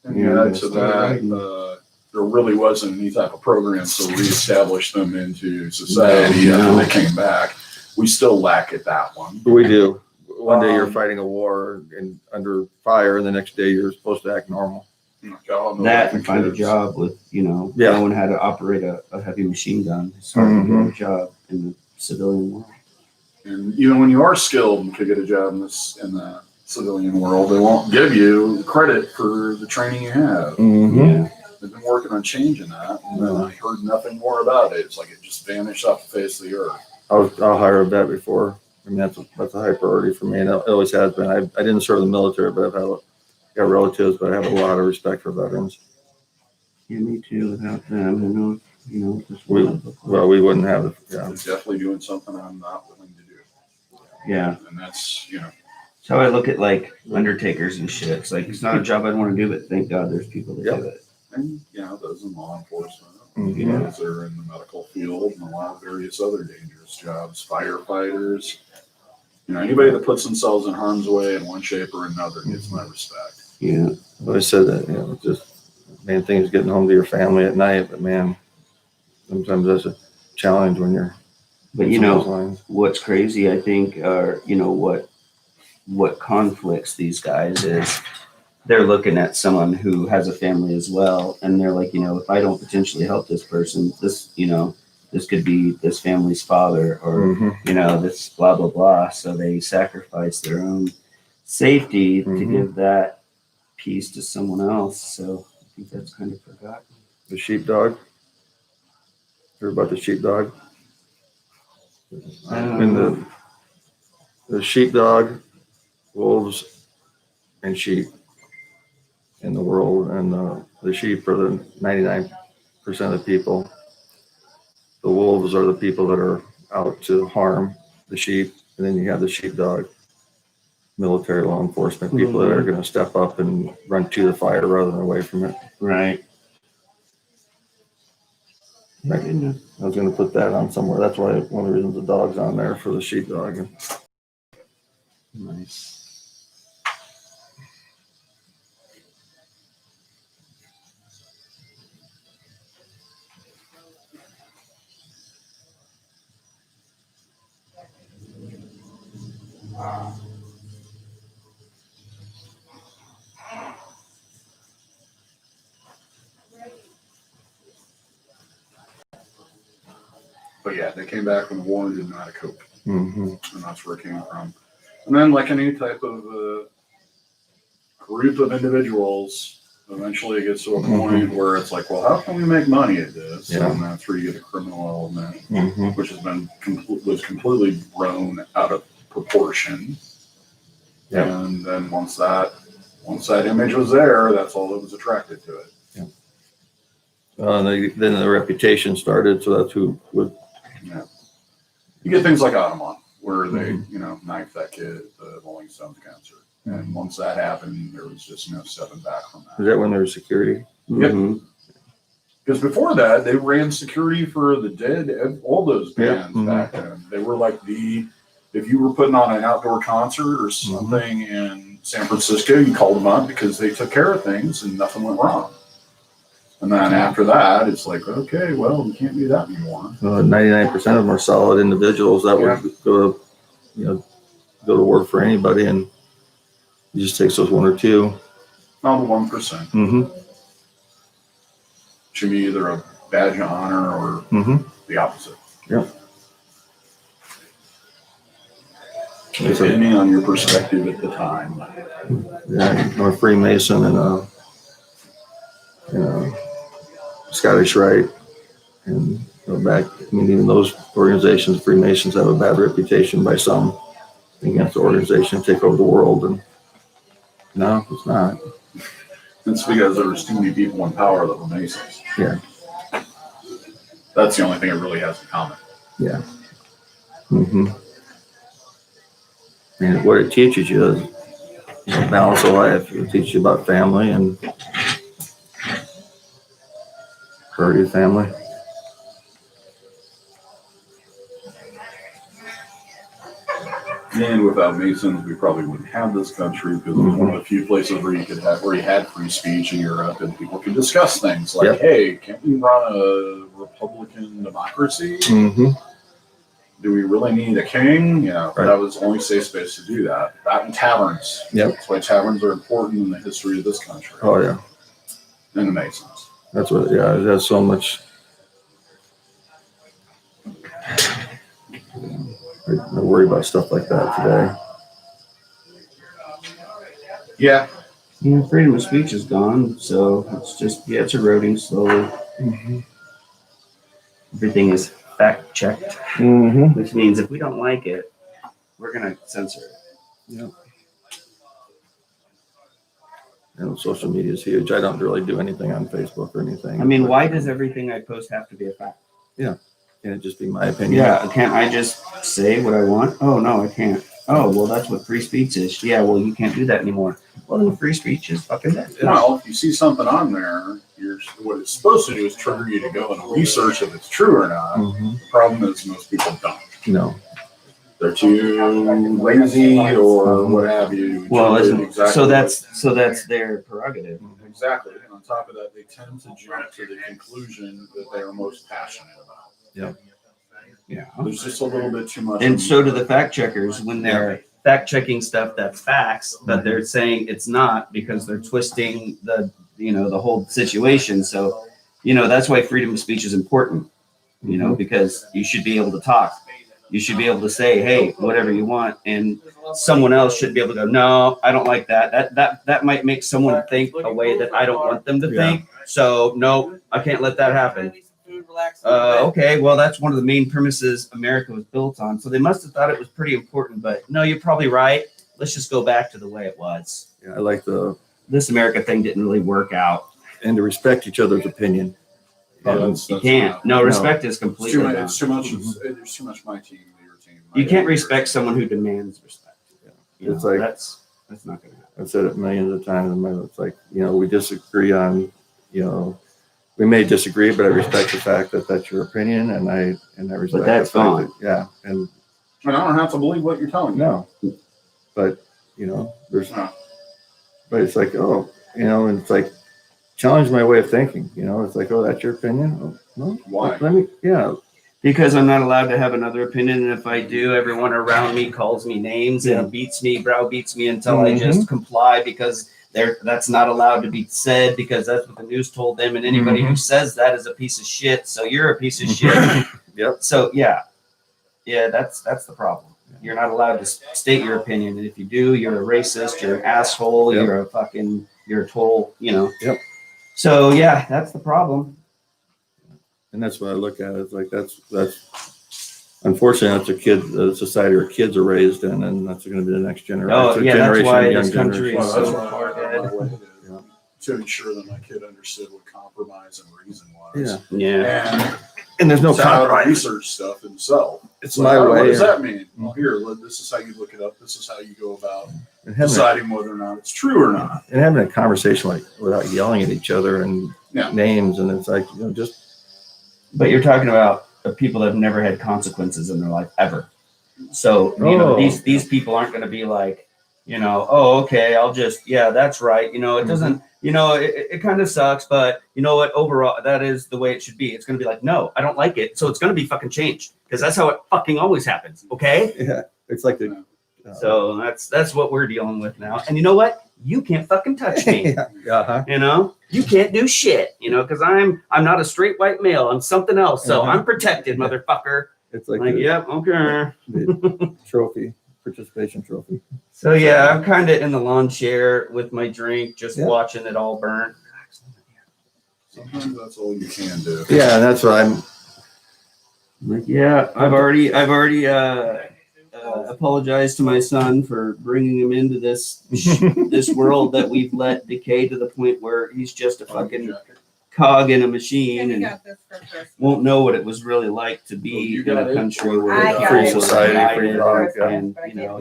And add to that, there really wasn't any type of program to reestablish them into society after they came back. We still lack at that one.
We do. One day you're fighting a war and under fire, and the next day you're supposed to act normal.
That and find a job with, knowing how to operate a heavy machine gun. It's hard to get a job in the civilian world.
And when you are skilled and could get a job in the civilian world, they won't give you credit for the training you have.
Mm-hmm.
They've been working on changing that, and then I heard nothing more about it. It's like it just vanished off the face of the earth.
I'll hire a vet before. I mean, that's a high priority for me, and it always has been. I didn't serve in the military, but I've got relatives, but I have a lot of respect for veterans.
Yeah, me too. Without them, who knows? You know, just
We wouldn't have it. Yeah.
It's definitely doing something I'm not willing to do.
Yeah.
And that's, you know.
That's how I look at like undertakers and shit. It's like it's not a job I'd want to do, but thank God there's people that do it.
And, you know, those in law enforcement,
Mhm.
those that are in the medical field, and a lot of various other dangerous jobs, firefighters. You know, anybody that puts themselves in harm's way in one shape or another gets my respect.
Yeah.
I always said that, you know, just main thing is getting home to your family at night. But man, sometimes that's a challenge when you're.
But you know what's crazy, I think, are you know what conflicts these guys is they're looking at someone who has a family as well, and they're like, you know, if I don't potentially help this person, this, you know, this could be this family's father, or you know, this blah blah blah. So they sacrifice their own safety to give that piece to someone else. So I think that's kind of forgotten.
The sheepdog. Heard about the sheepdog? And the sheepdog, wolves, and sheep in the world, and the sheep are the 99% of the people. The wolves are the people that are out to harm the sheep, and then you have the sheepdog, military, law enforcement people that are going to step up and run to the fire rather than away from it.
Right.
I was going to put that on somewhere. That's why one of the reasons the dog's on there for the sheepdog.
Nice.
But yeah, they came back from the war and didn't know how to cope.
Mm-hmm.
And that's where it came from. And then, like any type of group of individuals, eventually it gets to a point where it's like, well, how can we make money at this?
Yeah.
And that's where you get a criminal element,
Mm-hmm.
which has been was completely grown out of proportion.
Yeah.
And then once that image was there, that's all that was attracted to it.
Then the reputation started, so that's who would.
Yeah. You get things like Audemars, where they, you know, knifed that kid at the Rolling Stones concert. And once that happened, there was just no stepping back from that.
Is that when there was security?
Yep. Because before that, they ran security for the Dead, all those bands back then. They were like if you were putting on an outdoor concert or something in San Francisco, you called them up because they took care of things and nothing went wrong. And then after that, it's like, okay, well, we can't do that anymore.
99% of them are solid individuals that would go to war for anybody, and it just takes those one or two.
Not the 1%.
Mm-hmm.
Should be either a badge of honor or the opposite.
Yep.
Depending on your perspective at the time.
Yeah, I'm a Freemason and a Scottish Rite, and back. I mean, even those organizations, Freemasons, have a bad reputation by some. Against the organization take over the world, and no, it's not.
It's because there was too many people in power that were Masons.
Yeah.
That's the only thing it really has in common.
Yeah. Mm-hmm. And what it teaches you is balance of life. It teaches you about family and priority of family.
And without Masons, we probably wouldn't have this country, because it was one of the few places where you had free speech in Europe, and people could discuss things like, hey, can't we run a Republican democracy?
Mm-hmm.
Do we really need a king? You know, that was the only safe space to do that. That and taverns.
Yep.
That's why taverns are important in the history of this country.
Oh yeah.
And the Masons.
That's what. Yeah, there's so much. I worry about stuff like that today.
Yeah.
Yeah, freedom of speech is gone, so it's just, yeah, it's eroding slowly. Everything is fact checked,
Mm-hmm.
which means if we don't like it, we're gonna censor it.
Yep. And social media is huge. I don't really do anything on Facebook or anything.
I mean,
but-
why does everything I post have to be a fact?
Can it just be my opinion?
Yeah, can't I just say what I want? Oh, no, I can't. Oh, well, that's what free speech is. Yeah, well, you can't do that anymore. Well, then free speech is fucking dead.
Well, if you see something on there, what it's supposed to do is trigger you to go and research if it's true or not.
Mhm.
The problem is most people don't.
No.
They're too lazy or what have you.
Well,
to do
isn't,
exactly
so
what-
that's their prerogative.
Exactly. And on top of that, they tend to jump to the conclusion that they are most passionate about.
Yeah.
There's just a little bit too much.
And so do the fact checkers when they're fact checking stuff that's facts, but they're saying it's not because they're twisting the whole situation. So, that's why freedom of speech is important, because you should be able to talk. You should be able to say, hey, whatever you want. And someone else should be able to go, no, I don't like that. That might make someone think a way that I don't want them to think. So no, I can't let that happen. Okay, well, that's one of the main premises America was built on. So they must have thought it was pretty important, but no, you're probably right. Let's just go back to the way it was.
Yeah, I like
This America thing didn't really work out.
and to respect each other's opinion.
You can't. No, respect is
It's too
completely
much.
gone.
It's too much. There's too much my team, your team.
You can't respect someone who demands respect.
It's like-
that's not going to happen.
I've said it millions of times. It's like, we disagree on, we may disagree, but I respect the fact that that's your opinion, and I respect.
But that's
the fact
gone.
that- and
I don't have to believe what you're telling me.
no, but there's,
No.
but it's like, and it's like, challenge my way of thinking. It's like, oh, that's your opinion. Oh, no,
Why?
let me,
Because I'm not allowed to have another opinion, and if I do, everyone around me calls me names
Yeah.
and browbeats me until I just comply because that's not allowed to be said because that's what the news told them, and anybody who says that is a piece of shit. So you're a piece of shit.
Yep.
So yeah, that's the problem. You're not allowed to state your opinion, and if you do, you're a racist. You're an asshole.
Yep.
You're a total.
Yep.
So yeah, that's the problem.
And that's what I look at. It's like, that's unfortunately, that's the society our kids are raised in, and that's going to be the next generation.
Oh, yeah, that's why
young
this country
generation.
is
Well, that's
so
what
far
I
ahead.
wanted
Yeah.
to ensure that my kid understood what compromise and reason was.
Yeah.
Yeah.
And there's no
to how to
compromise.
research stuff himself.
It's
Like,
my
oh,
way.
What does that mean? Well, here, this is how you look it up. This is how you go about
And having,
deciding whether or not it's true or not.
and having a conversation without yelling at each other and
Yeah.
names, and it's like, just
But you're talking about people that have never had consequences in their life ever. So,
Oh.
these people aren't going to be like, oh, okay, I'll just, yeah, that's right. It doesn't, it kind of sucks, but you know what? Overall, that is the way it should be. It's going to be like, no, I don't like it. So it's going to be fucking changed because that's how it fucking always happens. Okay.
yeah, it's like the.
So that's what we're dealing with now. And you know what? You can't fucking touch me.
yeah,
You can't do shit, because I'm not a straight white male. I'm something else. So I'm protected, motherfucker.
It's like,
Like,
the,
yep, okay.
the trophy, participation trophy.
So yeah, I'm kind of in the lawn chair with my drink, just
Yeah.
watching it all burn.
Sometimes that's all you can do.
Yeah, and that's what I'm.
Like, yeah, I've already apologized to my son for bringing him into this world that we've let decay to the point where he's just a fucking cog in a machine and
got this for Christmas.
won't know what it was really like to be
You
in
got
a
it.
country where
I
it's
got
free
it.
society, free product, yeah.
and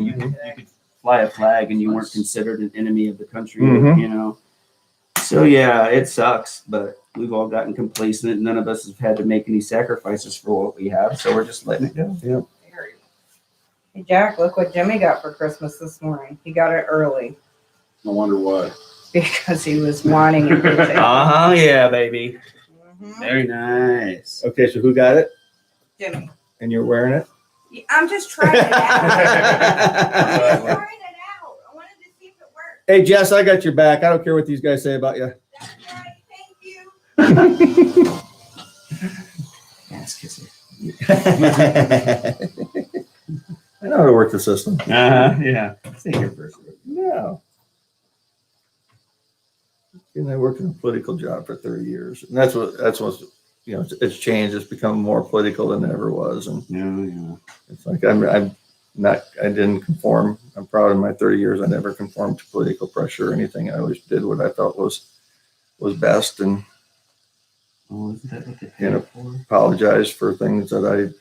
you could fly a flag and you weren't considered an enemy of the country,
Mhm.
So yeah, it sucks, but we've all gotten complacent. None of us have had to make any sacrifices for what we have, so we're just letting it go.
Hey, Jack, look what Jimmy got for Christmas this morning. He got it early
No wonder why.
because he was wanting it.
Yeah, baby.
Mhm.
Very nice.
Okay, so who got it?
Jimmy.
And you're wearing it?
I'm just trying it out. I'm just trying it out. I wanted to see if it worked.
Hey, Jess, I got your back. I don't care what these guys say about you.
That's right. Thank you.
Ass kisser.
I know how to work the system.
Yeah. Stay here first.
No. And I worked in a political job for 30 years. And that's what's, you know, it's changed. It's become more political than it ever was. And
Yeah.
it's like, I didn't conform. I'm proud of my 30 years. I never conformed to political pressure or anything. I always did what I felt was best, and
Oh, isn't that what they
You know,
pay for?
apologized for things that I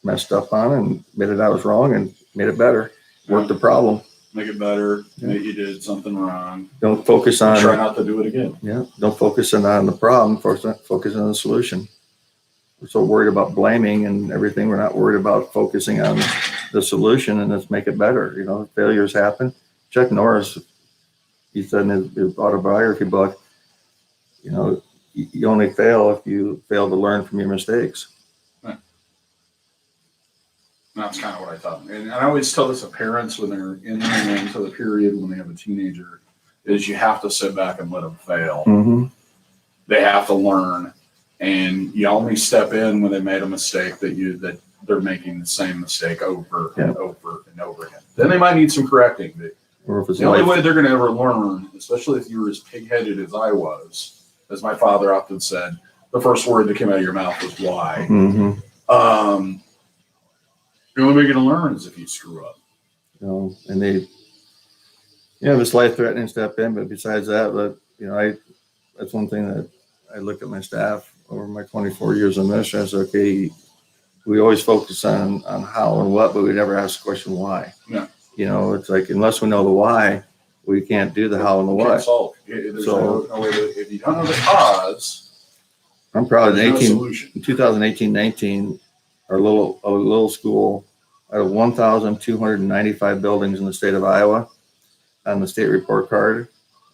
messed up on and admitted I was wrong and made it better. Worked the problem.
Make it better, that you did something wrong.
Don't focus
Try
on,
not to do it again.
don't focus on the problem. Focus on the solution. We're so worried about blaming and everything. We're not worried about focusing on the solution, and let's make it better. You know, failures happen. Chuck Norris, he said in his autobiography book, you know, you only fail if you fail to learn from your mistakes.
That's kind of what I thought. And I always tell this to parents when they're entering into the period when they have a teenager, is you have to sit back and let them fail.
Mm-hmm.
They have to learn, and you only step in when they made a mistake that they're making the same mistake over and over and over again. Then they might need some correcting. But
Or if it's
the only
life,
way they're going to ever learn, especially if you were as pig-headed as I was, as my father often said, the first word that came out of your mouth was why.
mm-hmm.
The only way you're going to learn is if you screw up.
You know, and they, if it's life threatening, step in. But besides that, that's one thing that I look at my staff over my 24 years in ministry. I said, okay, we always focus on how and what, but we never ask the question why.
Yeah.
You know, it's like, unless we know the why, we can't do the how and the
You
why.
can't solve. There's
So-
no way to, if you don't know the cause,
I'm proud of
there's no
18,
solution.
in 2018-19, our little school, out of 1,295 buildings in the state of Iowa, on the state report card,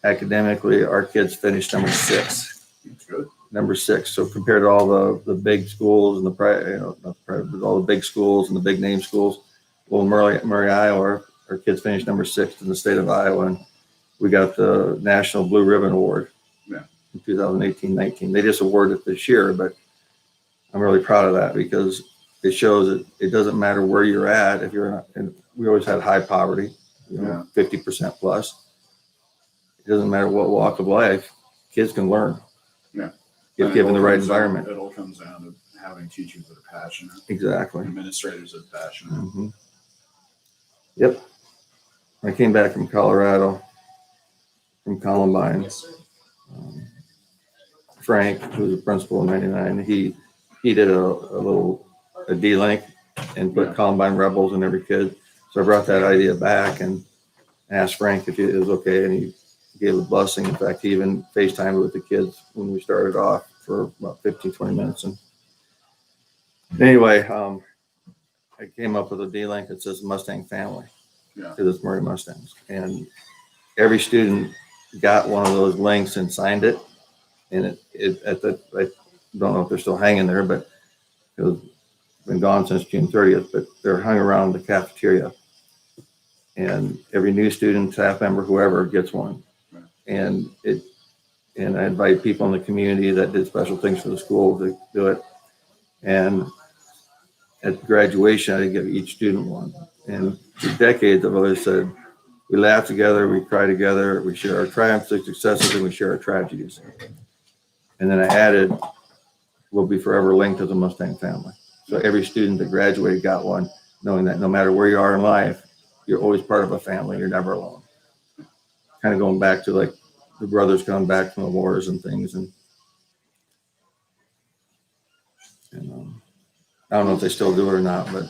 academically, our kids finished number 6.
That's good.
Number 6. So compared to all the big schools and the private, not the private, but all the big schools and the big name schools, well, Murray, Iowa, our kids finished number 6 in the state of Iowa, and we got the National Blue Ribbon Award.
Yeah.
In 2018-19. They just awarded it this year, but I'm really proud of that because it shows that it doesn't matter where you're at. If you're not, and we always had high poverty, 50% plus. It doesn't matter what walk of life, kids can learn.
Yeah.
If given the right environment.
It all comes down to having teachers that are passionate,
Exactly.
administrators that are passionate.
Mm-hmm. Yep. I came back from Colorado, from Columbine.
Yes, sir.
Frank, who was the principal in '99, he did a D-Link and put
Yeah.
Columbine Rebels in every kid. So I brought that idea back and asked Frank if it was okay, and he gave a blessing. In fact, he even FaceTimed with the kids when we started off for about 15, 20 minutes. And anyway, I came up with a D-Link that says Mustang Family,
Yeah.
because it's Murray Mustangs. And every student got one of those links and signed it. And I don't know if they're still hanging there, but it's been gone since June 30th, but they're hung around the cafeteria. And every new student, staff member, whoever gets one. And I invite people in the community that did special things for the school to do it. And at graduation, I give each student one. And for decades, I've always said, we laugh together, we cry together, we share our triumphs and successes, and we share our tragedies. And then I added, we'll be forever linked to the Mustang family. So every student that graduated got one, knowing that no matter where you are in life, you're always part of a family. You're never alone. Kind of going back to like the brothers coming back from the wars and things. And I don't know if they still do it or not, but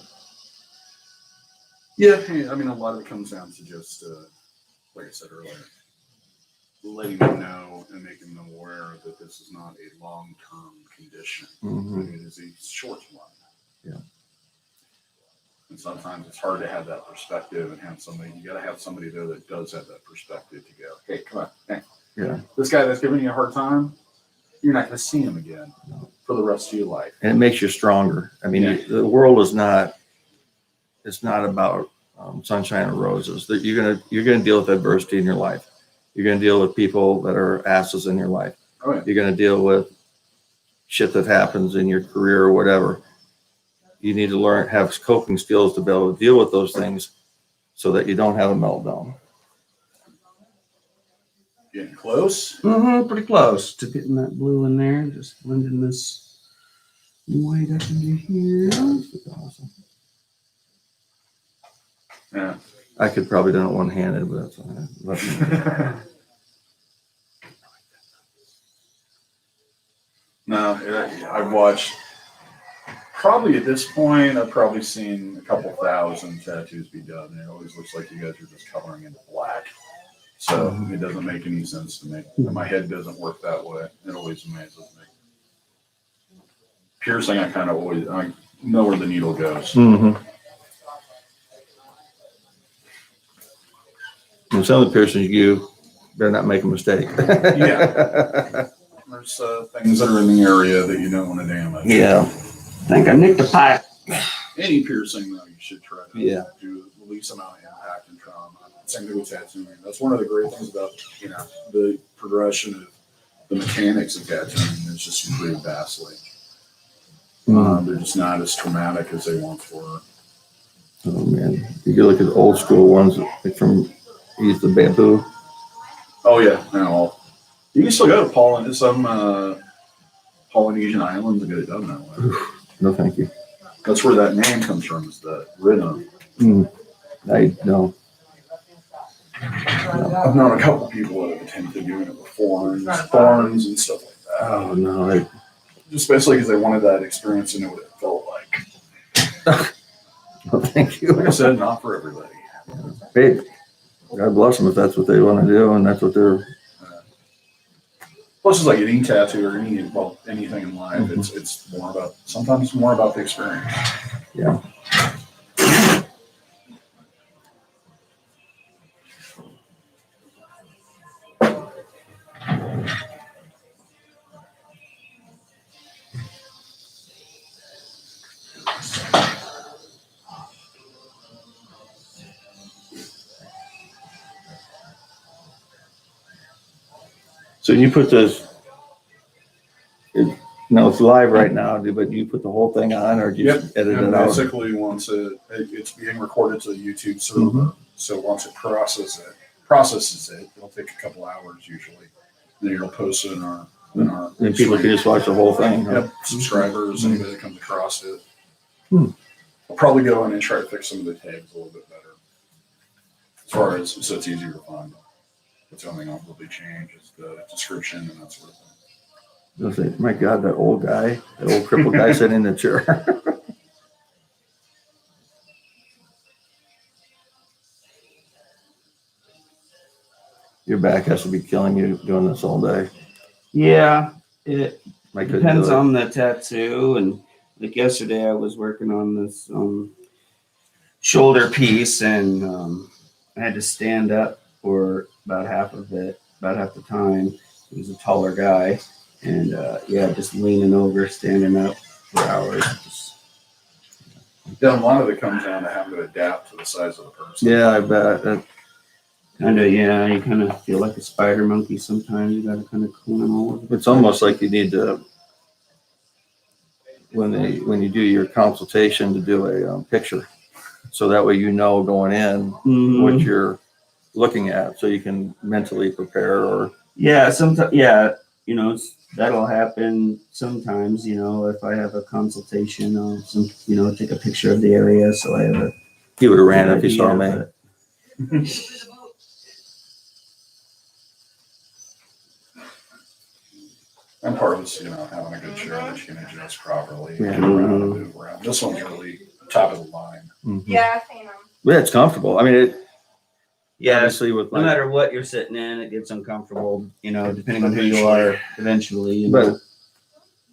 Yeah, I mean, a lot of it comes down to just, like I said earlier, letting them know and making them aware that this is not a long-term condition.
mhm.
It is a short one.
Yeah.
And sometimes it's hard to have that perspective and have somebody, you gotta have somebody there that does have that perspective to go, hey, come on, hey,
Yeah.
this guy that's giving you a hard time, you're not gonna see him again
No.
for the rest of your life.
And it makes you stronger. I mean,
Yeah.
the world is not, it's not about sunshine and roses. That you're gonna deal with adversity in your life. You're gonna deal with people that are asses in your life.
Oh, yeah.
You're gonna deal with shit that happens in your career or whatever. You need to learn, have coping skills to be able to deal with those things so that you don't have a meltdown.
Getting close.
Pretty close to getting that blue in there. Just blending this white up into here.
Awesome.
Yeah.
I could probably done it one-handed, but that's fine.
No, I've watched, probably at this point, I've probably seen a couple thousand tattoos be done. And it always looks like you guys are just coloring into black. So it doesn't make any sense to me. My head doesn't work that way. It always amazes me. Piercing, I know where the needle goes.
Mm-hmm. And some of the piercings you better not make a mistake.
Yeah. There's things that are in the area that you don't want to damage.
Yeah.
I think I nicked a pipe.
Any piercing, though, you should try to
Yeah.
do the least amount of impact and trauma. Same thing with tattooing. That's one of the great things about, the progression of the mechanics of tattooing is just improved vastly. They're just not as traumatic as they once were.
Oh man, you could look at the old school ones like from use the bamboo.
Oh yeah, now you can still go to some Polynesian islands and get it done that way.
No, thank you.
That's where that name comes from, is the rhythm.
I know.
I've known a couple people that have attempted doing it with thorns and stuff like that.
Oh no,
Just basically because they wanted that experience to know what it felt like.
no, thank you.
Like I said, not for everybody.
Hey, God bless them if that's what they want to do and that's what they're.
Plus, it's like any tattoo or anything in life. It's sometimes more about the experience.
Yeah. So you put this, it's live right now, but you put the whole thing on or just edit
And
it out?
basically, once it's being recorded to the YouTube server, so once it processes it, it'll take a couple hours usually. Then it'll post it in our.
And people can just watch the whole thing? Huh?
Yep, subscribers, anybody that comes across it.
Hmm.
I'll probably go in and try to fix some of the tags a little bit better. As far as, so it's easier to find. What's the only thing I'll probably change is the description and that sort of thing.
I'll say, my God, that old crippled guy sitting in the chair. Your back has to be killing you doing this all day.
Yeah, it
I couldn't
depends
do it.
on the tattoo. And like yesterday, I was working on this shoulder piece, and I had to stand up for about half the time. He was a taller guy, and just leaning over, standing up for hours.
Yeah, a lot of it comes down to having to adapt to the size of the person.
Yeah, I bet.
You kind of feel like a spider monkey sometimes. You got to kind of clean them all over.
It's almost like you need to, when you do your consultation, to do a picture. So that way you know going in what you're looking at, so you can mentally prepare. Or
sometimes that'll happen sometimes. If I have a consultation, I'll take a picture of the area, so I have a.
he would have ran if he saw me.
And part of it's, having a good chair that you can adjust properly.
Yeah.
Get around and move around. This one's really top of the line.
Yeah, I've seen them.
Yeah, it's comfortable. I mean,
Yeah,
obviously with
no
like,
matter what you're sitting in, it gets uncomfortable. Depending on who you are, eventually.
but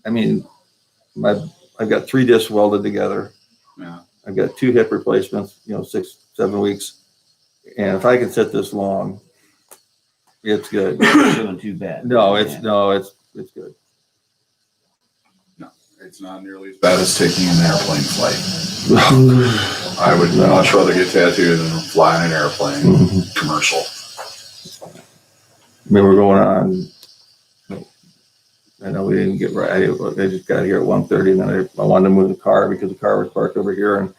I mean, I've got 3 discs welded together.
Yeah.
I've got 2 hip replacements, 6-7 weeks. And if I can sit this long, it's good.
Not doing too bad.
It's good.
No, it's not nearly as bad as taking an airplane flight. I would much rather get tattooed than fly in an airplane commercial.
I mean, we're going on. I know we didn't get right. I just got here at 1:30, and then I wanted to move the car because the car was parked over here, and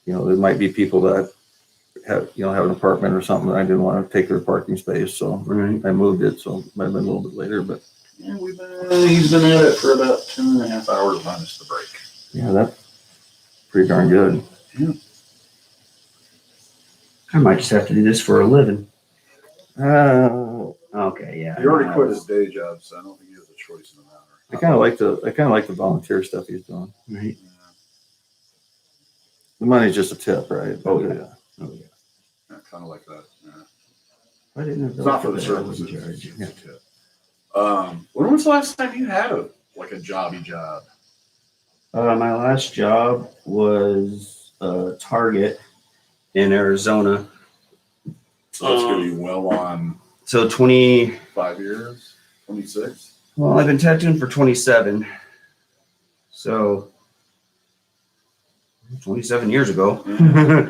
there might be people that have an apartment or something. I didn't want to take their parking space, so
Right.
I moved it. So it might have been a little bit later, but
Yeah, he's been at it for about 10.5 hours minus the break.
yeah, that's pretty darn good.
I might just have to do this for a living.
Uh,
Okay, yeah.
He already quit his day job, so I don't think he has a choice in the matter.
I kind of like the volunteer stuff he's doing.
Right.
The money's just a tip, right?
Oh, yeah. Oh, yeah.
Yeah, kind of like that. Yeah.
I didn't have
It's not for the
that.
services.
I was in charge.
It's a tip. When was the last time you had a jobby job?
My last job was Target in Arizona.
So that's gonna be well on
So 20.
5 years, 26.
Well, I've been tattooing for 27. So 27 years ago.
I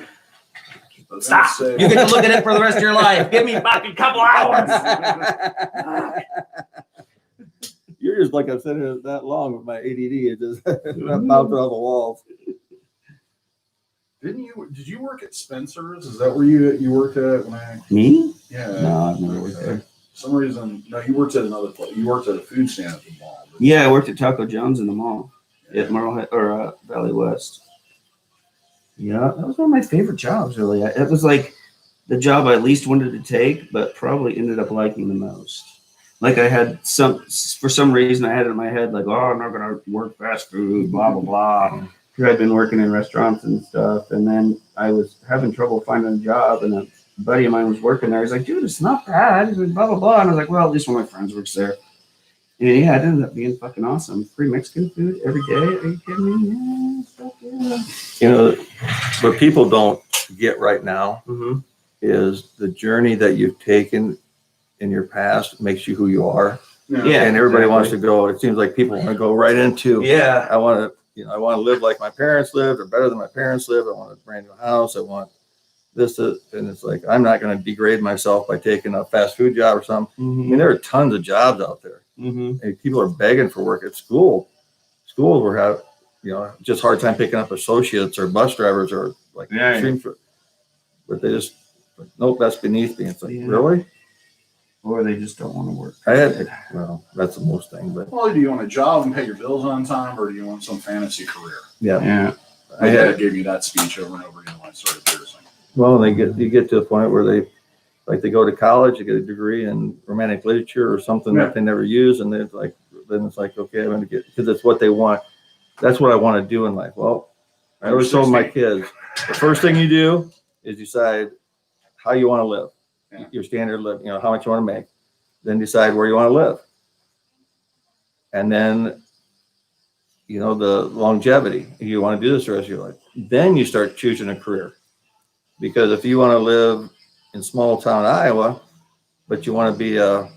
was
Stop.
gonna
You
say-
get to look at it for the rest of your life. Give me a fucking couple hours.
You're just like I've said it that long with my ADD. It just not bouncing off the walls.
Did you work at Spencer's? Is that where you worked at when I?
Me?
Yeah.
No, I've never worked there.
For some reason, no, you worked at another place. You worked at a food stand at the mall.
Yeah, I worked at Taco John's in the mall at Marblehead or Valley West. Yeah, that was one of my favorite jobs, really. It was like the job I least wanted to take, but probably ended up liking the most. Like I had for some reason I had it in my head, like, oh, I'm not going to work fast food, blah, blah, blah. I'd been working in restaurants and stuff. And then I was having trouble finding a job. And a buddy of mine was working there. He's like, dude, it's not bad. He's like, blah, blah, blah. And I was like, well, at least one of my friends works there. And yeah, it ended up being fucking awesome. Free Mexican food every day. Are you kidding me? Yeah, stuff, yeah.
You know, what people don't get right now
Mm-hmm.
is the journey that you've taken in your past makes you who you are.
Yeah,
And everybody wants to
exactly.
go. It seems like people want to go right into.
Yeah.
I want to. I want to live like my parents lived, or better than my parents lived. I want a brand new house. I want this, and it's like I'm not going to degrade myself by taking a fast food job or something. I mean, there are tons of jobs out there.
Mm-hmm.
And people are begging for work at school. Schools were having, just hard time picking up associates or bus drivers or like
Yeah,
stream food. But they just, nope, that's beneath me. It's like,
Yeah.
really?
Or they just don't want to work.
Well, that's the most thing, but
Well, do you want a job and pay your bills on time, or do you want some fantasy career?
yeah.
Yeah.
My dad gave me that speech over and over again when I started piercing.
Well, you get to a point where they go to college, they get a degree in romantic literature or something
Yeah.
that they never use. And then it's like, okay, I'm going to get, because it's what they want. That's what I want to do in life. Well, I always told my kids, the first thing you do is decide how you want to live,
Yeah.
your standard living, how much you want to make, then decide where you want to live. And then, the longevity, you want to do this the rest of your life. Then you start choosing a career. Because if you want to live in small town Iowa, but you want to be a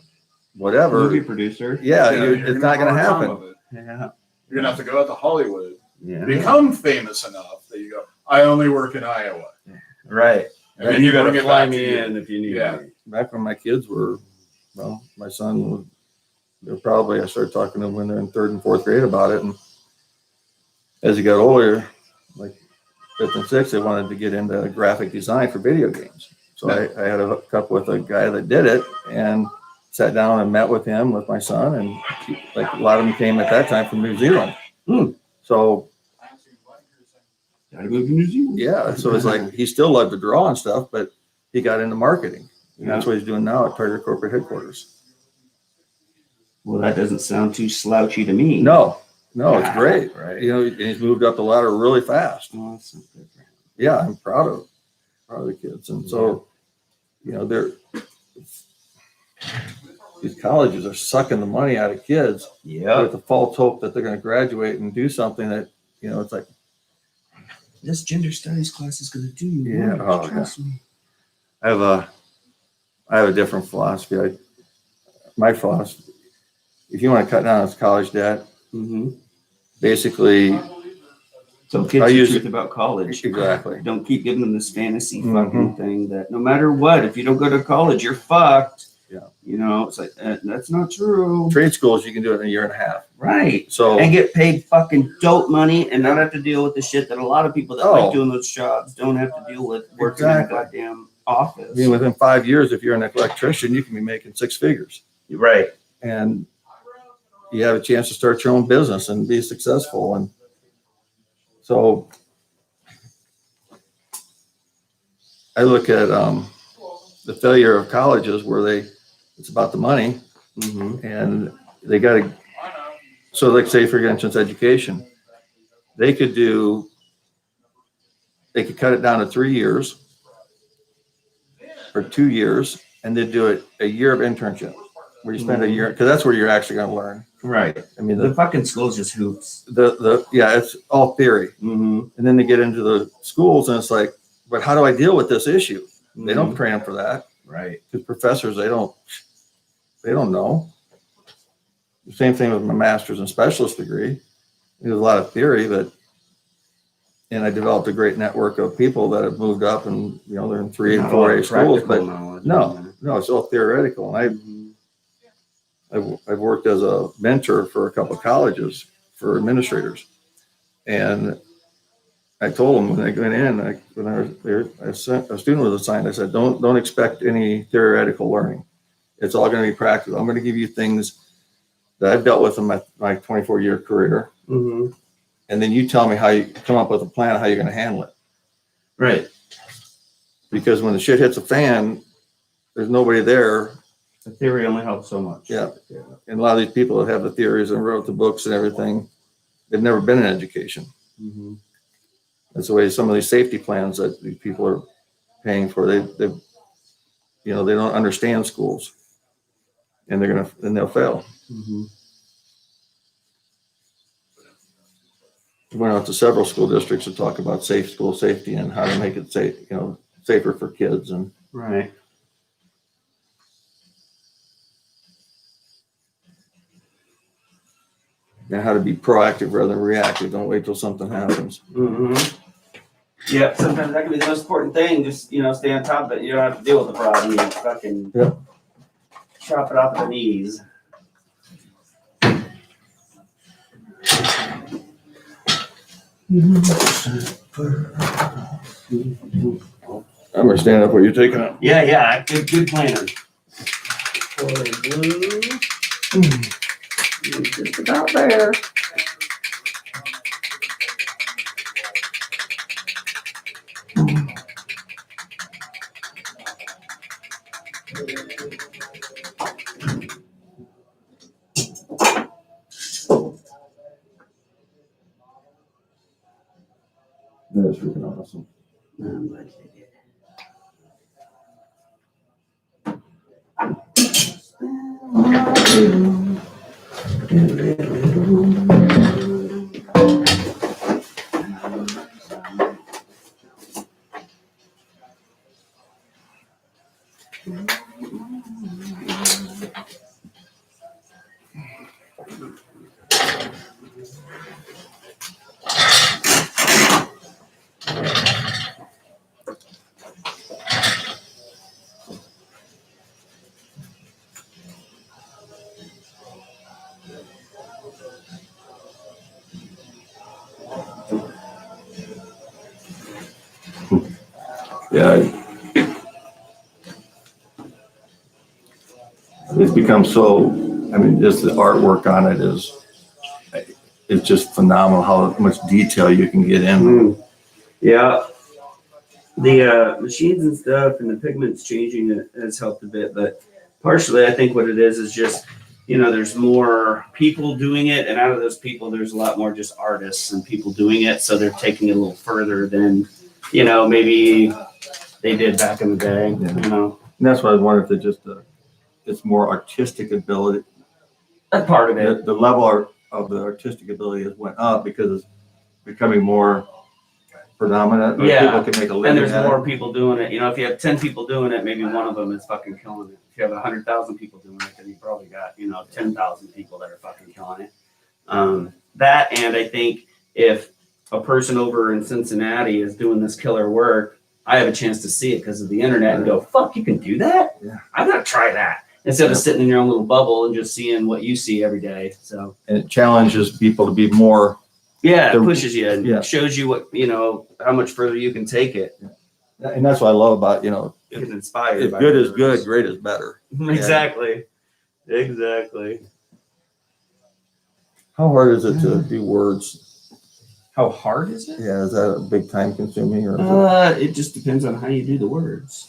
whatever,
Movie producer.
yeah,
you're
it's not going to
have a hard time
happen.
with it.
Yeah.
You're gonna have to go out to Hollywood,
Yeah.
become famous enough that you go, I only work in Iowa.
Right.
And
And
then
you got
bring
to
it
fly
back to
me
you.
in if you need
Yeah.
me.
Back when my kids were, my son was, I started talking to them when they're in 3rd and 4th grade about it. And as he got older, like 5th and 6th, they wanted to get into graphic design for video games. So I had a hookup with a guy that did it and sat down and met with him, with my son. And like a lot of them came at that time from New Zealand. So
Gotta move to New Zealand.
yeah, so it's like he still loved to draw and stuff, but he got into marketing. And that's what he's doing now at Target corporate headquarters.
Well, that doesn't sound too slouchy to me.
No, it's great.
Right.
And he's moved up the ladder really fast.
Oh, that's not good for him.
Yeah, I'm proud of the kids. And so, these colleges are sucking the money out of kids
Yeah.
with the false hope that they're going to graduate and do something that, it's like,
This gender studies class is going to do you
Yeah,
wonders,
oh,
trust me.
I have a different philosophy. My philosophy, if you want to cut down on college debt,
Mm-hmm.
basically,
So kids
I
the
use
truth
it-
about college.
exactly.
Don't keep giving them this fantasy
Mhm.
fucking thing that no matter what, if you don't go to college, you're fucked.
Yeah.
It's like, that's not true.
Trade schools, you can do it in a year and a half.
Right.
So
And get paid fucking dope money and not have to deal with the shit that a lot of people that
Oh.
like doing those jobs don't have to deal with working
Exactly.
in a goddamn office.
I mean, within 5 years, if you're an electrician, you can be making 6 figures,
Right.
and you have a chance to start your own business and be successful. And so I look at the failure of colleges where it's about the money, and they got to, so like say for instance, education, they could cut it down to 3 years or 2 years, and then do it a year of internship where you spend a year, because that's where you're actually going to learn.
Right.
I mean,
The fucking school's just hoops.
yeah, it's all theory.
Mm-hmm.
And then they get into the schools and it's like, but how do I deal with this issue? They don't train them for that.
Right.
Because professors, they don't know. The same thing with my master's and specialist degree. There's a lot of theory, and I developed a great network of people that have moved up and, they're in 3 and 4A schools, but no, it's all theoretical. And I've worked as a mentor for a couple of colleges for administrators. And I told them when they went in, when I was there, a student was assigned, I said, don't expect any theoretical learning. It's all going to be practical. I'm going to give you things that I've dealt with in my 24-year career.
Mm-hmm.
And then you tell me how you come up with a plan, how you're going to handle it.
Right.
Because when the shit hits the fan, there's nobody there.
The theory only helps so much.
Yeah. And a lot of these people that have the theories and wrote the books and everything, they've never been in education.
Mm-hmm.
That's the way some of these safety plans that these people are paying for, they don't understand schools, and they'll fail.
Mm-hmm.
We went out to several school districts to talk about safe school safety and how to make it safe, safer for kids. And
Right.
how to be proactive rather than reactive. Don't wait till something happens.
Mm-hmm. Yeah, sometimes that can be the most important thing. Just, stay on top of it. You don't have to deal with the problem. You fucking chop it off at the knees.
I'm going to stand up while you're taking it.
Yeah. Good planner.
Just about there. That is freaking awesome.
I'm glad you did.
Yeah. It's become so, just the artwork on it it's just phenomenal how much detail you can get in.
Yeah. The machines and stuff and the pigments changing it has helped a bit, but partially I think what it is just, there's more people doing it, and out of those people, there's a lot more just artists and people doing it, so they're taking it a little further than, maybe they did back in the day,
And that's why I wonder if it's more artistic ability.
That's part of it.
The level of the artistic ability has went up because it's becoming more predominant.
Yeah.
People can make a living.
And there's
at
more
it.
people doing it. If you have 10 people doing it, maybe one of them is fucking killing it. If you have 100,000 people doing it, then you probably got, 10,000 people that are fucking killing it. That, and I think if a person over in Cincinnati is doing this killer work, I have a chance to see it because of the internet and go, fuck, you can do that?
Yeah.
I'm going to try that. instead of sitting in your own little bubble and just seeing what you see every day. So
And it challenges people to be more.
yeah, it
The-
pushes you and
yeah.
shows you what, how much further you can take it.
And that's what I love about,
You
if,
can inspire.
if
by
good is
others.
good, great is better.
Exactly. Exactly.
How hard is it to do words?
How hard is it?
Yeah, is that a big time consuming or is
It just depends on how you do the words.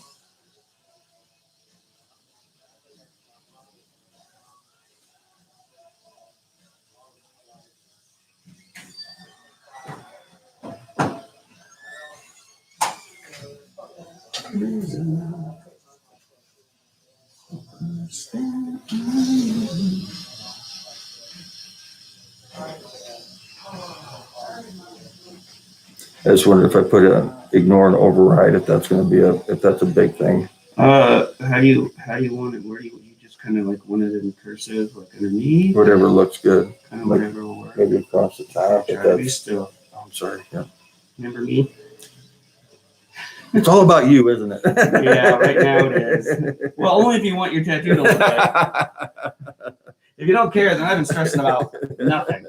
I just wondered if I put ignore and override, if that's going to be if that's a big thing.
How do you want it? Where do you just kind of like want it in cursive, like underneath?
Whatever looks good.
Kind of
like-
whatever will work.
Maybe across the top. If
Try to be
that's,
still.
oh, I'm sorry. Yeah.
Remember me?
It's all about you, isn't it?
Yeah, right now it is. Well, only if you want your tattoo to look good. If you don't care, then I've been stressing about nothing.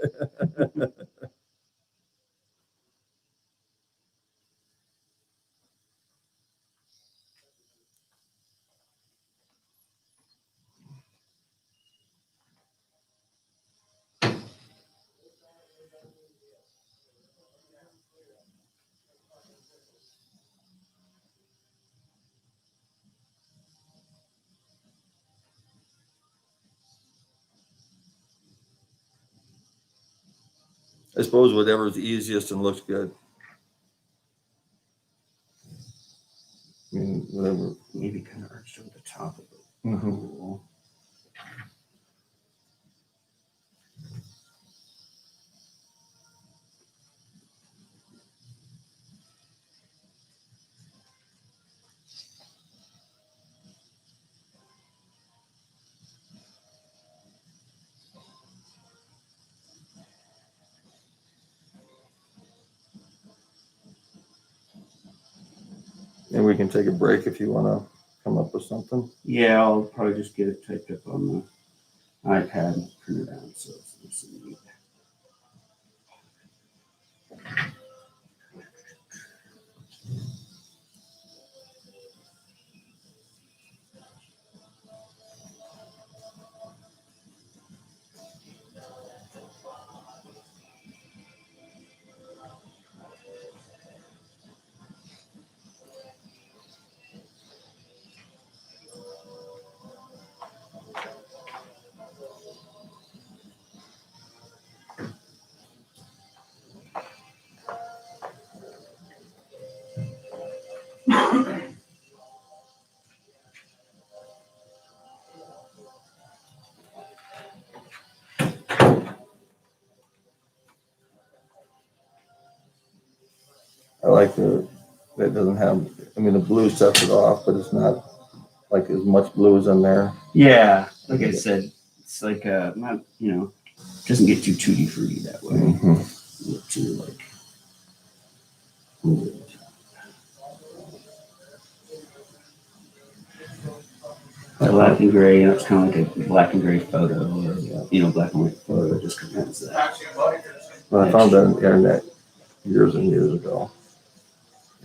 I suppose whatever's easiest and looks good. I mean, whatever.
Maybe kind of arched over the top of it.
Mhm.
Cool.
And we can take a break if you want to come up with something.
Yeah, I'll probably just get it typed up on the iPad and print it out so it's nice and neat.
I like that doesn't have, I mean, the blue sets it off, but it's not like as much blue as in there.
Yeah, like I said, it's like not doesn't get too tutti fruity that way.
Mhm.
Look too like. Ooh. Black and gray, it's kind of like a black and gray photo, or black and white photo. Just compares that.
Axiom Body Piercing.
Well, I found that on the internet years and years ago.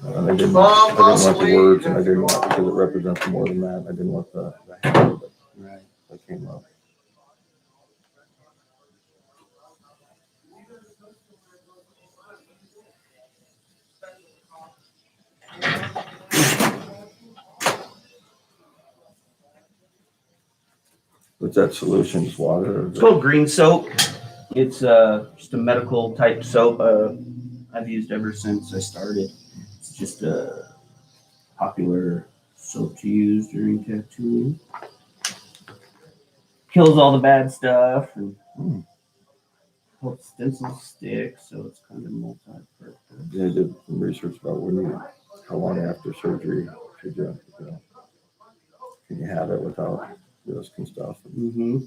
And I didn't want the words, and I didn't want, because it represents more than that. I didn't want the hand of it
Right.
that came up. What's that solution? Just water? Or
It's called green soap. It's just a medical type soap I've used ever since I started. It's just a popular soap to use during tattooing. Kills all the bad stuff and helps stencils stick, so it's kind of multi-purpose.
Yeah, I did some research about how long after surgery should can you have it without risk and stuff.
Mm-hmm.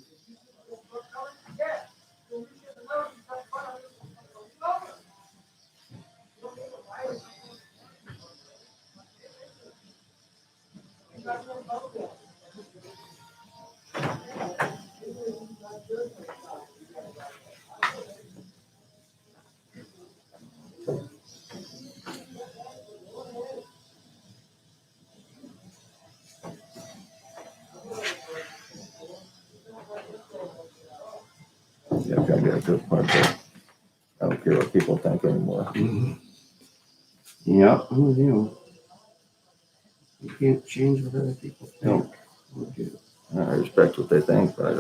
at this point, but I don't care what people think anymore.
Yep, I'm with you. You can't change what other people think. or do.
I respect what they think, but I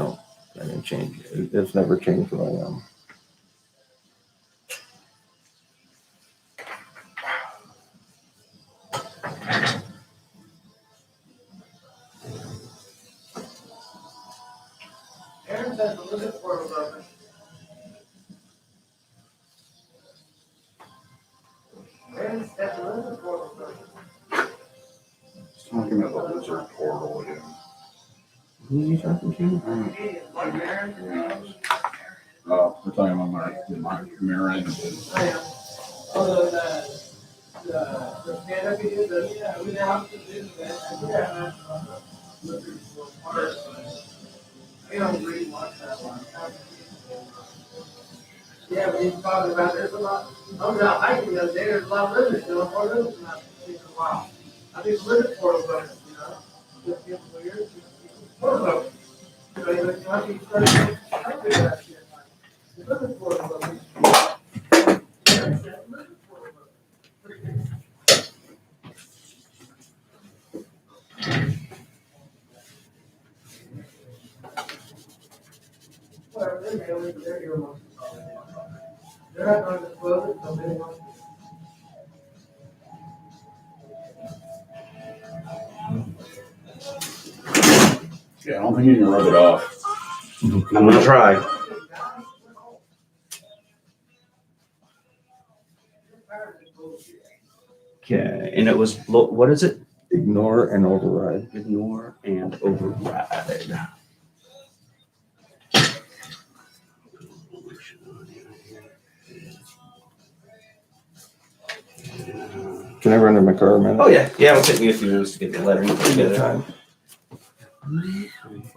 didn't change. It's never changed who I am.
Aaron says the lizard portal's open. Aaron said the lizard portal's open.
Talking about the lizard portal again.
Who's he talking to?
Like Aaron?
We're talking about my Marin.
Oh, yeah. Oh, the stand-up video, we have to do that. I don't really watch that one. Yeah, but he's talking about there's a lot. I was out hiking the other day, there's a lot of lizards, more lizards than I've seen in a while. I think the lizard portal's open, just give them weird. Portal's open. You have to start to do that shit. The lizard portal's open. Whatever, they're here most of the time. They're not going to disclose it, so they want.
Yeah, I don't think you can rub it off.
I'm gonna try. Okay, and it was, what is it?
Ignore and override.
Ignore and override.
Can I run to my car a minute?
Oh, yeah, it'll take me a few minutes to get the lettering put together.
Time.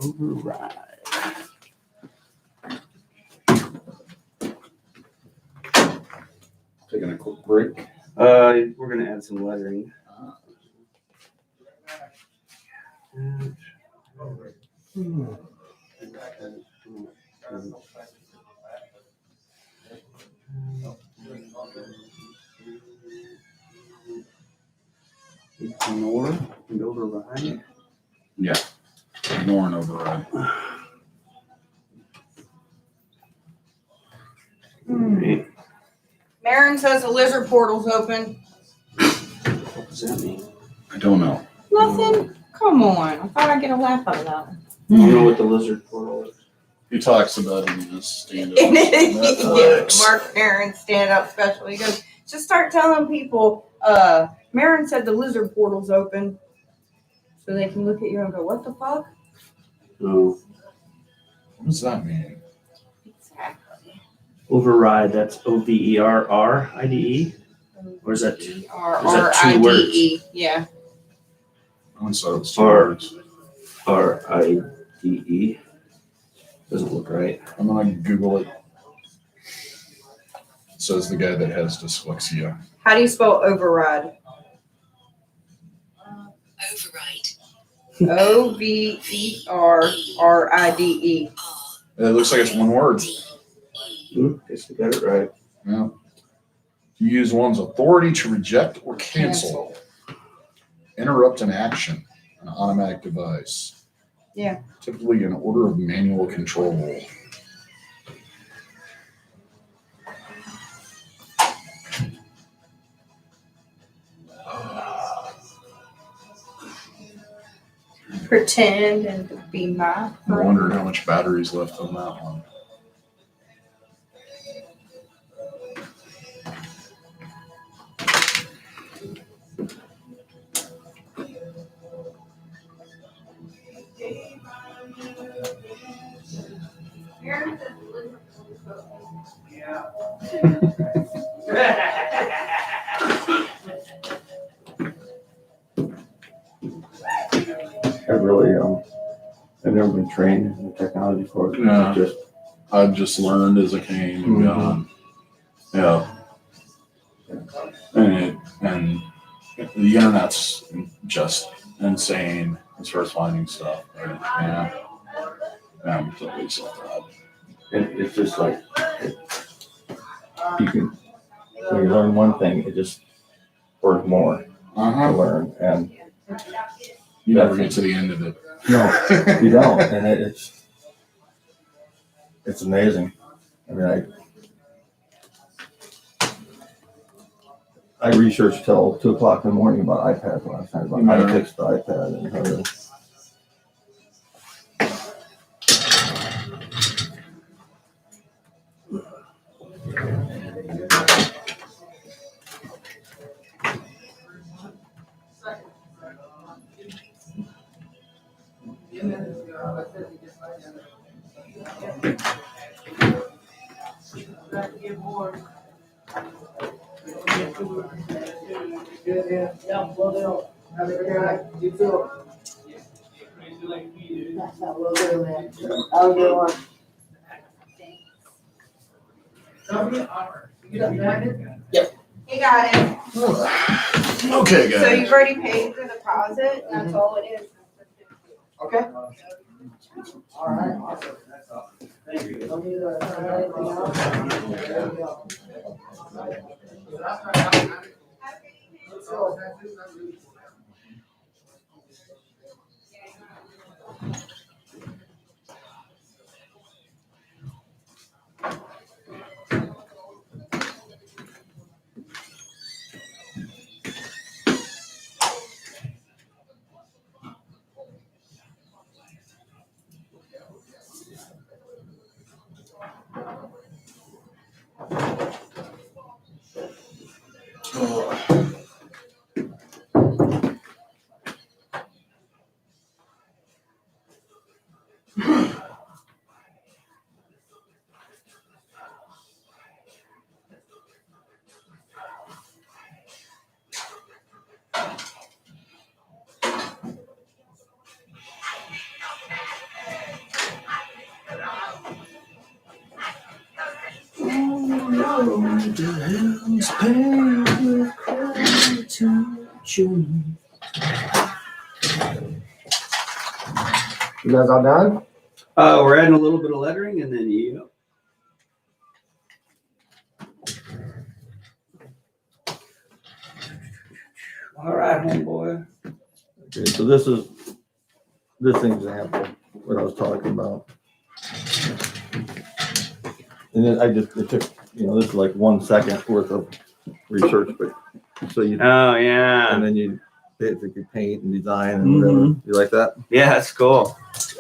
Override.
Taking a quick break.
We're gonna add some lettering. Ignore and override.
Yeah. Ignore and override.
Right.
Marin says the lizard portal's open.
What does that mean?
I don't know.
Nothing? Come on. I thought I'd get a laugh out of that one.
I don't know what the lizard portal is.
He talks about it in his stand-up.
Yeah, Mark Marin stand up special. He goes, just start telling people, Marin said the lizard portal's open. So they can look at you and go, what the fuck?
Oh,
What does that mean?
Exactly.
override. That's override. Or is that two?
R-R-I-D-E. Yeah.
I always thought it was two
Or-
words.
RIDE. Doesn't look right.
I'm gonna Google it. Says the guy that has dyslexia.
How do you spell override? O-V-E-R-R-I-D-E.
It looks like it's one word.
Guess we got it right.
Yeah. To use one's authority to reject or cancel. Interrupt an action, an automatic device.
Yeah.
Typically an order of manual control.
Pretend and be my
I
friend.
wonder how much battery's left on that one.
I've never been trained in the technology for it.
Yeah.
Just
I've just learned as I came and gone. Yeah. And the internet's just insane as far as finding stuff. Right? Yeah. I'm totally self-taught.
And it's just like, you can, when you learn one thing, it just works more to learn. And
You never get to the end of it.
no, you don't. And it's amazing. I mean, I researched till 2:00 in the morning about iPads last night, about how to fix the iPad and how to.
Yeah, well, they'll have a good night. You too. That's how we'll do, man. I'll do one.
He got it.
Okay,
So
guys.
you've already paid the deposit, and that's all it is.
Okay. All right, awesome. Thank you. Don't need to turn anything else. There we go. You guys all done?
We're adding a little bit of lettering and then you. All right, homeboy.
Okay, so this is example, what I was talking about. And then it took, this is like 1 second worth of research, but so you,
Oh yeah.
and then you basically paint and design and whatever. You like that?
Yeah, that's cool.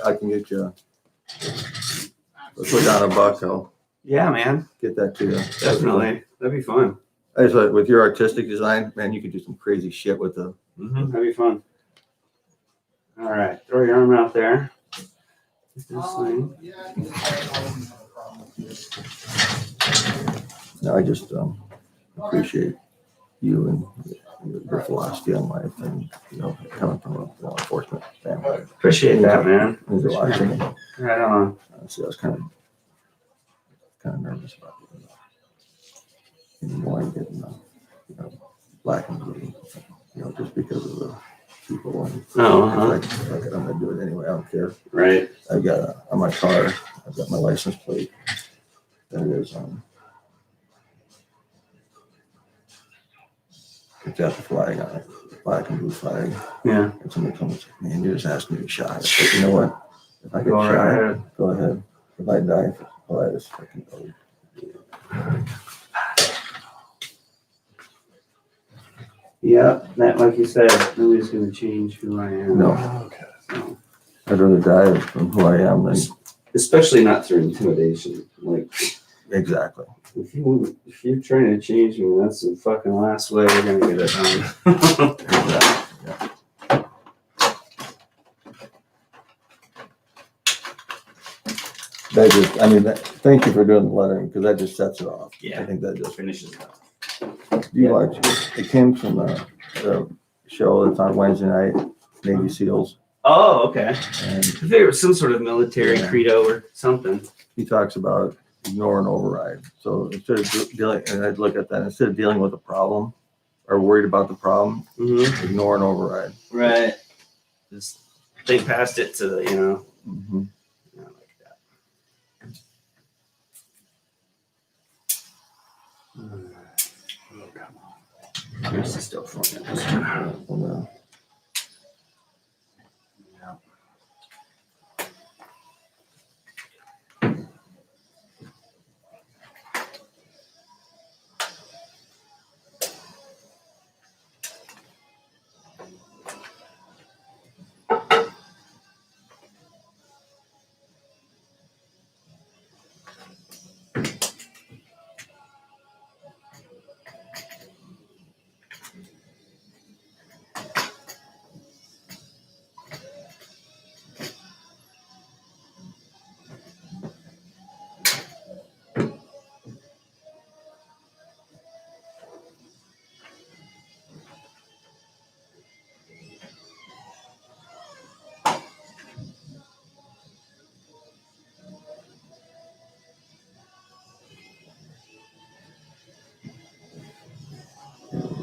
I can get you, let's put down $1. I'll
Yeah, man.
get that to you.
Definitely. That'd be fun.
I just like with your artistic design, man, you could do some crazy shit with the.
That'd be fun. All right, throw your arm out there. This thing.
No, I just appreciate you and your philosophy on life, and coming from a law enforcement family.
Appreciate that, man.
There's a lot of things.
Right on.
Honestly, I was kind of nervous about getting more and getting black and blue, just because of the people. And like, I'm gonna do it anyway. I don't care.
Right.
I've got on my car. I've got my license plate. That is it's got the flag on it, black and blue flag.
Yeah.
And somebody comes, man, you just asked me to be shot. I said, you know what? If I get
Go
shot,
right ahead.
go ahead. If I die, I just fucking go.
Yeah, that, like you said, nobody's gonna change who I am.
No.
Okay.
So,
I'd rather die from who I am than
especially not through intimidation. Like,
exactly.
if you're trying to change me, that's the fucking last way we're gonna get it done.
Exactly. Yeah. Thank you for doing the lettering, because that just sets it off.
Yeah.
I think that just
Finishes it.
you watch it came from the show that's on Wednesday night, Navy SEALs,
Oh, okay.
and
I figured it was some sort of military
Yeah.
credo or something.
he talks about ignore and override. So instead of dealing, and I'd look at that, instead of dealing with the problem or worried about the problem, ignore and override.
Right. Just think past it to,
Mm-hmm.
I like that. This is still fun.
Well,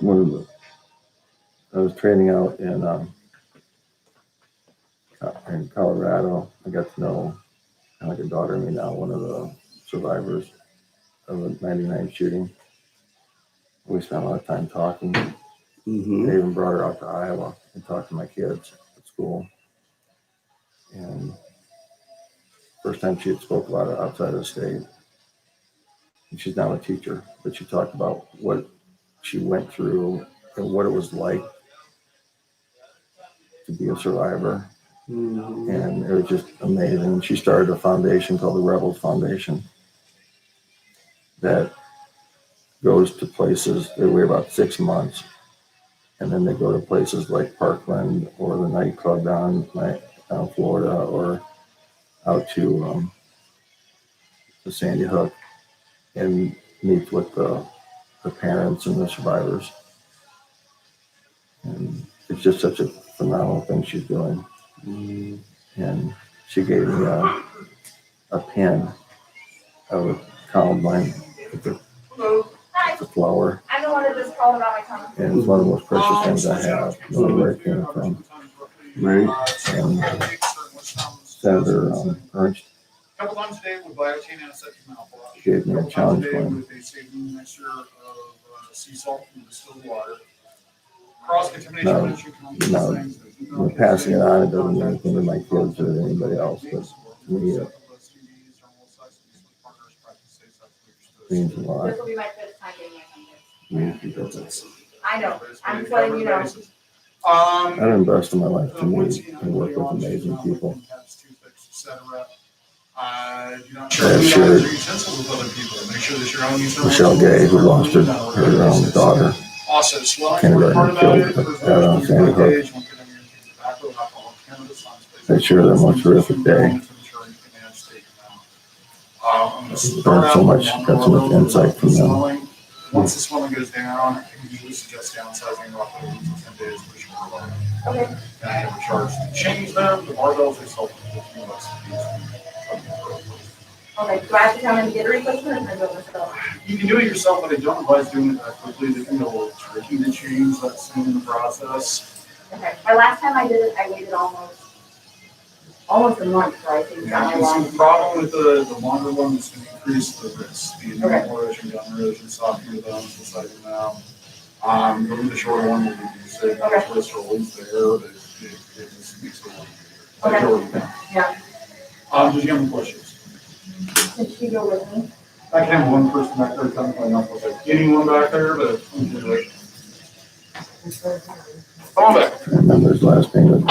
one of the, I was training out in Colorado. I got to know, kind of like a daughter to me now, one of the survivors of a 99 shooting. We spent a lot of time talking.
Mm-hmm.
I even brought her out to Iowa and talked to my kids at school. And first time she had spoke about it outside of the state. And she's now a teacher, but she talked about what she went through and what it was like to be a survivor.
Mm-hmm.
And it was just amazing. She started a foundation called the Rebels Foundation that goes to places. They wait about 6 months, and then they go to places like Parkland or the nightclub down Florida, or out to Sandy Hook, and meet with the parents and the survivors. And it's just such a phenomenal thing she's doing.
Mm-hmm.
And she gave me a pin of a columbine with the flower.
I'm the one that just called about my tongue.
And it's one of the most precious things I have. I don't know where it came from.
Right.
And Senator Ernst
Couple times a day with biotin and a second mouthwash.
gave me a challenge
Couple times a day
one.
with a saline mixture of sea salt and distilled water. Cross contamination
No,
prevention comes
no.
with things that do not
When passing it on, it doesn't mean
contact
anything to my kids or anybody else, but to me, it means a lot.
This will be my fifth time getting my tongue pierced.
Because it's,
I know. I'm just letting you know.
I've invested my life to meet and work with amazing people.
Do not share
Yeah, sure.
your utensils with other people. Make sure that your own utensils.
Michelle Gay, who lost her own daughter,
Also, swelling.
kindergarten, killed out on Sandy Hook. They shared their most horrific day. Learned so much, got so much insight from them.
Once the swelling goes down, I can usually suggest downsizing roughly 8 to 10 days for sure.
Okay.
And I have a charge to change them. The barbells, they sell for $15
Okay. Do I have to come in and get a replacement or can I do it myself?
You can do it yourself, but I don't advise doing it that quickly. They can be a little tricky to change that soon in the process.
Okay. My last time I did it, I waited almost a month for I think
Yeah,
down my line.
the problem with the longer one is to increase the risk, the
Okay.
erosion, gum erosion, softening the bones inside the mouth. But with the shorter one, you can say the
Okay.
risk release there, but it just makes it work.
Okay. Yeah.
Did you have any questions?
Can she go with me?
I can have one person back there, technically not supposed to have anyone back there, but I'm gonna do it. Come on back.
I remember his last name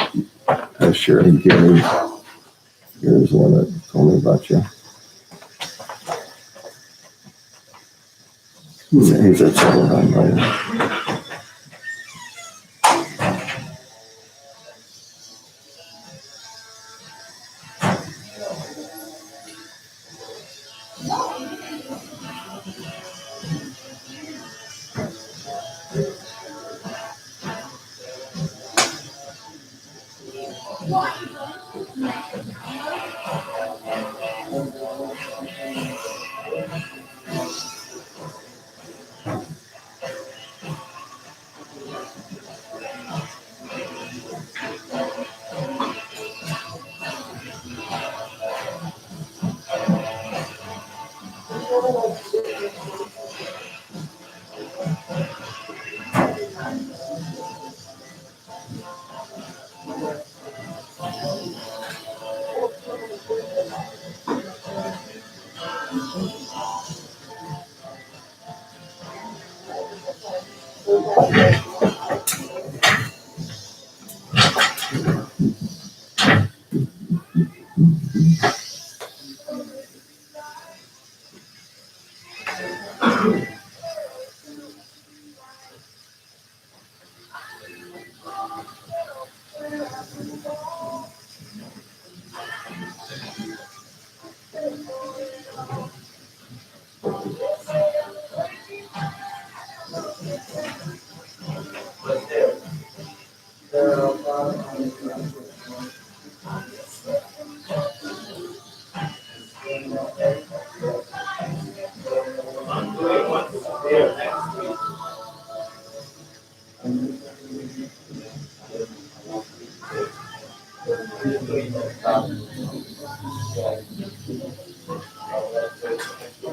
was Shirley Gary. Gary's the one that told me about you. He's at Silverheim, right?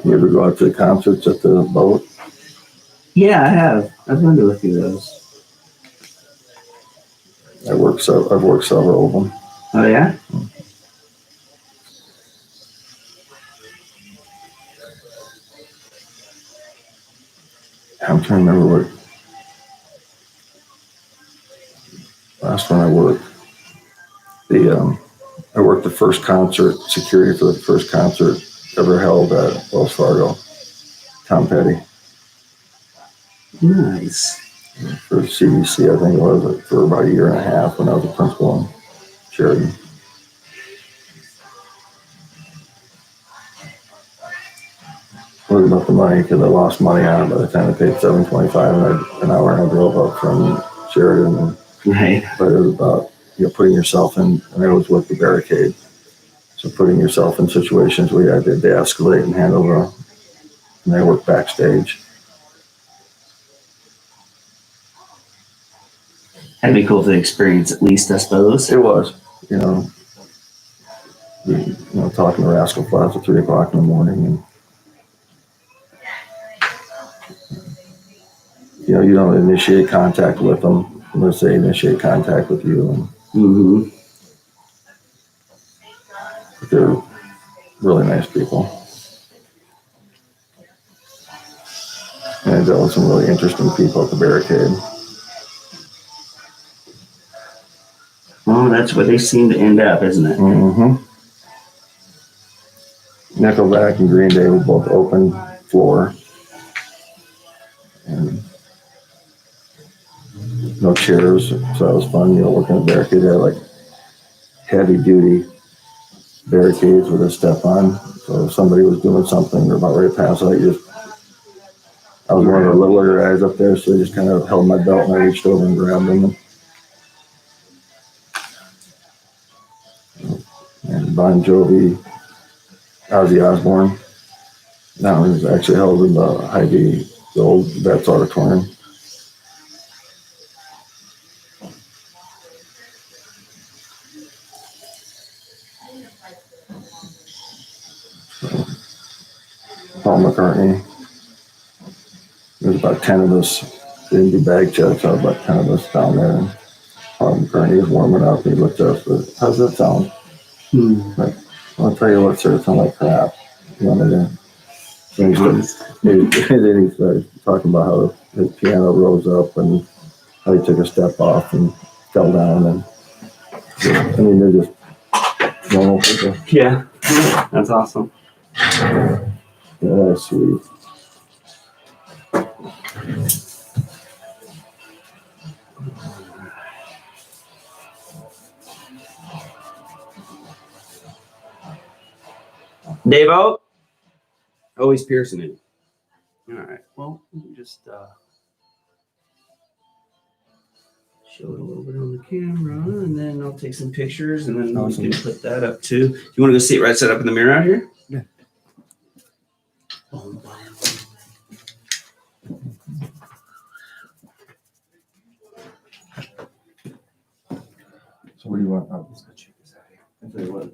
You ever go out to the concerts at the boat?
Yeah, I have. I've been to a few of those.
I've worked several of them.
Oh yeah?
I'm trying to remember what last one I worked. I worked the first concert, security for the first concert ever held at Wells Fargo. Tom Petty
Nice.
for CDC, I think it was, for about a year and a half when I was a principal in Sheridan. It was about the money because I lost money on it by the time I paid $7.25 an hour and I drove up from Sheridan.
Right.
But it was about putting yourself in, and I always worked the barricade. So putting yourself in situations where you had to de-escalate and handle and I worked backstage.
That'd be cool to experience at least, I suppose.
It was, talking to Rascal Flatts at 3 o'clock in the morning, and you don't initiate contact with them unless they initiate contact with you. And
Mm-hmm.
they're really nice people. And I dealt with some really interesting people at the barricade.
Well, that's where they seem to end up, isn't it?
Mm-hmm. Nickelback and Green Day were both open floor. And no chairs, so that was fun, working at the barricade. They had like heavy duty barricades with a step on. So if somebody was doing something or about ready to pass out, I was one of the littler guys up there, so I just kind of held my belt and I reached over and grabbed them. And Bon Jovi, Ozzy Osbourne. That one was actually held in the Hy-Vee, the old Vets Auditorium. So, Paul McCartney. There's about 10 of us. They didn't do bag checks, so about 10 of us down there. And Paul McCartney was warming up. He looked at us, but how's that sound? Like, I'll tell you what, sir, it sounds like crap. You want me to? Then he started talking about how his piano rose up and how he took a step off and fell down. And they're just normal people.
Yeah. That's awesome.
Yeah, that's sweet.
DaVo? Always piercing it. All right. Well, let me just show it a little bit on the camera, and then I'll take some pictures, and then we can put that up too. You want to go sit right set up in the mirror out here?
Yeah. So what do you want? Oh, let's go check this out here. I'll tell you what.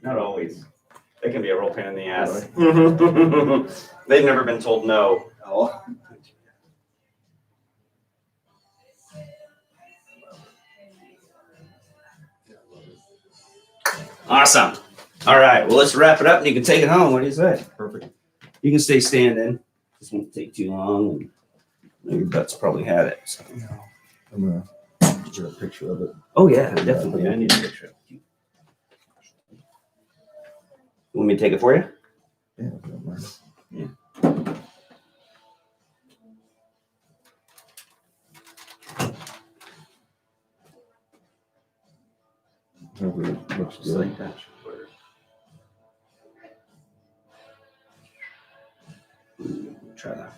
Not always. I They can be a real pain in the ass. They've never been told no. Oh. Awesome. All right. Well, let's wrap it up and you can take it home. What do you say?
Perfect.
You can stay standing. This won't take too long. And your butt's probably had it. So.
I'm gonna get a picture of it.
Oh, yeah, definitely. I need a picture of you. Want me to take it for you?
Yeah, if you don't mind.
Yeah.
Hopefully it looks
Just
good.
like that. Try that.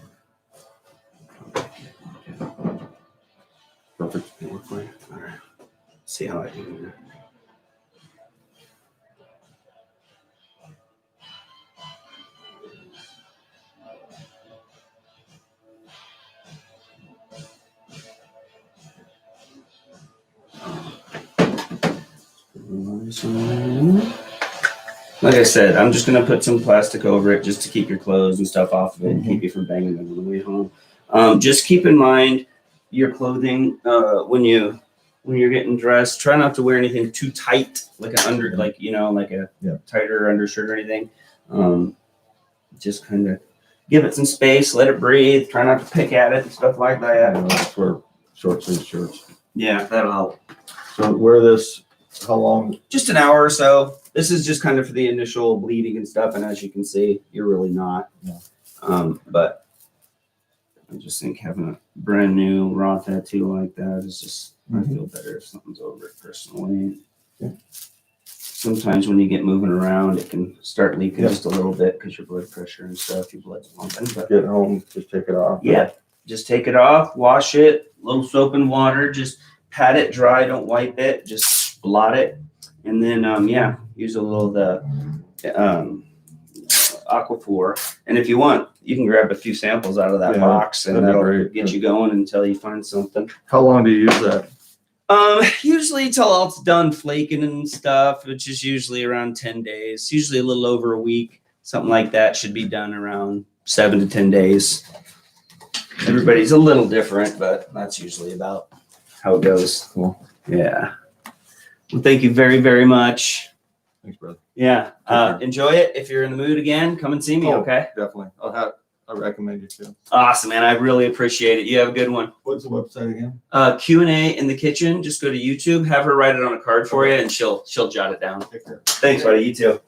Perfect.
All right. See how I do here. Like I said, I'm just gonna put some plastic over it just to keep your clothes and stuff off of it and keep you from banging them on the way home. Just keep in mind your clothing when you're getting dressed. Try not to wear anything too tight, like a tighter undershirt or anything. Just kind of give it some space, let it breathe. Try not to pick at it and stuff like that.
That's for short sleeve shirts.
Yeah, that'll help.
So wear this, how long?
Just an hour or so. This is just kind of for the initial bleeding and stuff. And as you can see, you're really not.
Yeah.
But I just think having a brand new raw tattoo like that is just, I feel better if something's over it personally.
Yeah.
Sometimes when you get moving around, it can start leaking just a little bit because your blood pressure and stuff, your blood's pumping. But
Get home, just take it off.
yeah, just take it off, wash it, a little soap and water, just pat it dry, don't wipe it, just blot it. And then, use a little of the Aquaphor. And if you want, you can grab a few samples out of that box and
that'd be
that'll
great.
get you going until you find something.
How long do you use that?
Usually till all it's done flaking and stuff, which is usually around 10 days, usually a little over a week, something like that should be done around 7 to 10 days. Everybody's a little different, but that's usually about how it goes.
Cool.
Yeah. Well, thank you very, very much.
Thanks, brother.
Yeah.
Take care.
Enjoy it. If you're in the mood again, come and see me.
Oh,
Okay.
Definitely. I recommend you too.
Awesome, man. I really appreciate it. You have a good one.
What's the website again?
Q&A in the kitchen. Just go to YouTube, have her write it on a card for you, and she'll jot it down.
Take care.
Thanks, buddy. You too.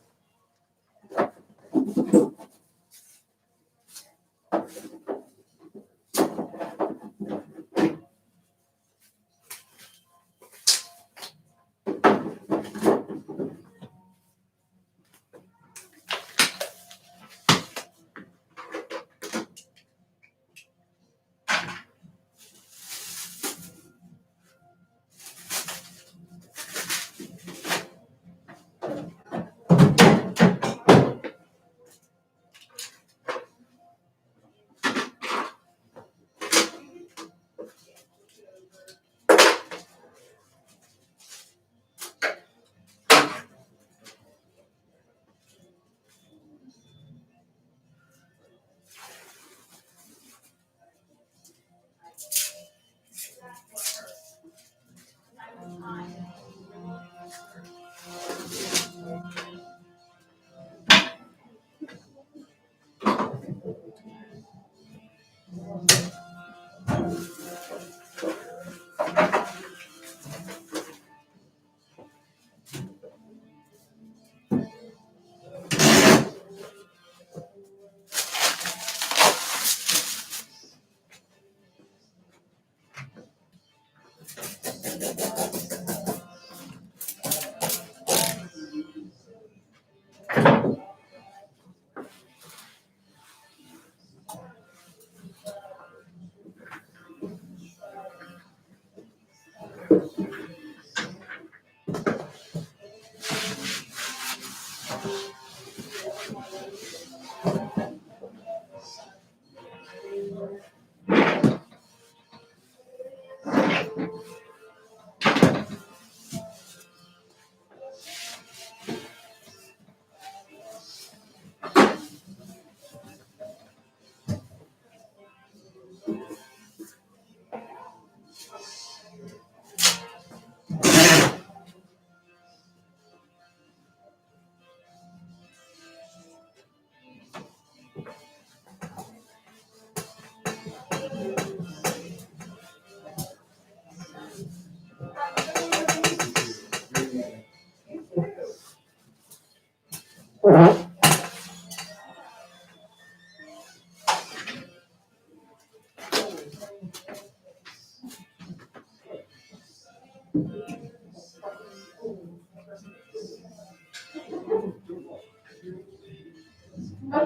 She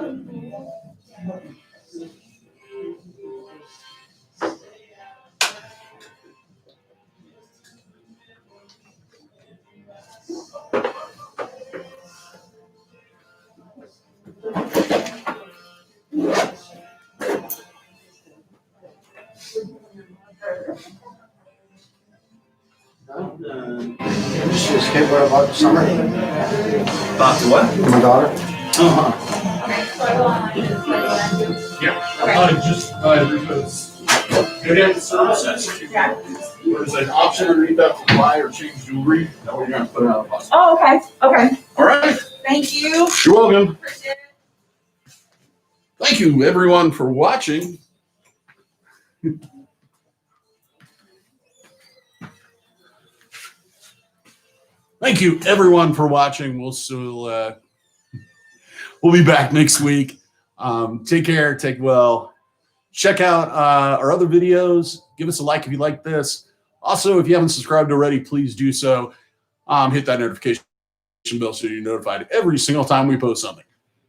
was skateboard about the summer.
About what?
My daughter.
Uh-huh.
Okay.
Just because go down to services. There's an option underneath that to buy or change jewelry. That way you're gonna put it out of pocket.
Oh, okay. Okay.
All right.
Thank you.
You're welcome.
Appreciate it.
Thank you everyone for watching. Thank you everyone for watching. We'll be back next week. Take care, take well. Check out our other videos. Give us a like if you like this. Also, if you haven't subscribed already, please do so. Hit that notification bell so you're notified every single time we post something.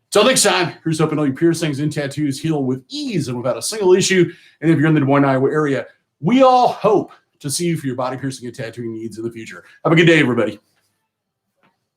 Till next time, here's hoping all your piercings and tattoos heal with ease and without a single issue. And if you're in the Des Moines, Iowa area, we all hope to see you for your body piercing and tattooing needs in the future. Have a good day, everybody.